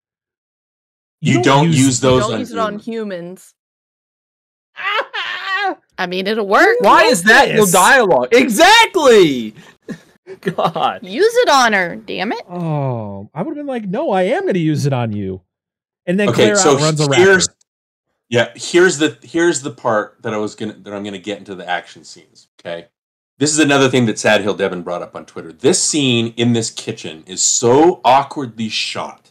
You don't use those. Don't use it on humans. I mean, it'll work. Why is that in the dialogue? Exactly. God. Use it on her, damn it. Oh, I would have been like, no, I am going to use it on you. And then Claire outruns a raptor. Yeah, here's the part that I'm gonna get into the action scenes. Okay. This is another thing that Sad Hill Devin brought up on Twitter. This scene in this kitchen is so awkwardly shot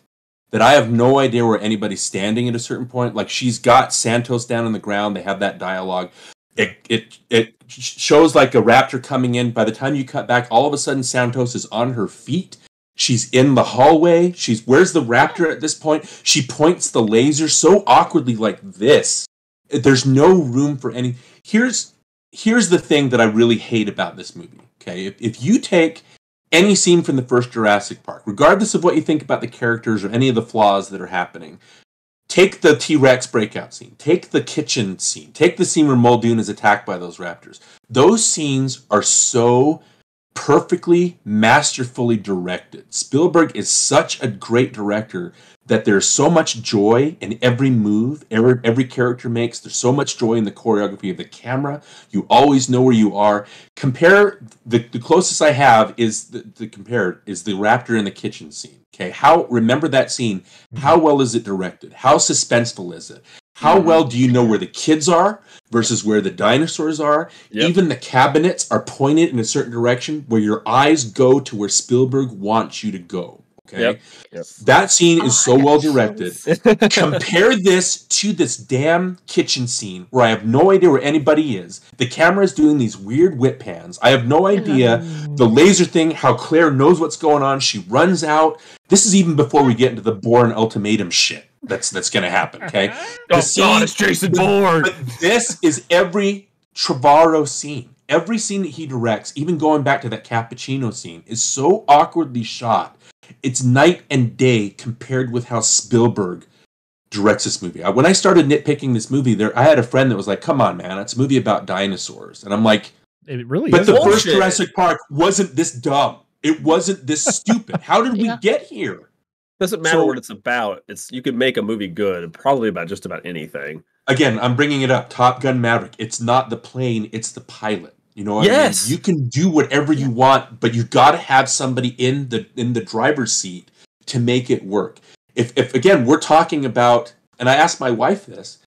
that I have no idea where anybody's standing at a certain point. Like, she's got Santos down on the ground. They have that dialogue. It shows like a raptor coming in. By the time you cut back, all of a sudden Santos is on her feet. She's in the hallway. Where's the raptor at this point? She points the laser so awkwardly like this. There's no room for any. Here's the thing that I really hate about this movie. Okay, if you take any scene from the first Jurassic Park, regardless of what you think about the characters or any of the flaws that are happening, take the T-Rex breakout scene, take the kitchen scene, take the scene where Muldoon is attacked by those raptors. Those scenes are so perfectly, masterfully directed. Spielberg is such a great director that there's so much joy in every move every character makes. There's so much joy in the choreography of the camera. You always know where you are. Compare the closest I have is the raptor in the kitchen scene. Okay, remember that scene? How well is it directed? How suspenseful is it? How well do you know where the kids are versus where the dinosaurs are? Yep. Even the cabinets are pointed in a certain direction where your eyes go to where Spielberg wants you to go. Okay, yep. That scene is so well directed. Compare this to this damn kitchen scene where I have no idea where anybody is. The camera is doing these weird whip pans. I have no idea the laser thing, how Claire knows what's going on. She runs out. This is even before we get into the Bourne ultimatum shit. That's going to happen. Okay, God, it's Jason Bourne. But this is every Trevorrow scene. Every scene that he directs, even going back to that cappuccino scene, is so awkwardly shot. It's night and day compared with how Spielberg directs this movie. When I started nitpicking this movie, I had a friend that was like, "Come on, man, it's a movie about dinosaurs," and I'm like, "It really but is." But the first Jurassic Park wasn't this dumb. It wasn't this stupid. How did we get here? Doesn't matter what it's about. You could make a movie good, probably about just about anything. Again, I'm bringing it up. Top Gun Maverick. It's not the plane, it's the pilot. You know what I mean? You can do whatever you want, but you got to have somebody in the driver's seat to make it work. If again, we're talking about, and I asked my wife this,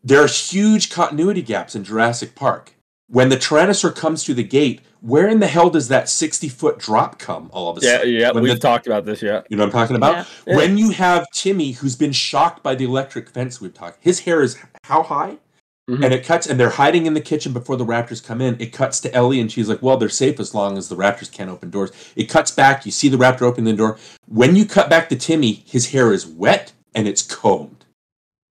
there are huge continuity gaps in Jurassic Park. When the Tyrannosaur comes through the gate, where in the hell does that 60-foot drop come all of a sudden? Yeah, we've talked about this, yeah. You know what I'm talking about? Yeah. When you have Timmy, who's been shocked by the electric fence we've talked, his hair is how high? Mm-hmm. And it cuts, and they're hiding in the kitchen before the raptors come in. It cuts to Ellie, and she's like, well, they're safe as long as the raptors can't open doors. It cuts back. You see the raptor open the door. When you cut back to Timmy, his hair is wet, and it's combed.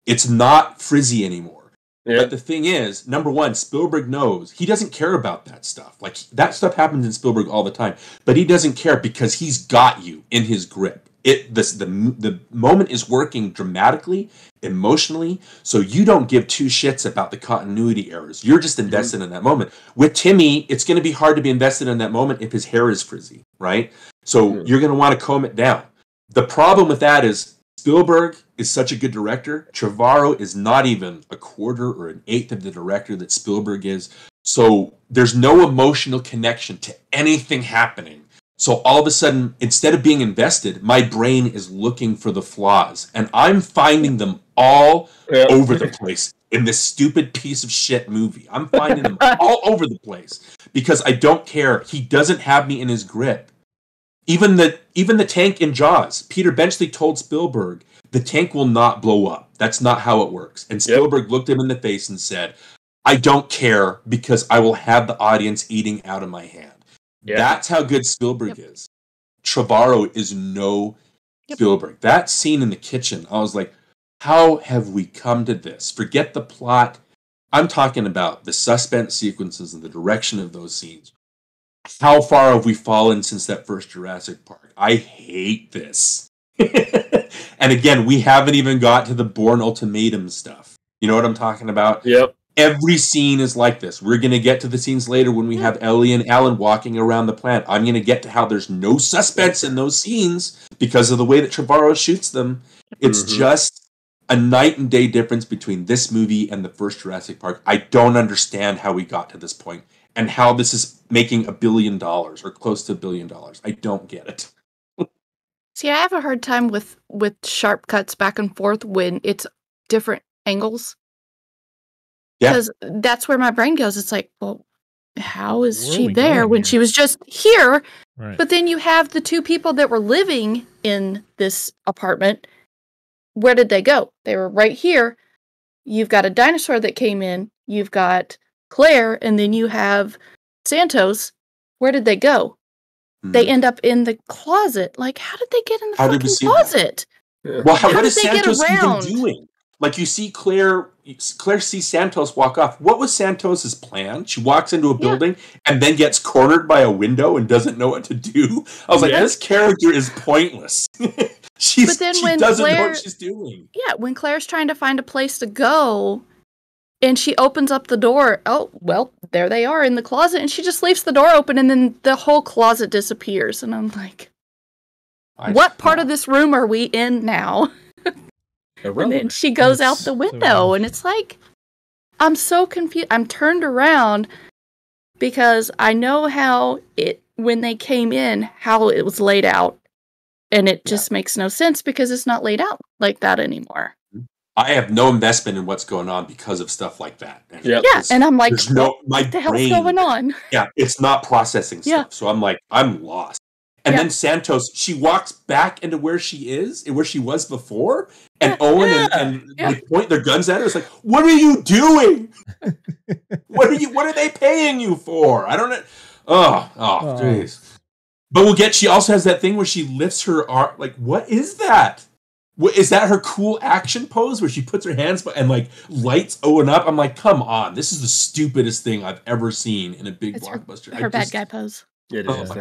It's not frizzy anymore. Yeah. But the thing is, number one, Spielberg knows he doesn't care about that stuff. Like, that stuff happens in Spielberg all the time. But he doesn't care because he's got you in his grip. The moment is working dramatically, emotionally, so you don't give two shits about the continuity errors. You're just invested in that moment. With Timmy, it's going to be hard to be invested in that moment if his hair is frizzy, right? So you're going to want to comb it down. The problem with that is Spielberg is such a good director. Trevorrow is not even a quarter or an eighth of the director that Spielberg is. So there's no emotional connection to anything happening. So all of a sudden, instead of being invested, my brain is looking for the flaws. And I'm finding them all over the place in this stupid piece of shit movie. I'm finding them all over the place because I don't care. He doesn't have me in his grip. Even the tank in Jaws, Peter Benchley told Spielberg, the tank will not blow up. That's not how it works. And Spielberg looked him in the face and said, I don't care because I will have the audience eating out of my hand. Yeah. That's how good Spielberg is. Trevorrow is no Spielberg. That scene in the kitchen, I was like, how have we come to this? Forget the plot. I'm talking about the suspense sequences and the direction of those scenes. How far have we fallen since that first Jurassic Park? I hate this. And again, we haven't even got to the Bourne Ultimatum stuff. You know what I'm talking about? Yep. Every scene is like this. We're going to get to the scenes later when we have Ellie and Alan walking around the plant. I'm going to get to how there's no suspense in those scenes because of the way that Trevorrow shoots them. It's just a night and day difference between this movie and the first Jurassic Park. I don't understand how we got to this point and how this is making $1 billion or close to $1 billion. I don't get it. See, I have a hard time with sharp cuts back and forth when it's different angles. Because that's where my brain goes. It's like, well, how is she there when she was just here? Right. But then you have the two people that were living in this apartment. Where did they go? They were right here. You've got a dinosaur that came in. You've got Claire, and then you have Santos. Where did they go? They end up in the closet. Like, how did they get in the fucking closet? Well, what is Santos even doing? Like, you see Claire sees Santos walk off. What was Santos's plan? She walks into a building and then gets cornered by a window and doesn't know what to do. I was like, this character is pointless. she doesn't know what she's doing. Yeah, when Claire's trying to find a place to go and she opens up the door, oh, well, there they are in the closet, and she just leaves the door open and then the whole closet disappears. And I'm like, what part of this room are we in now? And then she goes out the window, and it's like, I'm so confused. I'm turned around because I know how when they came in, how it was laid out, and it just makes no sense because it's not laid out like that anymore. I have no investment in what's going on because of stuff like that. And I'm like, what the hell's going on? Yeah, it's not processing stuff. So I'm like, I'm lost. And then Santos, she walks back into where she is, and where she was before, and Owen and they point their guns at her. It's like, what are you doing? What are they paying you for? I don't know. Oh, jeez. But she also has that thing where she lifts her arm. Like, what is that? Is that her cool action pose where she puts her hands and like lights Owen up? I'm like, come on. This is the stupidest thing I've ever seen in a big blockbuster. Her bad guy pose. It is.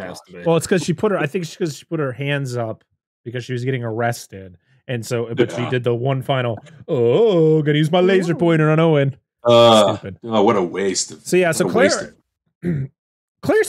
Well, it's because she put her hands up because she was getting arrested, and so but she did the one final. Oh, gonna use my laser pointer on Owen. Stupid. Oh, what a waste! So Claire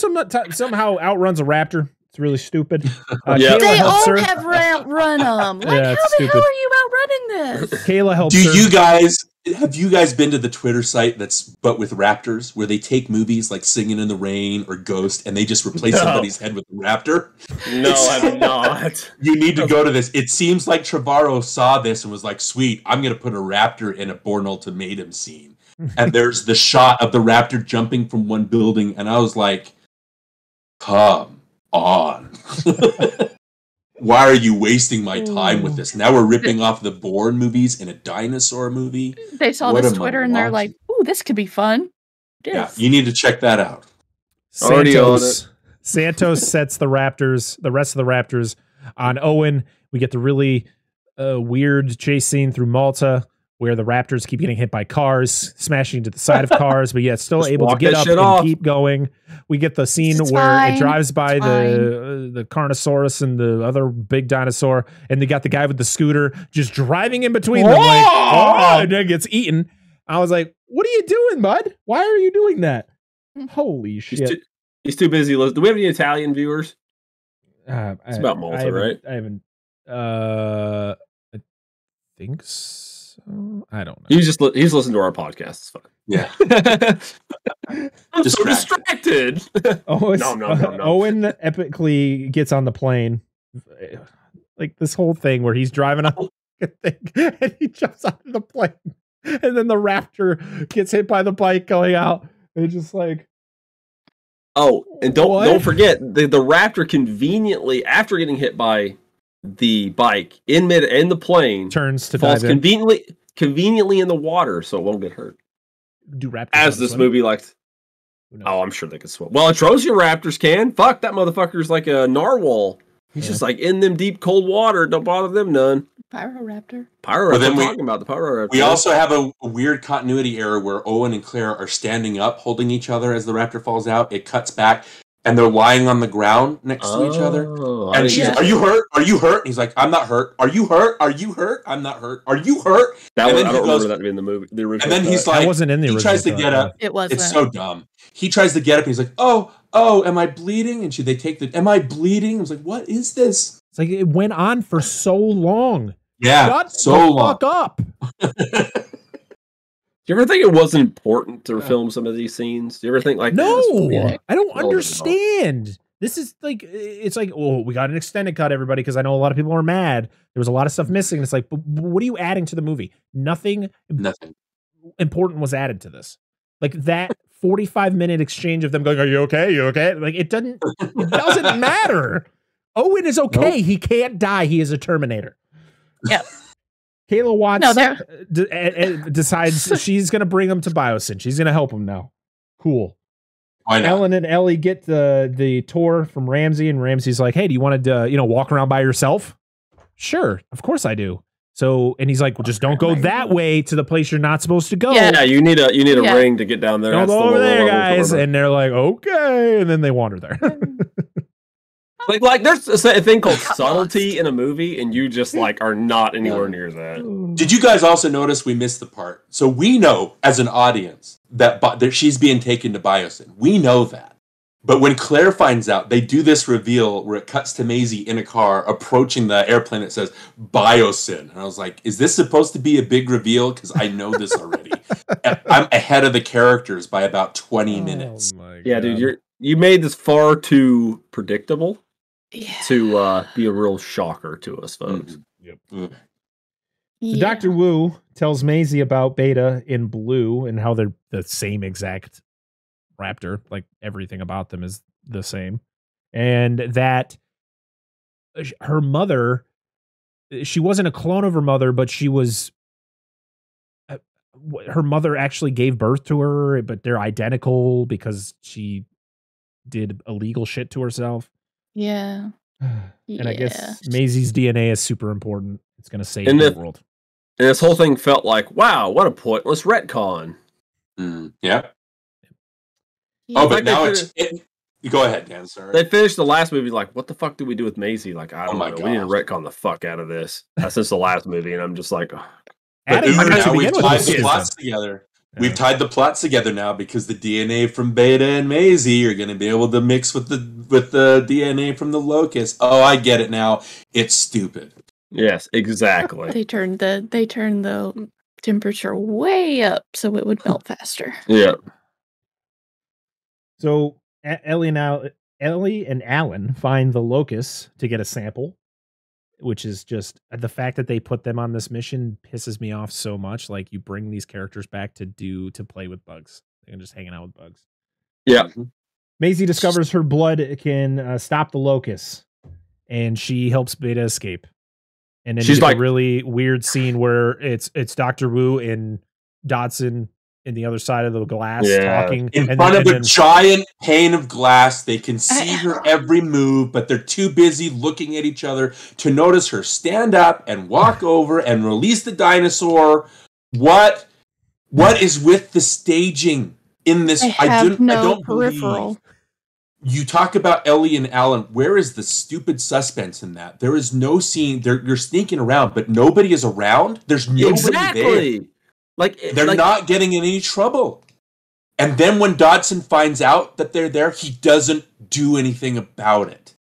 somehow outruns a raptor It's really stupid. Yeah. Kayla They helps all her. have run them. Like, Yeah, how it's the stupid. hell are you outrunning this? Kayla helps Do her. you guys have you guys been to the Twitter site that's but with raptors, where they take movies like Singing in the Rain or Ghost and they just replace somebody's head with a raptor? No, I'm not. You need to go to this. It seems like Trevorrow saw this and was like, "Sweet, I'm going to put a raptor in a Bourne Ultimatum scene." And there's the shot of the raptor jumping from one building, and I was like, "Come on." Why are you wasting my time with this? Now we're ripping off the Bourne movies in a dinosaur movie. They saw What this am I Twitter and they're like, watching? "Ooh, this could be fun." Yeah, Yes. you need to check that out. Already on Santos sets the rest of the Raptors on Owen. We get the really weird chase scene through Malta where the Raptors keep getting hit by cars, smashing into the side of cars, but yet still Just able to walk get that up shit and off. keep going. We get the scene It's where fine. it drives by It's the Carnosaurus and the other big dinosaur, and they got the guy with the scooter just driving in between them, like, oh, and then gets eaten. I was like, "What are you doing, bud? Why are you doing that?" Holy shit! He's too busy. Do we have any Italian viewers? It's about Malta, right? I haven't. I think so. I don't know. He's listening to our podcast. It's fine. Yeah. I'm so distracted. Oh, No. Owen epically gets on the plane, like this whole thing where he's driving on a thing and he jumps out of the plane, and then the raptor gets hit by the bike going out. It's just like, Oh, and don't What? forget the raptor conveniently, after getting hit by the bike in the plane, turns to falls dive in. conveniently in the water, so it won't get hurt. Do raptors As know this swim? movie likes. Who knows? Oh, I'm sure they can swim. Well, Atrocia raptors can. Fuck, that motherfucker's like a narwhal. He's just like in them deep cold water. Don't bother them none. Pyroraptor. Pyro. Well, then we're talking about the pyro raptor. We also have a weird continuity error where Owen and Claire are standing up, holding each other as the raptor falls out. It cuts back, and they're lying on the ground next to each other. And she's like, "Are you hurt? Are you hurt?" And he's like, "I'm not hurt. Are you hurt? Are you hurt? I'm not hurt. Are you hurt?" That and one, then I he don't goes, remember that being the movie. The original. and then he's That like, wasn't in the he original. tries to get up. It wasn't. It's so dumb. He tries to get up, and he's like, "Oh, am I bleeding?" And they take the, "Am I bleeding?" I was like, "What is this?" It's like it went on for so long. Yeah, Shut so the long. fuck up. Do you ever think it wasn't important to film some of these scenes? Do you ever think like No, this would be I don't relevant at all? understand. This is like, it's like, oh, we got an extended cut, everybody, because I know a lot of people are mad. There was a lot of stuff missing. It's like, but what are you adding to the movie? Nothing important was added to this. Like that 45-minute exchange of them going, "Are you okay? You okay?" Like it doesn't matter. Owen is okay. Nope. He can't die. He is a Terminator. Yep. Kayla Watts No, they're decides she's going to bring him to Biosyn. She's going to help him now. Cool. Why not? Ellen and Ellie get the tour from Ramsey, and Ramsey's like, "Hey, do you want to walk around by yourself?" "Sure, of course I do." So, and he's like, "Well, just don't go that way to the place you're not supposed to go. Yeah, you need a Yeah. ring to get down there. Don't That's go the over low there, level guys." cover. And they're like, "Okay," and then they wander there. Like there's a thing called subtlety in a movie, and you just like are not anywhere near that. Did you guys also notice we missed the part? So we know as an audience that she's being taken to Biosyn. We know that. But when Claire finds out, they do this reveal where it cuts to Maisie in a car approaching the airplane that says Biosyn. And I was like, is this supposed to be a big reveal? Because I know this already. I'm ahead of the characters by about 20 minutes. Oh my Yeah, God. dude, you made this far too predictable yeah. to be a real shocker to us, folks. So Dr. Wu tells Maisie about Beta in Blue and how they're the same exact raptor, like everything about them is the same, and that her mother, she wasn't a clone of her mother, but she was. Her mother actually gave birth to her, but they're identical because she did illegal shit to herself. Yeah. And I guess Maisie's DNA is super important. It's going to save And the the- world. And this whole thing felt like, wow, what a pointless retcon. Yeah. Yeah. Oh, but Like they now could've- you go ahead, Dan. Sorry. They finished the last movie like, what the fuck do we do with Maisie? Like, I don't my know. We need to gosh. retcon the fuck out of this. That's since the last movie, and I'm just like, Adding But her to now begin we've with tied was the stupid. plots together. We've tied the plots together now because the DNA from Beta and Maisie are going to be able to mix with the DNA from the locust. Oh, I get it now. It's stupid. Yes, exactly. They turned the temperature way up so it would melt faster. Yeah. So Ellie and Alan find the locust to get a sample, which is just the fact that they put them on this mission pisses me off so much. Like, you bring these characters back to play with bugs. They're just hanging out with bugs. Yeah. Maisie discovers her blood can stop the locust, and she helps Beta escape. And then she's like a really weird scene where it's Dr. Wu and Dodson in the other side of the glass talking in front of a giant pane of glass. They can see her every move, but they're too busy looking at each other to notice her stand up and walk over and release the dinosaur. What is with the staging in this? I don't believe. You talk about Ellie and Alan. Where is the stupid suspense in that? There is no scene. You're sneaking around, but nobody is around. There's nobody there. Like they're not getting in any trouble. And then when Dodson finds out that they're there, he doesn't do anything about it.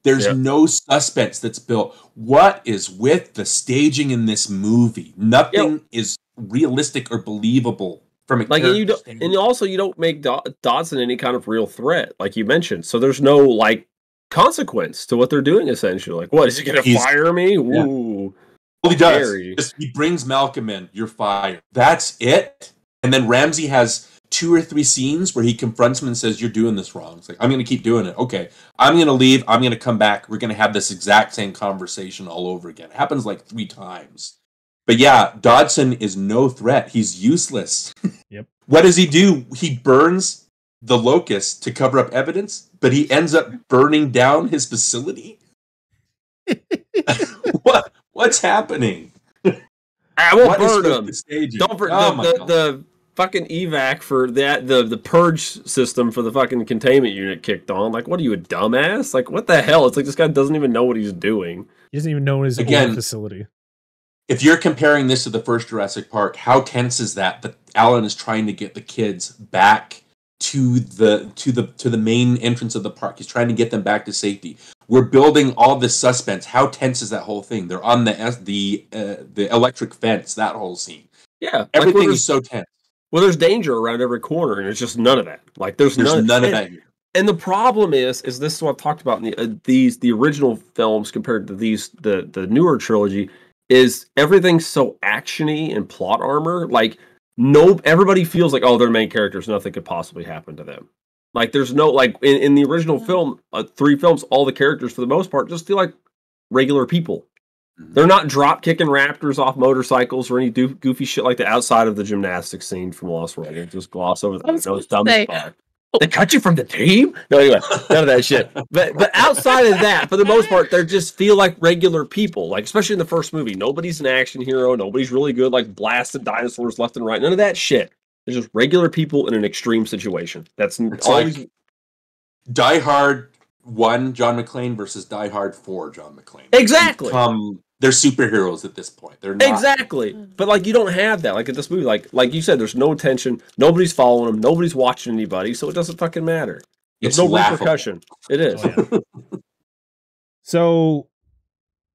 There's no suspense that's built. What is with the staging in this movie? Nothing is realistic or believable. From a you don't make Dodson any kind of real threat, like you mentioned. So there's no like consequence to what they're doing. Essentially, like, what is he going to fire me? Yeah. Ooh, well, he does. He brings Malcolm in. You're fired. That's it. And then Ramsey has 2 or 3 scenes where he confronts him and says, "You're doing this wrong." It's like, I'm going to keep doing it. Okay, I'm going to leave. I'm going to come back. We're going to have this exact same conversation all over again. It happens like 3 times. But yeah, Dodson is no threat. He's useless. Yep. What does he do? He burns the locust to cover up evidence, but he ends up burning down his facility? What's happening? I will burn him. The fucking evac for that, the purge system for the fucking containment unit kicked on. Like, what are you, a dumbass? Like, what the hell? It's like this guy doesn't even know what he's doing. He doesn't even know his own facility. If you're comparing this to the first Jurassic Park, how tense is that Alan is trying to get the kids back to the main entrance of the park? He's trying to get them back to safety. We're building all this suspense. How tense is that whole thing? They're on the electric fence. That whole scene. Yeah, everything is so tense. Well, there's danger around every corner, and it's just none of that. Like there's none of that here. And the problem is this is what I've talked about in the original films compared to the newer trilogy. Is everything so actiony and plot armor? Like, everybody feels like, oh, they're main characters, nothing could possibly happen to them. Like, there's no, like, in the original film, 3 films, all the characters, for the most part, just feel like regular people. They're not drop-kicking raptors off motorcycles or any goofy shit like the outside of the gymnastics scene from Lost World. Just gloss over that. No, it's dumb as fuck. They cut you from the team? No, anyway, none of that shit. But outside of that, for the most part, they just feel like regular people. Like, especially in the first movie, nobody's an action hero. Nobody's really good, like blasted dinosaurs left and right. None of that shit. They're just regular people in an extreme situation. It's always like Die Hard 1 John McClane versus Die Hard 4 John McClane. Exactly. They're superheroes at this point. They're not. Exactly. But like you don't have that. Like in this movie, like you said, there's no tension. Nobody's following them. Nobody's watching anybody. So it doesn't fucking matter. There's no repercussion. It is. Oh, yeah. So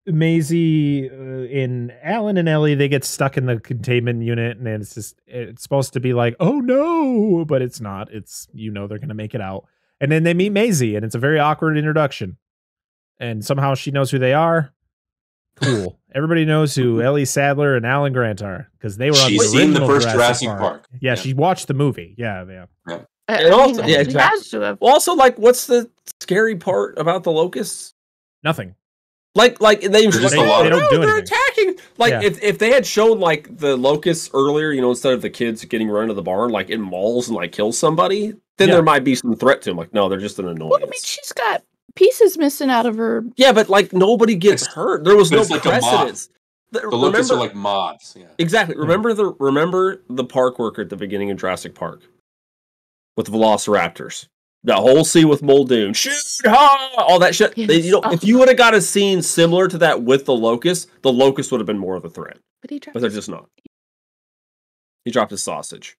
Maisie and Alan and Ellie, they get stuck in the containment unit, and it's supposed to be like, oh no, but it's not. It's, they're going to make it out. And then they meet Maisie, and it's a very awkward introduction. And somehow she knows who they are. Cool. Everybody knows who Ellie Sadler and Alan Grant are because they were on the original first Jurassic Park. Yeah, she watched the movie. Yeah. And also, exactly. Also, like, what's the scary part about the locusts? Nothing. Like they don't do anything. They're attacking. Like if they had shown like the locusts earlier, instead of the kids getting run to the barn, like in malls and like kill somebody, then there might be some threat to them. Like, no, they're just an annoyance. Well, I mean, she's got pieces missing out of her. Yeah, but like nobody gets hurt. There was no precedence. The locusts are like moths. Yeah. Exactly. Remember the park worker at the beginning of Jurassic Park with the Velociraptors. That whole scene with Muldoon, shoot, ha, all that shit. Yes. If you would have got a scene similar to that with the locust would have been more of a threat. But they're just not. He dropped his sausage.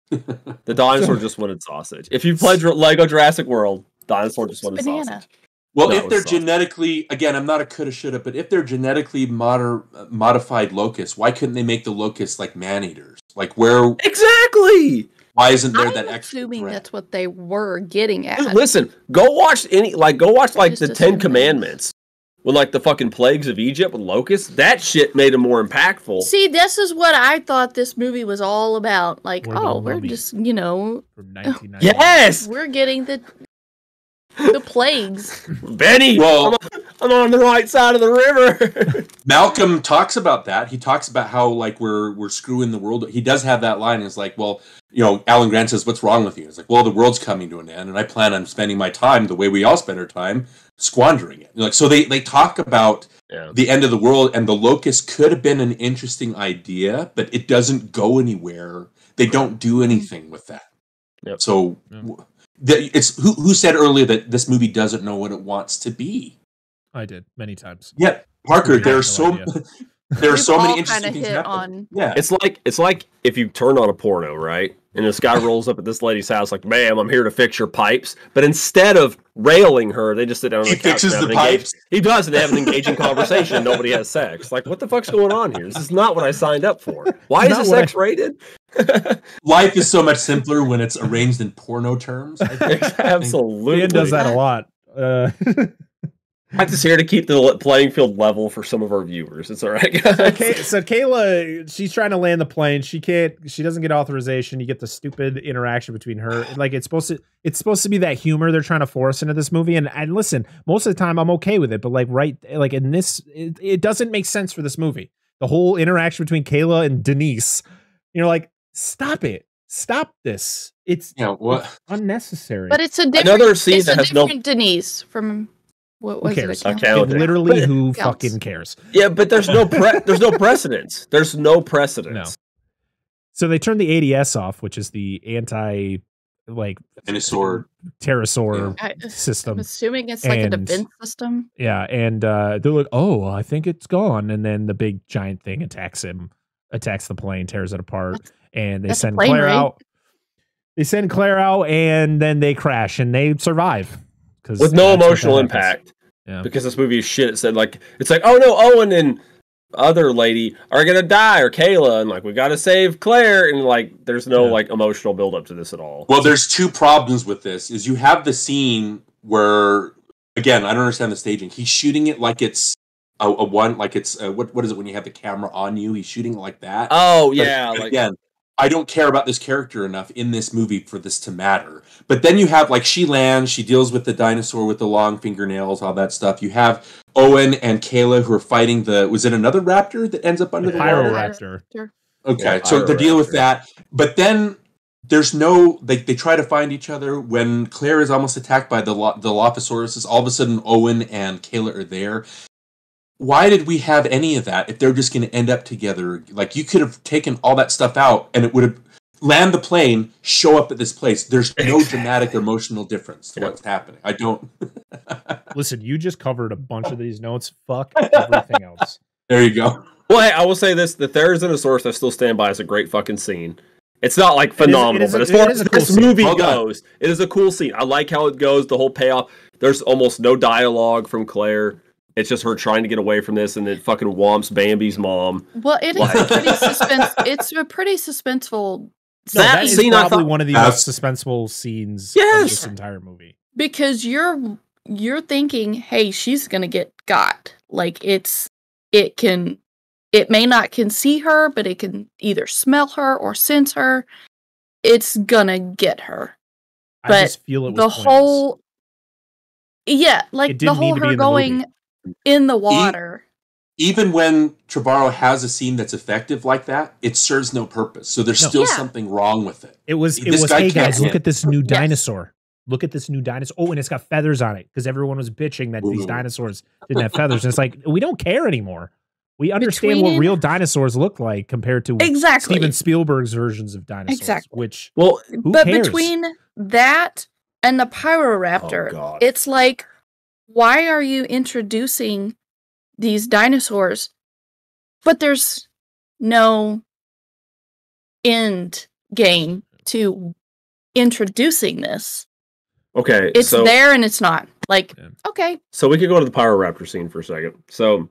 The dinosaur just wanted sausage. If you played Lego Jurassic World, dinosaur just wanted banana. sausage. Well, No, if they're it's sausage. genetically, again, I'm not a coulda, shoulda, but if they're genetically modified locusts, why couldn't they make the locusts like man-eaters? Like, where? Exactly. Why isn't there I'm that extra assuming threat? that's what they were getting at. Listen, go watch like Just the assume Ten that. Commandments. When like the fucking plagues of Egypt with locusts, that shit made them more impactful. See, this is what I thought this movie was all about. Like, Or the we're Mummy. just, From 1990. Yes, we're getting the plagues. Benny. Well- I'm on the right side of the river. Malcolm talks about that. He talks about how like we're screwing the world. He does have that line. It's like, well, Alan Grant says, "What's wrong with you?" It's like, well, the world's coming to an end, and I plan on spending my time the way we all spend our time, squandering it. Like, so they talk about the end of the world, and the locust could have been an interesting idea, but it doesn't go anywhere. They don't do anything with that. Yep. So it's who said earlier that this movie doesn't know what it wants to be. I did many times. Yeah, Parker, I there are have no idea. there are so We've many all interesting kinda things hit happening. on- Yeah, It's like if you turn on a porno, right? And this guy rolls up at this lady's house like, "Ma'am, I'm here to fix your pipes." But instead of railing her, they just sit down on He the couch. fixes and have the an engaged- pipes. He does, and they have an engaging conversation. Nobody has sex. Like, what the fuck's going on here? This is not what I signed up for. Why is Not this what I- X-rated? life is so much simpler when it's arranged in porno terms. I think. Absolutely. Dan does that a lot. I'm just here to keep the playing field level for some of our viewers. It's all right, guys. Okay, so Kayla, she's trying to land the plane. She doesn't get authorization. You get the stupid interaction between her. Like it's supposed to be that humor they're trying to force into this movie. And listen, most of the time I'm okay with it, but like in this, it doesn't make sense for this movie. The whole interaction between Kayla and Denise, you're like, stop it. Stop this. It's what? unnecessary. But it's a different, Another scene it's that a has no- different Denise from what was Who cares? it? Again? Okay. Like, literally, who Counts. fucking cares? Yeah, but there's no precedence. There's no precedence. No. So they turn the ADS off, which is the anti Dinosaur. pterosaur I'm system. assuming it's like a And- defense system. Yeah, and they're like, "Oh, I think it's gone." And then the big giant thing attacks the plane, tears it apart, and they That's a send plane, Claire right? out. They send Claire out, and then they crash, and they survive With no emotional impact. Yeah. Because this movie is shit. It said it's like, oh no, Owen and other lady are gonna die, or Kayla, and like we gotta save Claire, and like there's no like emotional build up to this at all. Well, there's two problems with this. Is you have the scene where, again, I don't understand the staging. He's shooting it like it's a one, like it's what is it when you have the camera on you? He's shooting it like that. Oh But yeah, again, I don't care about this character enough in this movie for this to matter. But then you have, like, she lands, she deals with the dinosaur with the long fingernails, all that stuff. You have Owen and Kayla who are fighting was it another raptor that ends up under the water? Pyroraptor. Okay, Yeah, so they deal with Pyroraptor. that. But then there's no, they try to find each other. When Claire is almost attacked by the Dilophosaurus, all of a sudden Owen and Kayla are there. Why did we have any of that if they're just going to end up together? Like, you could have taken all that stuff out and it would have land the plane, show up at this place. There's no dramatic or emotional difference to what's happening. I don't. Listen, you just covered a bunch of these notes. Fuck everything else. There you go. Well, hey, I will say this: the Therizinosaurus I still stand by is a great fucking scene. It's not like phenomenal, but as far as this movie goes, it is a cool scene. I like how it goes. The whole payoff. There's almost no dialogue from Claire. It's just her trying to get away from this, and it fucking whomps Bambi's mom. Well, it is a pretty it's a pretty suspenseful. No, that is scene, I probably thought- one of the most suspenseful scenes Yes! of this entire movie. Because you're thinking, hey, she's gonna get got. Like it may not can see her, but it can either smell her or sense her. It's gonna get her. I But just feel it was the pointless. whole like It the didn't whole need to be her in the going movie. in the water. Even when Trevorrow has a scene that's effective like that, it serves no purpose. So there's No. still Yeah. something wrong with it. It was This guy hey guys, can't- look at this new Yes. dinosaur. Look at this new dinosaur. Oh, and it's got feathers on it because everyone was bitching that these Ooh. dinosaurs didn't have feathers. And it's like, we don't care anymore. We understand what Between- real dinosaurs look like compared to Exactly. Steven Spielberg's versions of dinosaurs. Exactly. Which Well, who But cares? between that and the Pyroraptor, Oh, God. it's like, why are you introducing these dinosaurs, but there's no end game to introducing this. Okay, It's there and it's not. Like, okay. So we could go to the Pyroraptor scene for a second. So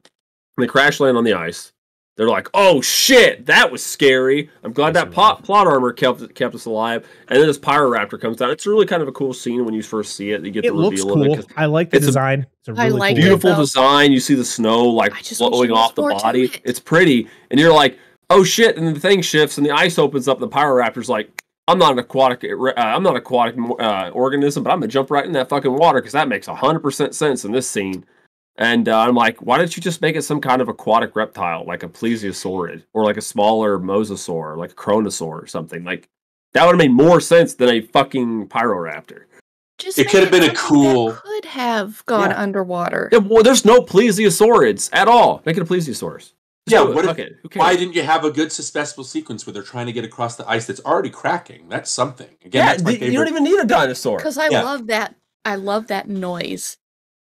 they crash land on the ice. They're like, "Oh shit, that was scary." I'm glad that plot armor kept us alive. And then this Pyroraptor comes down. It's really kind of a cool scene when you first see it. You get the reveal cool. of it. I like the design. It's a really cool beautiful design. You see the snow like flowing off the body. It's pretty, and you're like, "Oh shit!" And then the thing shifts, and the ice opens up. And the Pyroraptor's like, "I'm not an aquatic. Organism, but I'm gonna jump right in that fucking water because that makes 100% sense in this scene." And I'm like, why don't you just make it some kind of aquatic reptile, like a plesiosaurid, or like a smaller mosasaur, like a chronosaur or something? Like, that would have made more sense than a fucking Pyroraptor. It could have been a cool... Could have gone underwater. Yeah, well, there's no plesiosaurids at all. Make it a plesiosaurus. Yeah, why didn't you have a good suspenseful sequence where they're trying to get across the ice that's already cracking? That's something. Again, that's my favorite. You don't even need a dinosaur. Because I love that. I love that noise.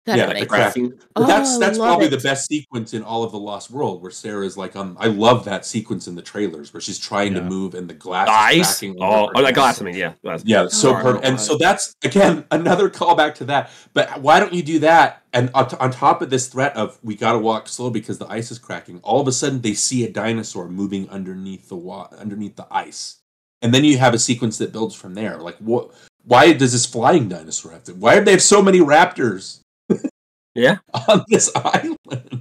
The cracking. That's probably the best sequence in all of The Lost World, where Sarah's like, I love that sequence in the trailers where she's trying to move and the glass is cracking. That glass, I mean, yeah. Yeah, so perfect. And so that's, again, another callback to that. But why don't you do that? And on top of this threat of, we got to walk slow because the ice is cracking, all of a sudden they see a dinosaur moving underneath the ice. And then you have a sequence that builds from there. Like, why does this flying dinosaur have to? Why do they have so many raptors? Yeah, on this island,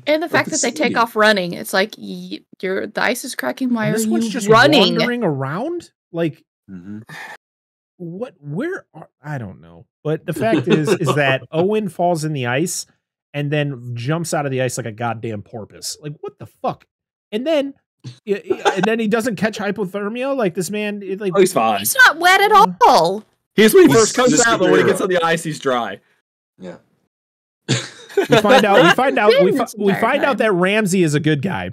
and the fact that they take off running, it's like the ice is cracking. Why are you just running? Wandering around, like what? Where? I don't know. But the fact is that Owen falls in the ice and then jumps out of the ice like a goddamn porpoise. Like, what the fuck? And then he doesn't catch hypothermia. Like, this man, he's fine. He's not wet at all. He's when he first comes out, but when he gets on the ice, he's dry. Yeah. We find out that Ramsey is a good guy.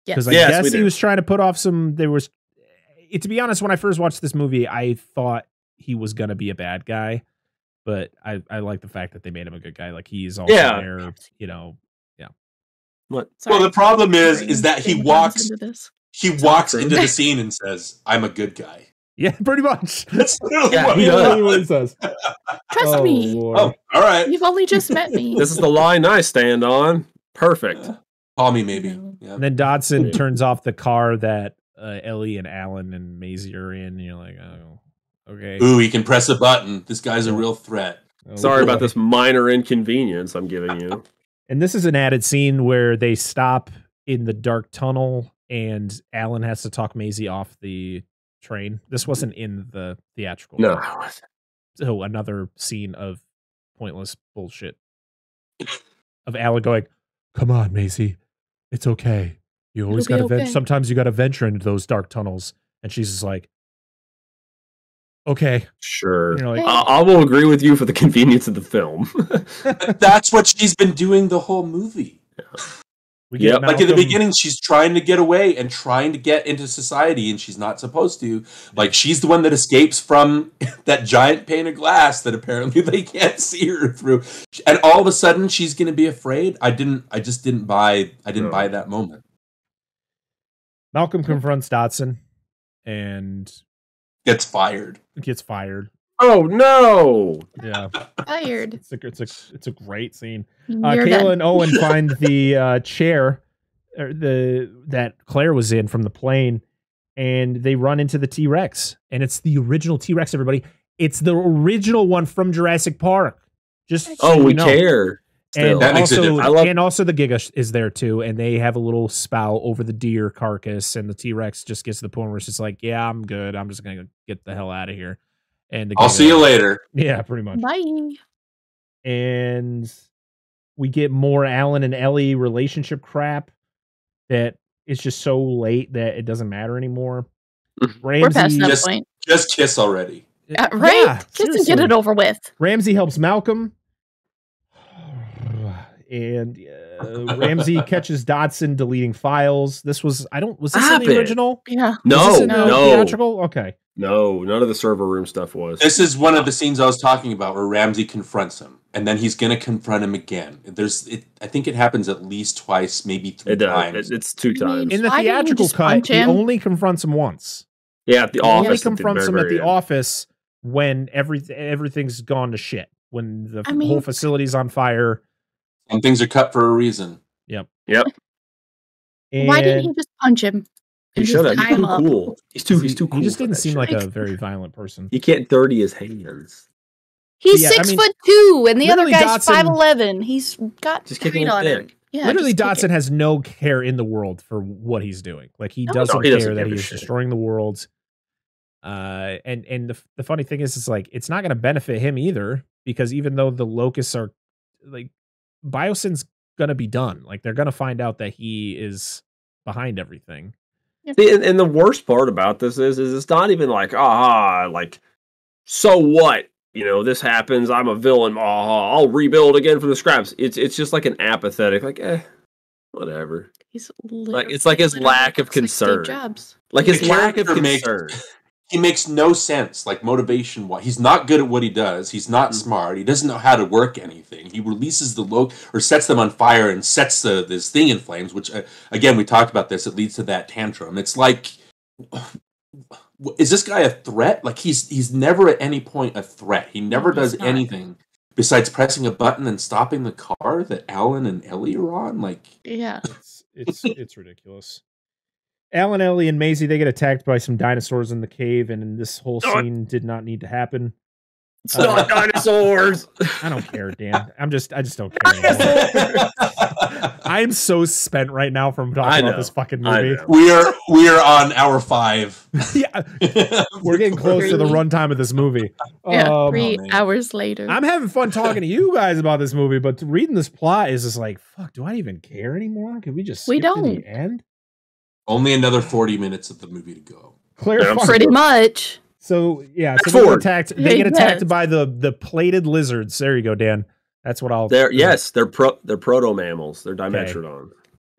Because I guess he was trying to put off some. To be honest, when I first watched this movie, I thought he was gonna be a bad guy, but I like the fact that they made him a good guy. Like, he's also there, What? Well, the problem is that he walks into the scene and says, "I'm a good guy." Yeah, pretty much. That's literally what he says. Trust me. Oh, all right. You've only just met me. This is the line I stand on. Perfect. Call me, maybe. Yeah. And then Dodson turns off the car that Ellie and Alan and Maisie are in. And you're like, oh, okay. Ooh, he can press a button. This guy's a real threat. Sorry about this minor inconvenience I'm giving you. And this is an added scene where they stop in the dark tunnel and Alan has to talk Maisie off the train. This wasn't in the theatrical. No. So another scene of pointless bullshit of Alan going, "Come on, Maisie, it's okay. You always got to venture. Sometimes you got to venture into those dark tunnels." And she's just like, "Okay, sure." You know, like, I will agree with you for the convenience of the film. That's what she's been doing the whole movie. Yeah. Like in the beginning, she's trying to get away and trying to get into society, and she's not supposed to. Like, she's the one that escapes from that giant pane of glass that apparently they can't see her through. And all of a sudden, she's going to be afraid. I just didn't buy that moment. Malcolm confronts Dodson and gets fired. Oh no! Yeah, fired. It's a great scene. Kayla and Owen find the chair that Claire was in from the plane, and they run into the T-Rex, and it's the original T-Rex. Everybody, it's the original one from Jurassic Park. Just so we care. And also the Giga is there too, and they have a little spout over the deer carcass, and the T-Rex just gets to the point where it's just like, yeah, I'm good. I'm just gonna get the hell out of here. And I'll see you later. Yeah, pretty much. Bye. And we get more Alan and Ellie relationship crap that is just so late that it doesn't matter anymore. Ramsey, we're past that point. Just kiss already. Right? Yeah, kiss and get it over with. Ramsey helps Malcolm. And Ramsey catches Dodson deleting files. Was this in the original? Yeah. No. Theatrical? Okay. No, none of the server room stuff was. This is one of the scenes I was talking about where Ramsey confronts him, and then he's going to confront him again. I think it happens at least twice, maybe three times. It's two times. In the theatrical cut, he only confronts him once. Yeah, at the He office. only at the confronts very, him at very the end. office when everything's gone to shit. When the I mean- whole facility's on fire. And things are cut for a reason. Yep. Why didn't he And just punch him? He and should just have. He's tie him too up? cool. He's too cool. He just for didn't that seem shit. like a very violent person. He can't dirty his hands. He's Yeah, I 6'2", and the other literally guy's Dodson- 5'11". He's got Just kicking meat his on him. dick. Yeah, Literally, just kick Dodson it. has no care in the world for what he's doing. Like he No, doesn't he doesn't care that give a he's shit. destroying the world. And the funny thing is like it's not going to benefit him either, because even though the locusts are like Biosyn's going to be done, like they're going to find out that he is behind everything. See, and the worst part about this is it's not even like like so what, this happens, I'm a villain, I'll rebuild again from the scraps. It's just like an apathetic, like whatever. He's Like it's like his lack of concern. Jobs. Like his The lack of character makes- concern. He makes no sense, like motivation. Why he's not good at what he does. He's not smart. He doesn't know how to work anything. He releases or sets them on fire and sets this thing in flames. Which again, we talked about this. It leads to that tantrum. It's like, is this guy a threat? Like he's never at any point a threat. He never No, he's does not. anything besides pressing a button and stopping the car that Alan and Ellie are on. Like, Yeah. It's ridiculous. Alan, Ellie, and Maisie, they get attacked by some dinosaurs in the cave, and this whole scene did not need to happen. It's not dinosaurs. I don't care, Dan. I just don't care anymore. I am so spent right now from talking about this fucking movie. we are on hour 5. Yeah, we're getting close to the runtime of this movie. Yeah. 3 man. hours later. I'm having fun talking to you guys about this movie, but reading this plot is just like, fuck, do I even care anymore? Can we just skip We to don't. the end? Only another 40 minutes of the movie to go. Claire, Yeah, I'm Pretty much. so yeah, Fast so they get forward. attacked. They get Yes. attacked by the plated lizards. There you go, Dan. That's what I'll. They're proto mammals. They're dimetrodon.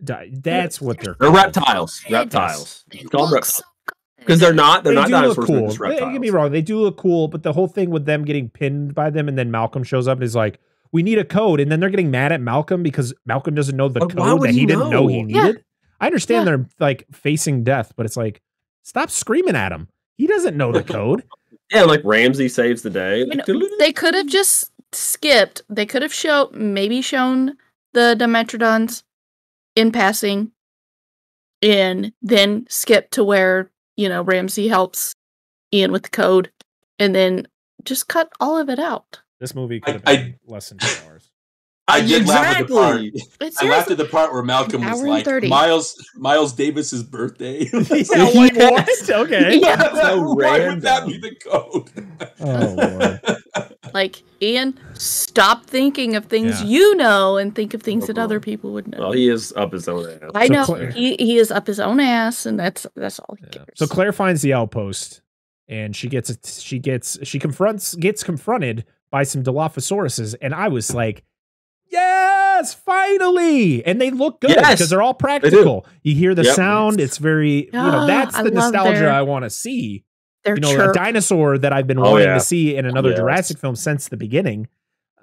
That's what they're. They're called. reptiles. Reptiles. They Call them look reptiles. so good. Because they're not They do look dinosaurs. They're cool. just Don't reptiles. get me wrong, they do look cool, but the whole thing with them getting pinned by them, and then Malcolm shows up and is like, "We need a code," and then they're getting mad at Malcolm because Malcolm doesn't know the But why code would that he he didn't know he know? Yeah. needed. I understand Yeah. they're like facing death, but it's like, stop screaming at him. He doesn't know the code. Yeah, like Ramsey saves the day. You know, they could have just skipped. They could have shown the Dimetrodons in passing, and then skip to where Ramsey helps Ian with the code, and then just cut all of it out. This movie could have I- been less than 2 hours. I did laugh at the part. It's I laughed at the part where Malcolm was Hour and like, 30. Miles Davis's birthday. Yeah, like, Yes. what? Okay. Yeah. So Why would that random. be the code? Oh Lord. Like, Ian, stop thinking of things Yeah. you know and think of things that other people would know. Well, he is up his own ass. I So know Claire- he is up his own ass, and that's all he cares. So Claire finds the outpost, and she gets confronted by some Dilophosauruses, and I was like, yes, finally! And they look good Yes, because they're all practical. You hear the Yep. sound; it's very that's I the love nostalgia their- I want to see. They're A chirp. dinosaur that I've been Oh, wanting yeah. to see in another Yes. Jurassic film since the beginning.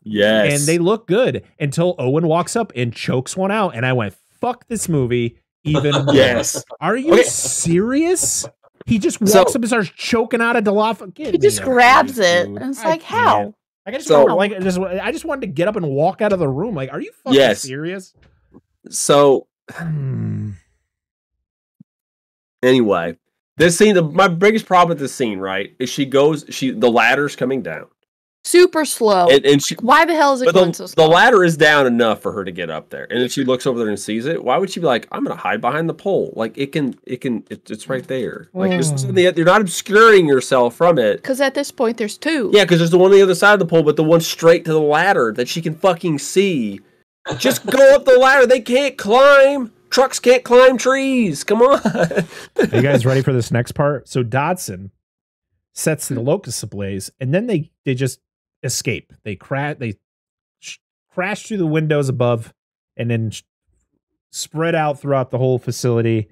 Yes. And they look good until Owen walks up and chokes one out, and I went, "Fuck this movie!" Even more. Yes. Are you Okay. serious? He just walks So- up and starts choking out a Diloph. He just grabs it, and it's like, how? Like, I just So- I just wanted to get up and walk out of the room. Like, are you fucking Yes. serious? So Hmm. anyway, this scene, my biggest problem with this scene, right, is the ladder's coming down. Super slow. And she Why the hell is it But going so the slow? ladder is down enough for her to get up there. And if she looks over there and sees it, why would she be like, I'm gonna hide behind the pole? Like it's right there. Like you're not obscuring yourself from it. Because at this point, there's 2. Yeah, because there's the one on the other side of the pole, but the one straight to the ladder that she can fucking see. Just go up the ladder. They can't climb. Trucks can't climb trees. Come on. Are you guys ready for this next part? So Dodson sets the locusts ablaze, and then they just escape. They crash through the windows above, and then spread out throughout the whole facility.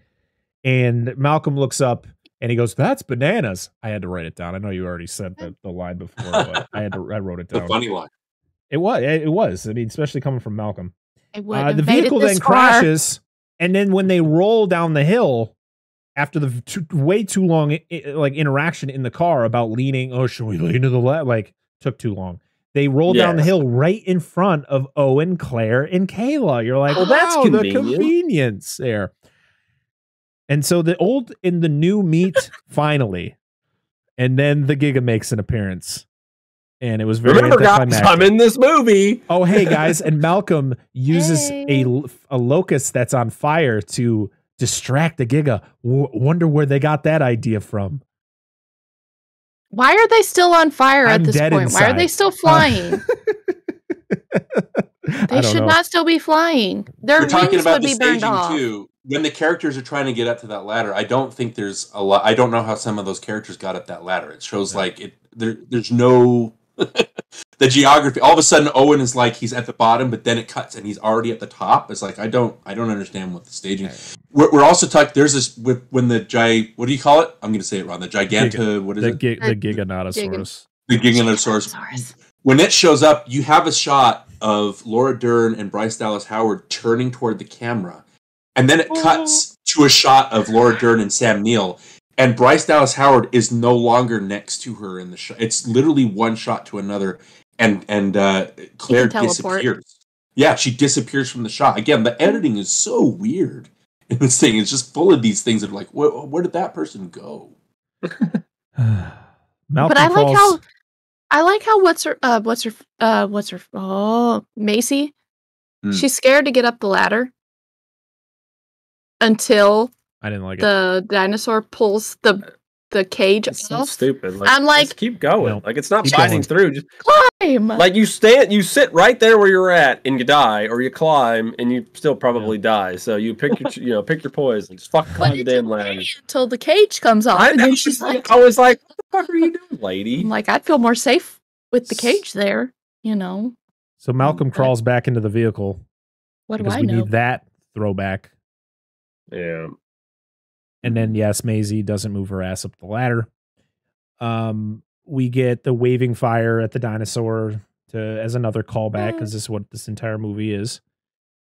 And Malcolm looks up and he goes, "That's bananas." I had to write it down. I know you already said the line before, but I wrote it The down. funny line. It was. I mean, especially coming from Malcolm. I wouldn't The have made it vehicle this then far. crashes, and then when they roll down the hill, after the way too long like interaction in the car about leaning, oh, should we lean to the left? Like, took too long. They roll down the hill right in front of Owen, Claire, and Kayla. You're like, well, that's convenient. The convenience there. And so the old and the new meet finally. And then the Giga makes an appearance. And it was very anticlimactic. I'm in this movie. Oh, hey, guys. And Malcolm uses a locust that's on fire to distract the Giga. Wonder where they got that idea from. Why are they still on fire at this point? Inside. Why are they still flying? They should not still be flying. Their wings would be burned off. Too. When the characters are trying to get up to that ladder, I don't think there's a lot. I don't know how some of those characters got up that ladder. It shows like it. There's no the geography. All of a sudden, Owen is like he's at the bottom, but then it cuts and he's already at the top. It's like I don't understand what the staging. We're also talking. There's this when the what do you call it? I'm going to say it wrong. The what is it? The Giganotosaurus. The Giganotosaurus. When it shows up, you have a shot of Laura Dern and Bryce Dallas Howard turning toward the camera. And then it cuts to a shot of Laura Dern and Sam Neill. And Bryce Dallas Howard is no longer next to her in the shot. It's literally one shot to another. And Claire disappears. Yeah, she disappears from the shot. Again, the editing is so weird in this thing. It's just full of these things that are like, where did that person go? But I like how Macy. She's scared to get up the ladder until I didn't like the dinosaur pulls the cage off. So stupid. Like, I'm like, just keep going. No, like it's not fighting through. Just climb. Like you sit right there where you're at and you die, or you climb and you still probably die. So you pick your pick your poison. Just fucking climb the damn ladder until the cage comes off. And then she's like, I was like, what the fuck are you doing, lady? I'm like, I'd feel more safe with the cage there, you know. So Malcolm crawls back into the vehicle. What do I know? We need that throwback. Yeah. And then, yes, Maisie doesn't move her ass up the ladder. We get the waving fire at the dinosaur as another callback, because this is what this entire movie is.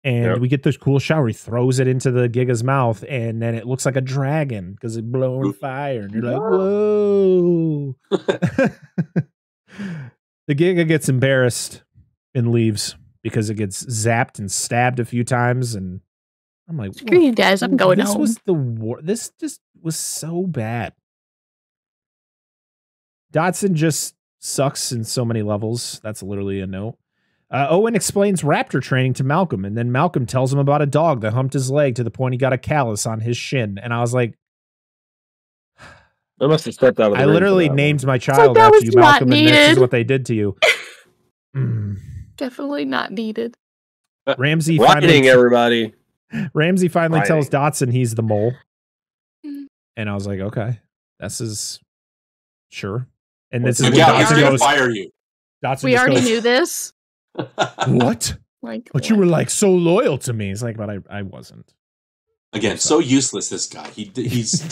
And we get this cool shot where he throws it into the Giga's mouth, and then it looks like a dragon because it's blowing fire. And you're like, whoa. The Giga gets embarrassed and leaves because it gets zapped and stabbed a few times, and I'm like, screw you guys, I'm going home. This just was so bad. Dodson just sucks in so many levels. That's literally a note. Owen explains raptor training to Malcolm, and then Malcolm tells him about a dog that humped his leg to the point he got a callus on his shin. And I was like, I must have stepped out of the I ring literally named my child after you, Malcolm, and this is what they did to you. Definitely not needed. Ramsey everybody. Ramsey finally tells Dodson he's the mole. And I was like, okay, this is sure. And this is when Dodson goes, fire you. Dodson we already knew this. What? But you were like so loyal to me. It's like, but I wasn't. Again, so useless, this guy. He's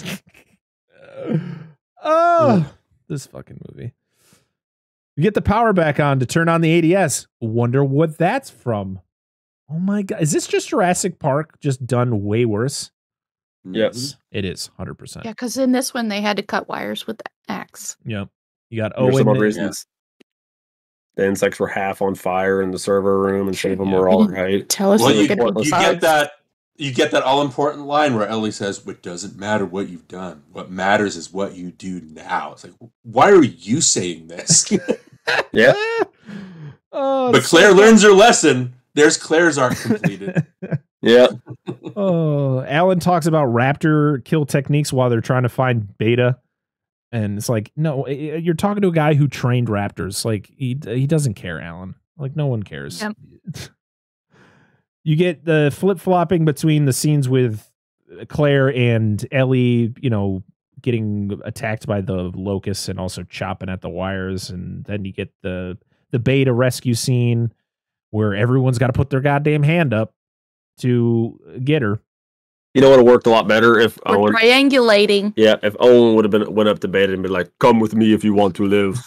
this fucking movie. You get the power back on to turn on the ADS. Wonder what that's from. Oh my god. Is this just Jurassic Park just done way worse? Yes. It is, 100%. Yeah, because in this one they had to cut wires with the axe. Yep. You got Owen. For some other reasons. The insects were half on fire in the server room, and some of them were all right. Tell us you get that all important line where Ellie says, "It doesn't matter what you've done. What matters is what you do now." It's like, why are you saying this? Yeah. But Claire learns her lesson. There's Claire's arc completed. Yeah. Alan talks about raptor kill techniques while they're trying to find beta. And it's like, no, you're talking to a guy who trained raptors. Like, he doesn't care, Alan. Like, no one cares. Yep. You get the flip-flopping between the scenes with Claire and Ellie, getting attacked by the locusts and also chopping at the wires. And then you get the beta rescue scene where everyone's got to put their goddamn hand up to get her. You know what would have worked a lot better if Owen triangulating. Yeah, if Owen would have went up to beta and been like, "Come with me if you want to live."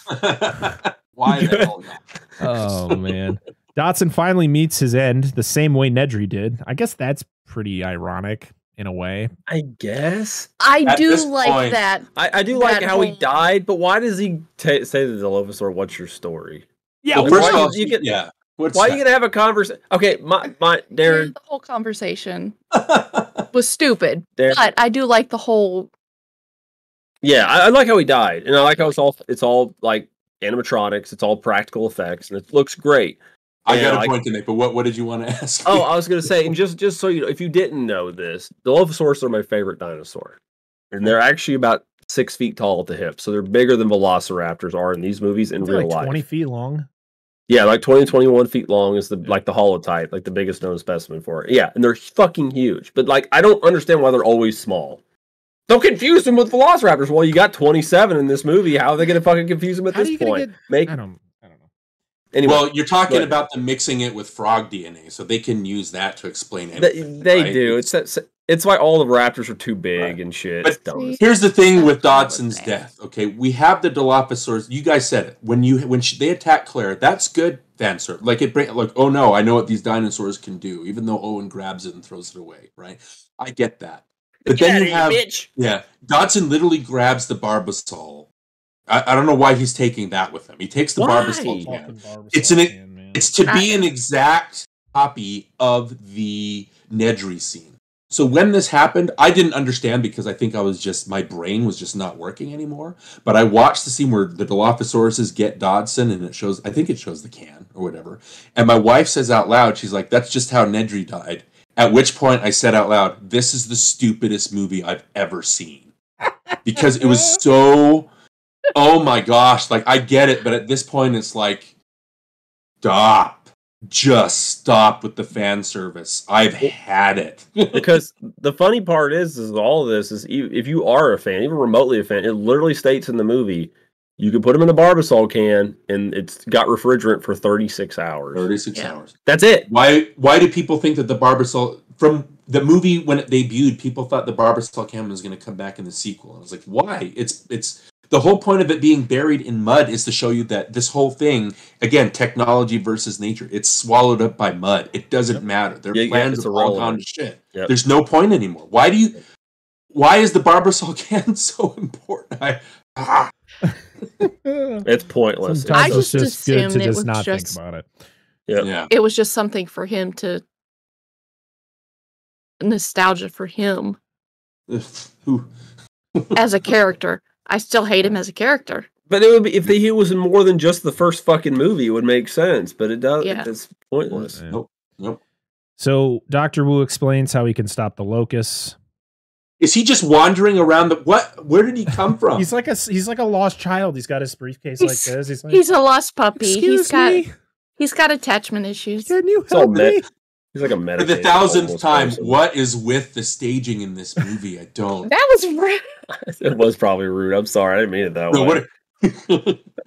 Why the hell not? Oh man. Dodson finally meets his end the same way Nedry did. I guess that's pretty ironic. in a way. I guess. I At do this like point- that. I do like That how he whole- died, but why does he say to the Dilophosaur, "What's your story"? Yeah, Well, first of why all, you get- yeah. What's Why are that? you gonna have a conversation? Okay, my Darren, The whole conversation was stupid, Darren. but I do like the whole. Yeah, I like how he died, and I like how it's all like animatronics, it's all practical effects, and it looks great. I And, got a like- point to make, but what did you want to ask? Oh, I was gonna say, and just so you know, if you didn't know this, Dilophosaurus are my favorite dinosaur, and they're actually about 6 feet tall at the hip, so they're bigger than Velociraptors are in these movies in They're real like life. 20 feet long. Yeah, like 20 21 feet long is the holotype, like the biggest known specimen for it. Yeah, and they're fucking huge. But like I don't understand why they're always small. Don't confuse them with Velociraptors. Well, you got 27 in this movie. How are they gonna fucking confuse them at How are this you gonna point? I don't know. Anyway, Well, you're talking but- about them mixing it with frog DNA, so they can use that to explain anything. they right? do. It's why all the raptors are too big Right. and shit. But It's dumb. as- Here's the thing with That's not Dodson's what death. Okay, we have the Dilophosaurus. You guys said it when they attack Claire. That's good fan service. Like oh no, I know what these dinosaurs can do. Even though Owen grabs it and throws it away. Right? I get that. But then you have Dodson literally grabs the Barbasol. I don't know why he's taking that with him. He takes the Why? Barbasol can. Fucking Barbasol It's an- can, man. It's to be an exact copy of the Nedry scene. So when this happened, I didn't understand because I think my brain was just not working anymore. But I watched the scene where the Dilophosauruses get Dodson and I think it shows the can or whatever. And my wife says out loud, she's like, "That's just how Nedry died." At which point I said out loud, "This is the stupidest movie I've ever seen." Because it was so, oh my gosh, like I get it. But at this point it's like, stop. Just stop with the fan service. I've had it. Because the funny part is all of this is if you are a fan, even remotely a fan, it literally states in the movie you can put them in a Barbasol can and it's got refrigerant for 36 hours. 36 Yeah. hours. That's it. Why do people think that the Barbasol from the movie when it debuted, people thought the Barbasol can was going to come back in the sequel? And I was like, why? It's the whole point of it being buried in mud is to show you that this whole thing, again, technology versus nature, it's swallowed up by mud. It doesn't matter. Their plans it's have all irrelevant. gone to shit. Yep. There's no point anymore. Why is the Barbasol can so important? It's pointless. Sometimes I it's just just good assumed to it just was not think just- about it. Yeah. It was just something for him to nostalgia for him Who? as a character. I still hate him as a character. But it would be if he was in more than just the first fucking movie, it would make sense. But it does. Yeah. It's pointless. Yeah. Nope. So Dr. Wu explains how he can stop the locusts. Is he just wandering around where did he come from? He's like a lost child. He's got his briefcase like this. He's like, He's a lost puppy. excuse me, He's got attachment issues. can you It's all help me? He's like a For medicated the 1,000th homeless time, person. what is with the staging in this movie? I don't. That was rude. It was probably rude. I'm sorry. I didn't mean it that No, way.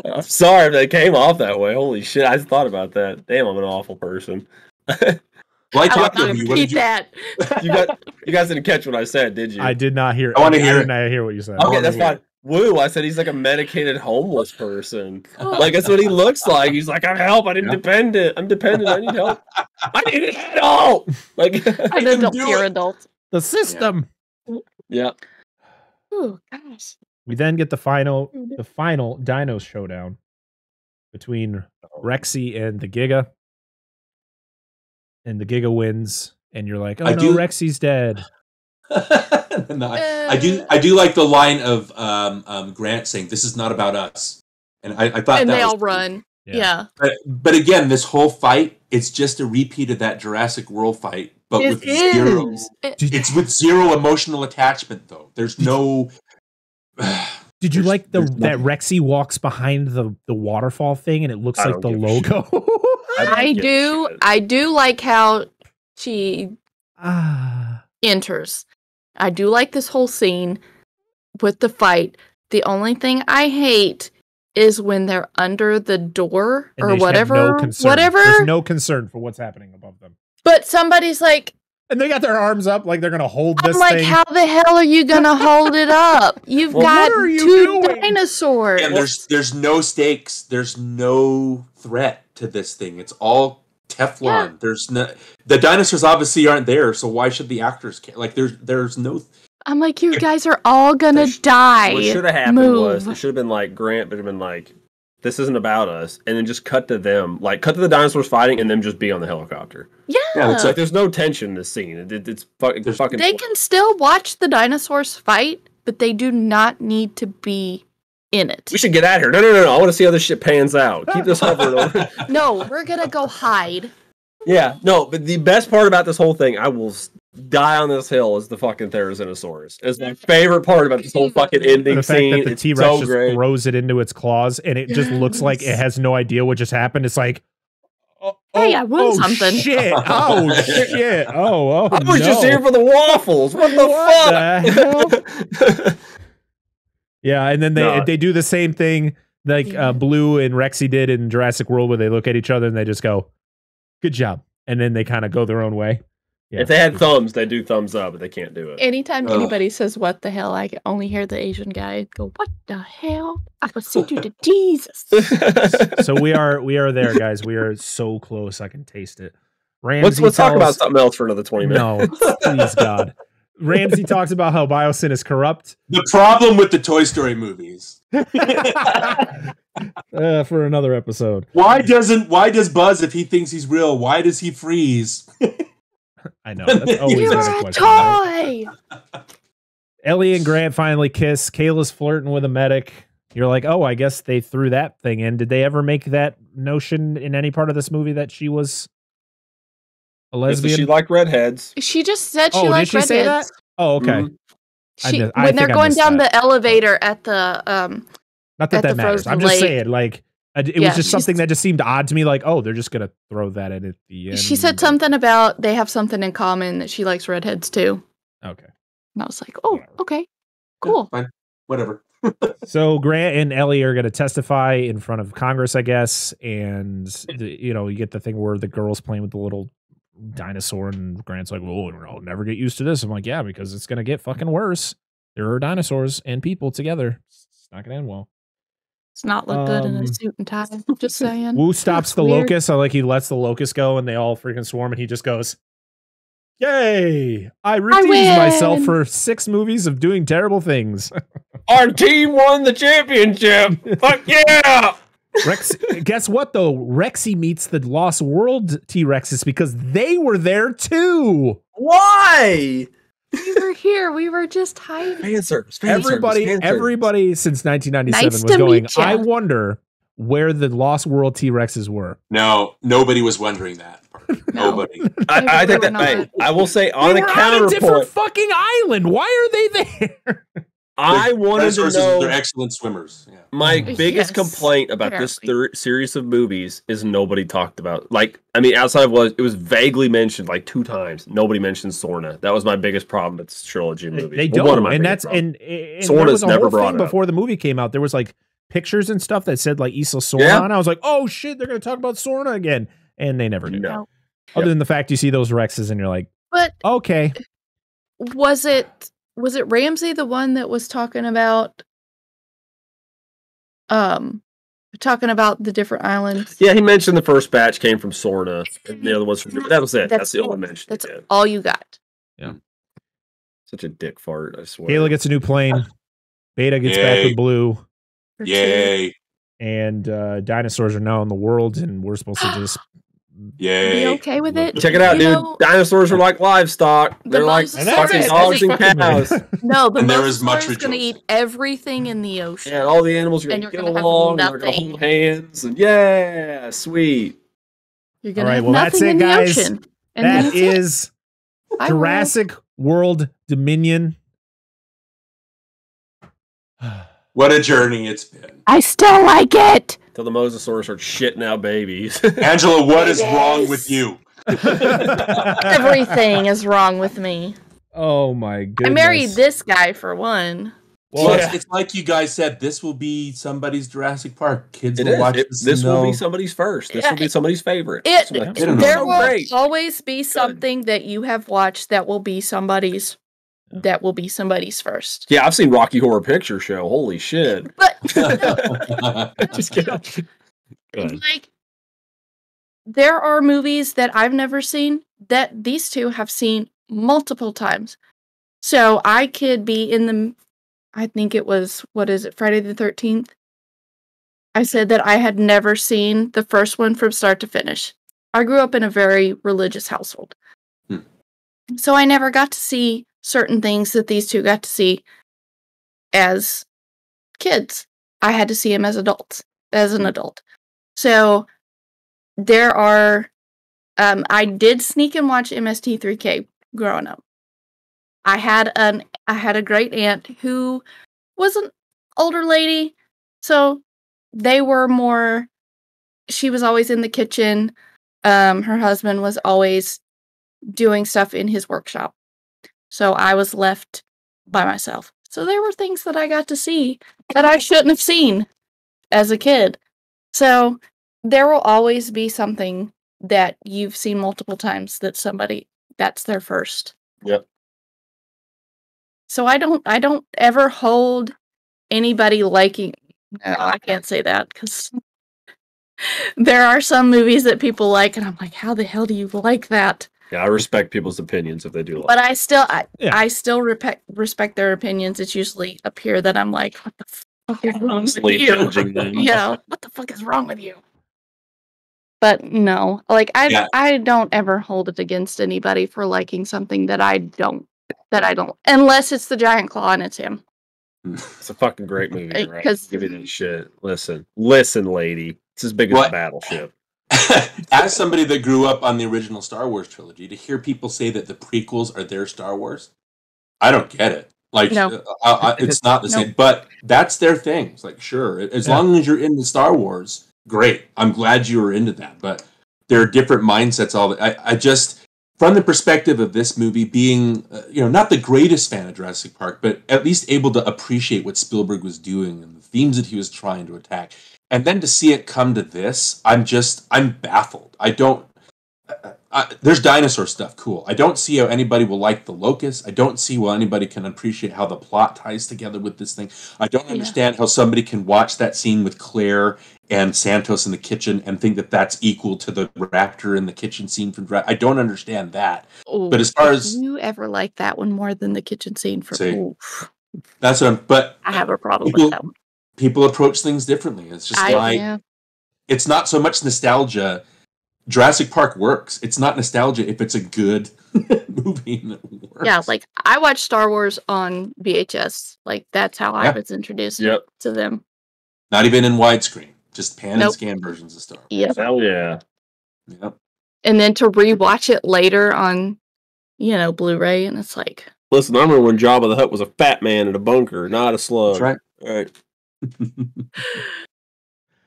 I'm sorry if that came off that way. Holy shit. I just thought about that. Damn, I'm an awful person. Well, I I talked will to not you. What repeat did you? that. You guys didn't catch what I said, did you? I did not hear. I wanna hear did not hear what you said. Okay, wanna that's hear fine. Woo, I said he's like a medicated homeless person. Like, that's what he looks like. He's like, I'm help. I'm dependent. I'm dependent. I need help. I need help. Like, An can adult, do you're it. adult. The system. yeah. Oh gosh. We then get the final Dino showdown between Rexy and the Giga. And the Giga wins, and you're like, "Oh no, Rexy's dead." No, I do like the line of Grant saying, "This is not about us," and I thought And that they was all run. Yeah. But again, this whole fight, it's just a repeat of that Jurassic World fight, but It with zero. is. It's with zero emotional attachment, though. There's no. Did you like that nothing. Rexy walks behind the waterfall thing, and it looks I like the don't give a logo? I do. I do like how she Ah, enters. I do like this whole scene with the fight. The only thing I hate is when they're under the door and or they have whatever. no concern. Whatever. There's no concern for what's happening above them, But somebody's like, and they got their arms up like they're gonna hold I'm this like, thing. how the hell are you gonna hold it up? You've Well, got what are you two doing? dinosaurs. And there's no stakes. There's no threat to this thing. It's all Teflon. Yeah. There's no the dinosaurs obviously aren't there, so why should the actors care? Like there's no. I'm like, you guys are all gonna die. What should have happened Move. was it should have been like Grant, but have been like, this isn't about us, and then just cut to them, like cut to the dinosaurs fighting, and them just be on the helicopter. Yeah, it's Like there's no tension in this scene. It's fucking. they can still watch the dinosaurs fight, but they do not need to be in it. We should get out of here. No. I want to see how this shit pans out. Keep this hovering over. No, we're gonna go hide. Yeah, no, but the best part about this whole thing, I will die on this hill, is the fucking Therizinosaurus. It's my favorite part about this whole fucking ending The fact scene. that the It's T-Rex so just great. throws it into its claws, and it just looks like it has no idea what just happened. It's like, Hey, I won something. Shit! Oh shit! Oh! I was just here for the waffles. What the fuck? Yeah, and then they do the same thing like Blue and Rexy did in Jurassic World, where they look at each other and they just go, "Good job," and then they kind of go their own way. Yeah. If they had thumbs, they do thumbs up, but they can't do it. Anytime anybody says "what the hell," I can only hear the Asian guy go, "What the hell? I will send you to Jesus." So we are there, guys. We are so close. I can taste it. Ramsey Let's talk tells- about something else for another 20 minutes. No, please God. Ramsey talks about how Biosyn is corrupt. The problem with the Toy Story movies. For another episode. Why does Buzz, if he thinks he's real, why does he freeze? I know. That's always You're been a a question. Right? toy. Ellie and Grant finally kiss. Kayla's flirting with a medic. You're like, oh, I guess they threw that thing in. Did they ever make that notion in any part of this movie that she was a lesbian? She liked redheads. She just said she did liked she say that? redheads. Oh, okay. Mhm. I When they're think I going missed down that. the elevator at the Not that at that the matters. frozen I'm just lake. saying, like, it Yeah, was just she's- something that just seemed odd to me. Like, oh, they're just gonna throw that in at the end. she said something about they have something in common, that she likes redheads too. Okay. And I was like, oh, okay, cool. Fine. Whatever. So Grant and Ellie are going to testify in front of Congress, I guess, and you get the thing where the girl's playing with the little dinosaur, and Grant's like, "Well, I'll never get used to this." I'm like, "Yeah, because it's going to get fucking worse. There are dinosaurs and people together. It's not going to end well." It's not look good in a suit and tie. Just saying. Wu stops the Weird. locust. I like he lets the locust go, and they all freaking swarm, and he just goes, "Yay! I redeemed win." myself for 6 movies of doing terrible things." Our team won the championship. Fuck yeah! Rex, guess what though? Rexy meets the Lost World T-Rexes because they were there too. Why? We were here. We were just hiding. Fan service. Everybody since 1997 Nice was to going, meet ya. I wonder where the Lost World T-Rexes were. No, nobody was wondering that. Nobody. I think They were that. not. I will say They on a were on a different counterpoint. fucking island. Why are they there? I wanted to Dinosaurs, know. they're excellent swimmers. Yeah. My Yes, biggest complaint about this apparently. series of movies is nobody talked about. Like, I mean, outside of it was vaguely mentioned like 2 times. Nobody mentioned Sorna. That was my biggest problem with this trilogy of movies. They Well, one of don't, my and biggest that's problems. and Sorna's there was a never whole brought thing up. before the movie came out. There was like pictures and stuff that said like Isla Sorna, Yeah. and I was like, oh shit, they're gonna talk about Sorna again, and they never do. No. Other than the fact you see those Rexes and you're like, But okay, was it Ramsey the one that was talking about the different islands? Yeah, he mentioned the first batch came from Sorna, and the other ones from. That was it. That's the only mention. That's he did. all you got. Such a dick fart. I swear. Kayla gets a new plane, Beta gets back Yay. with Blue, For two. Yay. and dinosaurs are now in the world, and we're supposed to just Be Yay. okay with it? Check it out, You dude. know, Dinosaurs are like livestock. The They're like Mosasaurus fucking is dogs and fucking- cows. No, the And there is much Mosasaurus is going to rejoicing. eat everything in the ocean. Yeah, and all the animals are And gonna you're get gonna have along. And they're gonna nothing. hold hands, and yeah, sweet. You're going All to right, have well, that's nothing it, in guys. the ocean. And that that's it. is I will. Jurassic World Dominion. What a journey it's been. I still like it. Till the Mosasaurus are shitting out babies. Angela, what is Yes. wrong with you? Everything is wrong with me. Oh my goodness! I married this guy for one. Well, Well, it's like you guys said, this will be somebody's Jurassic Park. Kids It will is. watch this. This and will be know- somebody's first. This Yeah, will be somebody's favorite. It This will- I this don't will be know. there so will great. always be something that you have watched that will be somebody's first. Yeah, I've seen Rocky Horror Picture Show. Holy shit! But Just kidding. Go ahead. like there are movies that I've never seen that these two have seen multiple times. So I could be in the, I think it was, Friday the 13th? I said that I had never seen the first one from start to finish. I grew up in a very religious household. So I never got to see certain things that these two got to see as kids. I had to see them as adults, as an adult. So there are, I did sneak and watch MST3K growing up. I had a great aunt who was an older lady, so they were more, she was always in the kitchen. Her husband was always doing stuff in his workshop. So I was left by myself. So there were things that I got to see that I shouldn't have seen as a kid. So there will always be something that you've seen multiple times that somebody, that's their first. Yep. So I don't ever hold anybody liking, no, I can't say that because there are some movies that people like and I'm like, how the hell do you like that? Yeah, I respect people's opinions if they do like But I still respect their opinions. It's usually up here that I'm like, what the fuck is wrong with you? judging them. Yeah, what the fuck is wrong with you? But no, like I don't ever hold it against anybody for liking something that I don't, unless it's the giant claw and it's him. It's a fucking great movie, right? 'Cause- Give you that shit. Listen, lady. It's as big as a battleship. As somebody that grew up on the original Star Wars trilogy, to hear people say that the prequels are their Star Wars, I don't get it. Like, No. it's not the same, but that's their thing. It's like, sure, as long as you're into Star Wars, great. I'm glad you were into that, but there are different mindsets. I just, from the perspective of this movie being, not the greatest fan of Jurassic Park, but at least able to appreciate what Spielberg was doing and the themes that he was trying to attack. And then to see it come to this, I'm baffled. There's dinosaur stuff, cool. I don't see how anybody will like the locust. I don't see how anybody can appreciate how the plot ties together with this thing. I don't understand how somebody can watch that scene with Claire and Santos in the kitchen and think that that's equal to the raptor in the kitchen scene from Jurassic. I don't understand that. Ooh, but as far as you ever like that one more than the kitchen scene from, that's what I have a problem with that one. People approach things differently. It's just it's not so much nostalgia. Jurassic Park works. It's not nostalgia if it's a good movie and it works. Yeah, like I watched Star Wars on VHS. Like that's how I was introduced to them. Not even in widescreen, just pan and scan versions of Star Wars. Yeah. Hell yeah. Yep. And then to rewatch it later on, Blu-ray, and it's like, listen, I remember when Jabba the Hutt was a fat man in a bunker, not a slug. That's right. All right.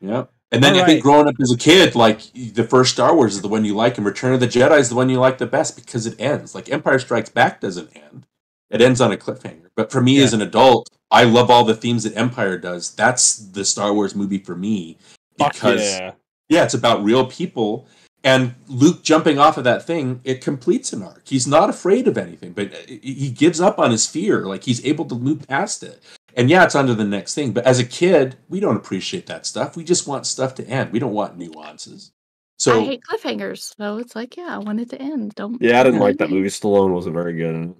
Yep. And then I think growing up as a kid, like the first Star Wars is the one you like, and Return of the Jedi is the one you like the best because it ends. Like Empire Strikes Back doesn't end; it ends on a cliffhanger. But for me as an adult, I love all the themes that Empire does. That's the Star Wars movie for me because it's about real people. And Luke jumping off of that thing, it completes an arc. He's not afraid of anything, but he gives up on his fear. Like he's able to move past it. And it's on to the next thing. But as a kid, we don't appreciate that stuff. We just want stuff to end. We don't want nuances. So I hate cliffhangers. So it's like, I want it to end. I didn't like that movie. Stallone wasn't very good in it.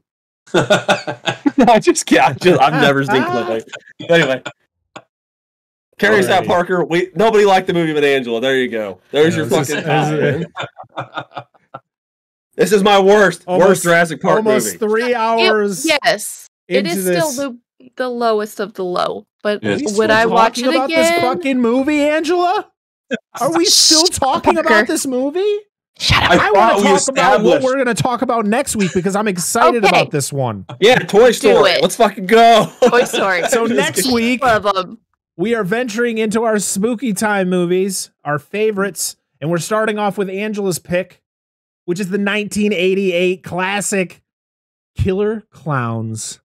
I've never seen cliffhangers. Anyway. Carries that, Parker. Nobody liked the movie but Angela. There you go. There's your fucking time. This is my worst Jurassic Park movie. Almost 3 hours. Yes. It is still the lowest of the low. But would I watch it about again? This fucking movie, Angela? Are we still talking about this movie? Shut up. I want to talk about what we're going to talk about next week because I'm excited about this one. Yeah, Toy Story. Let's fucking go. Toy Story. So next week, we are venturing into our spooky time movies, our favorites, and we're starting off with Angela's pick, which is the 1988 classic Killer Clowns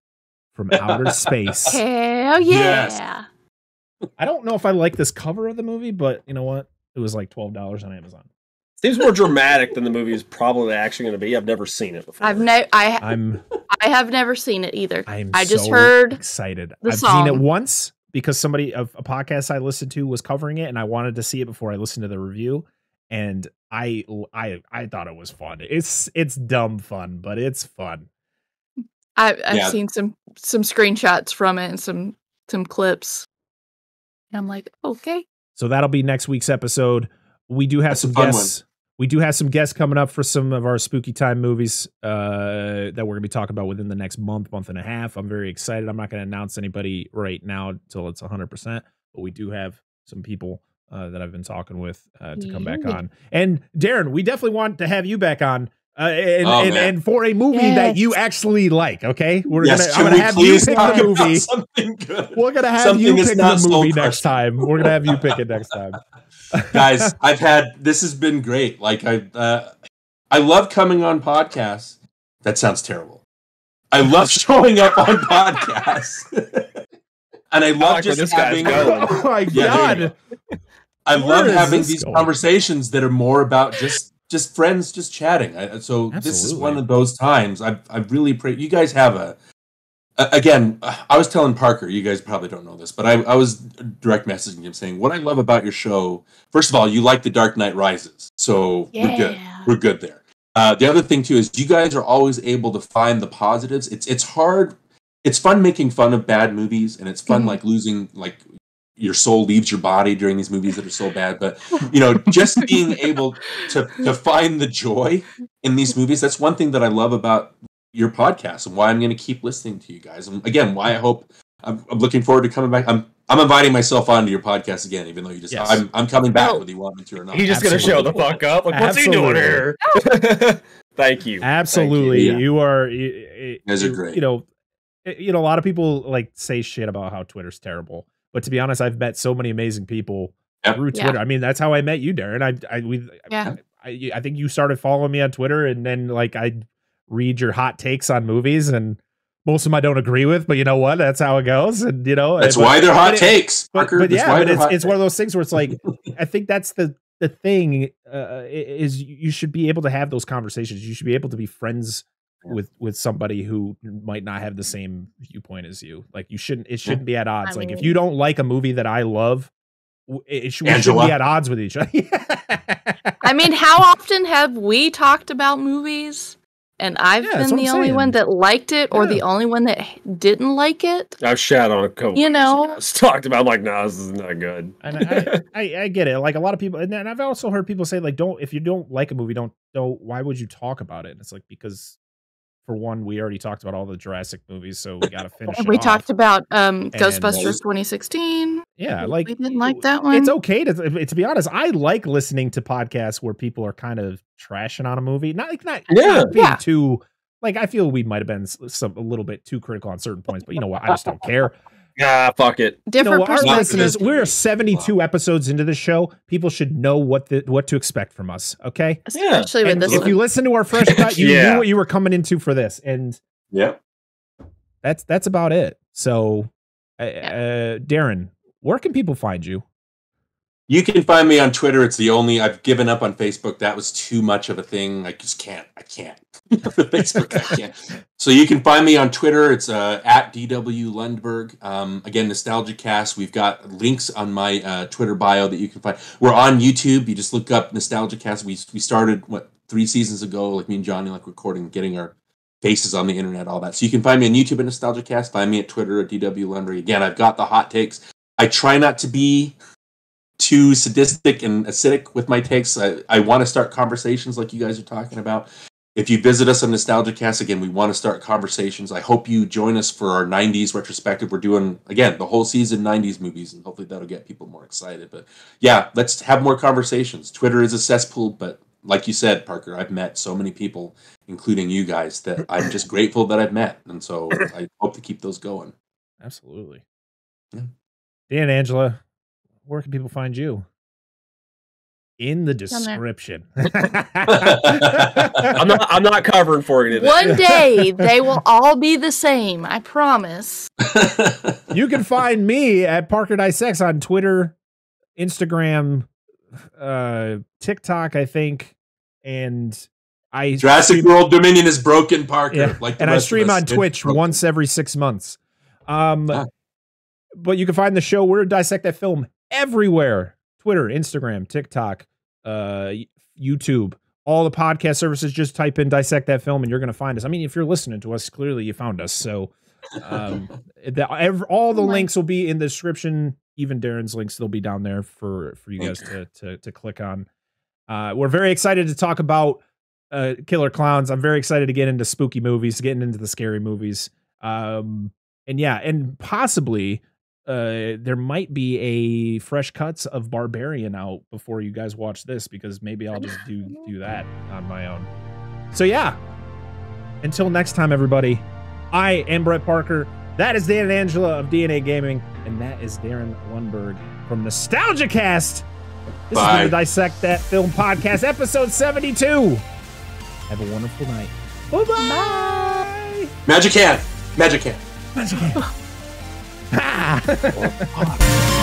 from Outer Space. Hell yeah. Yes. I don't know if I like this cover of the movie, but you know what? It was like $12 on Amazon. Seems more dramatic than the movie is probably actually going to be. I've never seen it before. I have never seen it either. I just heard excited. I've seen it once because somebody of a podcast I listened to was covering it, and I wanted to see it before I listened to the review. And I thought it was fun. It's dumb fun, but it's fun. I've seen some screenshots from it and some clips. And I'm like, okay. So that'll be next week's episode. We do have some guests. We do have some guests coming up for some of our spooky time movies that we're going to be talking about within the next month and a half. I'm very excited. I'm not going to announce anybody right now until it's 100%, but we do have some people that I've been talking with to come back on. And Darin, we definitely want to have you back on and for a movie that you actually like. Okay, I'm gonna have you pick the movie. Something good. We're gonna have you pick the movie next time. We're gonna have you pick it next time. Guys, this has been great. Like I love coming on podcasts. That sounds terrible. I love showing up on podcasts. And I love just having. Oh my God! I love having these conversations that are more about just friends, just chatting. So this is one of those times. I really appreciate you guys have again, I was telling Parker, you guys probably don't know this, but I was direct messaging him saying, what I love about your show, first of all, you like The Dark Knight Rises. So we're good. We're good there. The other thing too is you guys are always able to find the positives. It's hard. It's fun making fun of bad movies, and it's fun like losing, like your soul leaves your body during these movies that are so bad. But just being able to find the joy in these movies, that's one thing that I love about your podcast and why I'm going to keep listening to you guys. And again, why I'm looking forward to coming back. I'm inviting myself onto your podcast again, even though you just I'm coming back whether you want me to or not. He's just going to show the fuck up. Like, what's he doing here? Thank you. Absolutely. Thank you. You guys are great. A lot of people like say shit about how Twitter's terrible, but to be honest, I've met so many amazing people through Twitter. I mean, that's how I met you, Darin. I think you started following me on Twitter, and then like I read your hot takes on movies, and most of them I don't agree with, but you know what? That's how it goes. And that's why they're hot takes. But it's one of those things where it's like, I think that's the thing is you should be able to have those conversations. You should be able to be friends with somebody who might not have the same viewpoint as you. Like it shouldn't be at odds. Like if you don't like a movie that I love, we shouldn't be at odds with each other. I mean, how often have we talked about movies and I've been the only one that liked it or the only one that didn't like it? I've shat on a couple. Talked about, I'm like, nah, this is not good. And I get it. Like a lot of people, and I've also heard people say, like, if you don't like a movie, don't. Why would you talk about it? And it's like, because for one, we already talked about all the Jurassic movies, so we got to finish it. We talked about Ghostbusters 2016. Yeah, like we didn't like that one. It's okay to be honest. I like listening to podcasts where people are kind of trashing on a movie. Not being too like. I feel we might have been a little bit too critical on certain points, but you know what? I just don't care. Fuck it. Different listeners, we're 72 episodes into the show. People should know what to expect from us. Okay, especially with this. If you listen to our fresh cut, you knew what you were coming into for this, and that's about it. So, Darin, where can people find you? You can find me on Twitter. It's the only I've given up on Facebook. That was too much of a thing. I just can't. I can't. Facebook, I can't. So you can find me on Twitter. It's at DW Lundberg. Again, NostalgiaCast. We've got links on my Twitter bio that you can find. We're on YouTube. You just look up NostalgiaCast. We started 3 seasons ago, like me and Johnny, like recording, getting our faces on the internet, all that. So you can find me on YouTube at NostalgiaCast. Find me at Twitter at DW Lundberg. Again, I've got the hot takes. I try not to be too sadistic and acidic with my takes. I want to start conversations like you guys are talking about. If you visit us on NostalgiaCast, again, we want to start conversations. I hope you join us for our 90s retrospective. We're doing, again, the whole season 90s movies, and hopefully that'll get people more excited. But yeah, let's have more conversations. Twitter is a cesspool, but like you said, Parker, I've met so many people, including you guys, that I'm just grateful that I've met. And so I hope to keep those going. Absolutely. Yeah. Dan, Angela, where can people find you? In the description. I'm not covering for you today. One day they will all be the same. I promise. You can find me at Parker Dissects on Twitter, Instagram, TikTok, I think, and Jurassic World Dominion is broken, Parker. Yeah. Like and I stream on Twitch once every 6 months. But you can find the show. We're Dissect That Film everywhere. Twitter, Instagram, TikTok, YouTube, all the podcast services. Just type in Dissect That Film and you're going to find us. I mean, if you're listening to us, clearly you found us. So all the links will be in the description. Even Darin's links, they'll be down there for you guys to click on. We're very excited to talk about Killer Clowns. I'm very excited to get into spooky movies, getting into the scary movies. And possibly there might be a fresh cuts of Barbarian out before you guys watch this, because maybe I'll just do that on my own. So yeah, until next time, everybody, I am Brett Parker. That is Dan and Angela of DNA Gaming, and that is Darin Lundberg from NostalgiaCast. This has been the Dissect That Film podcast, episode 72. Have a wonderful night. Bye-bye. Bye. Magic hand. Magic hand. Magic hand. Ha!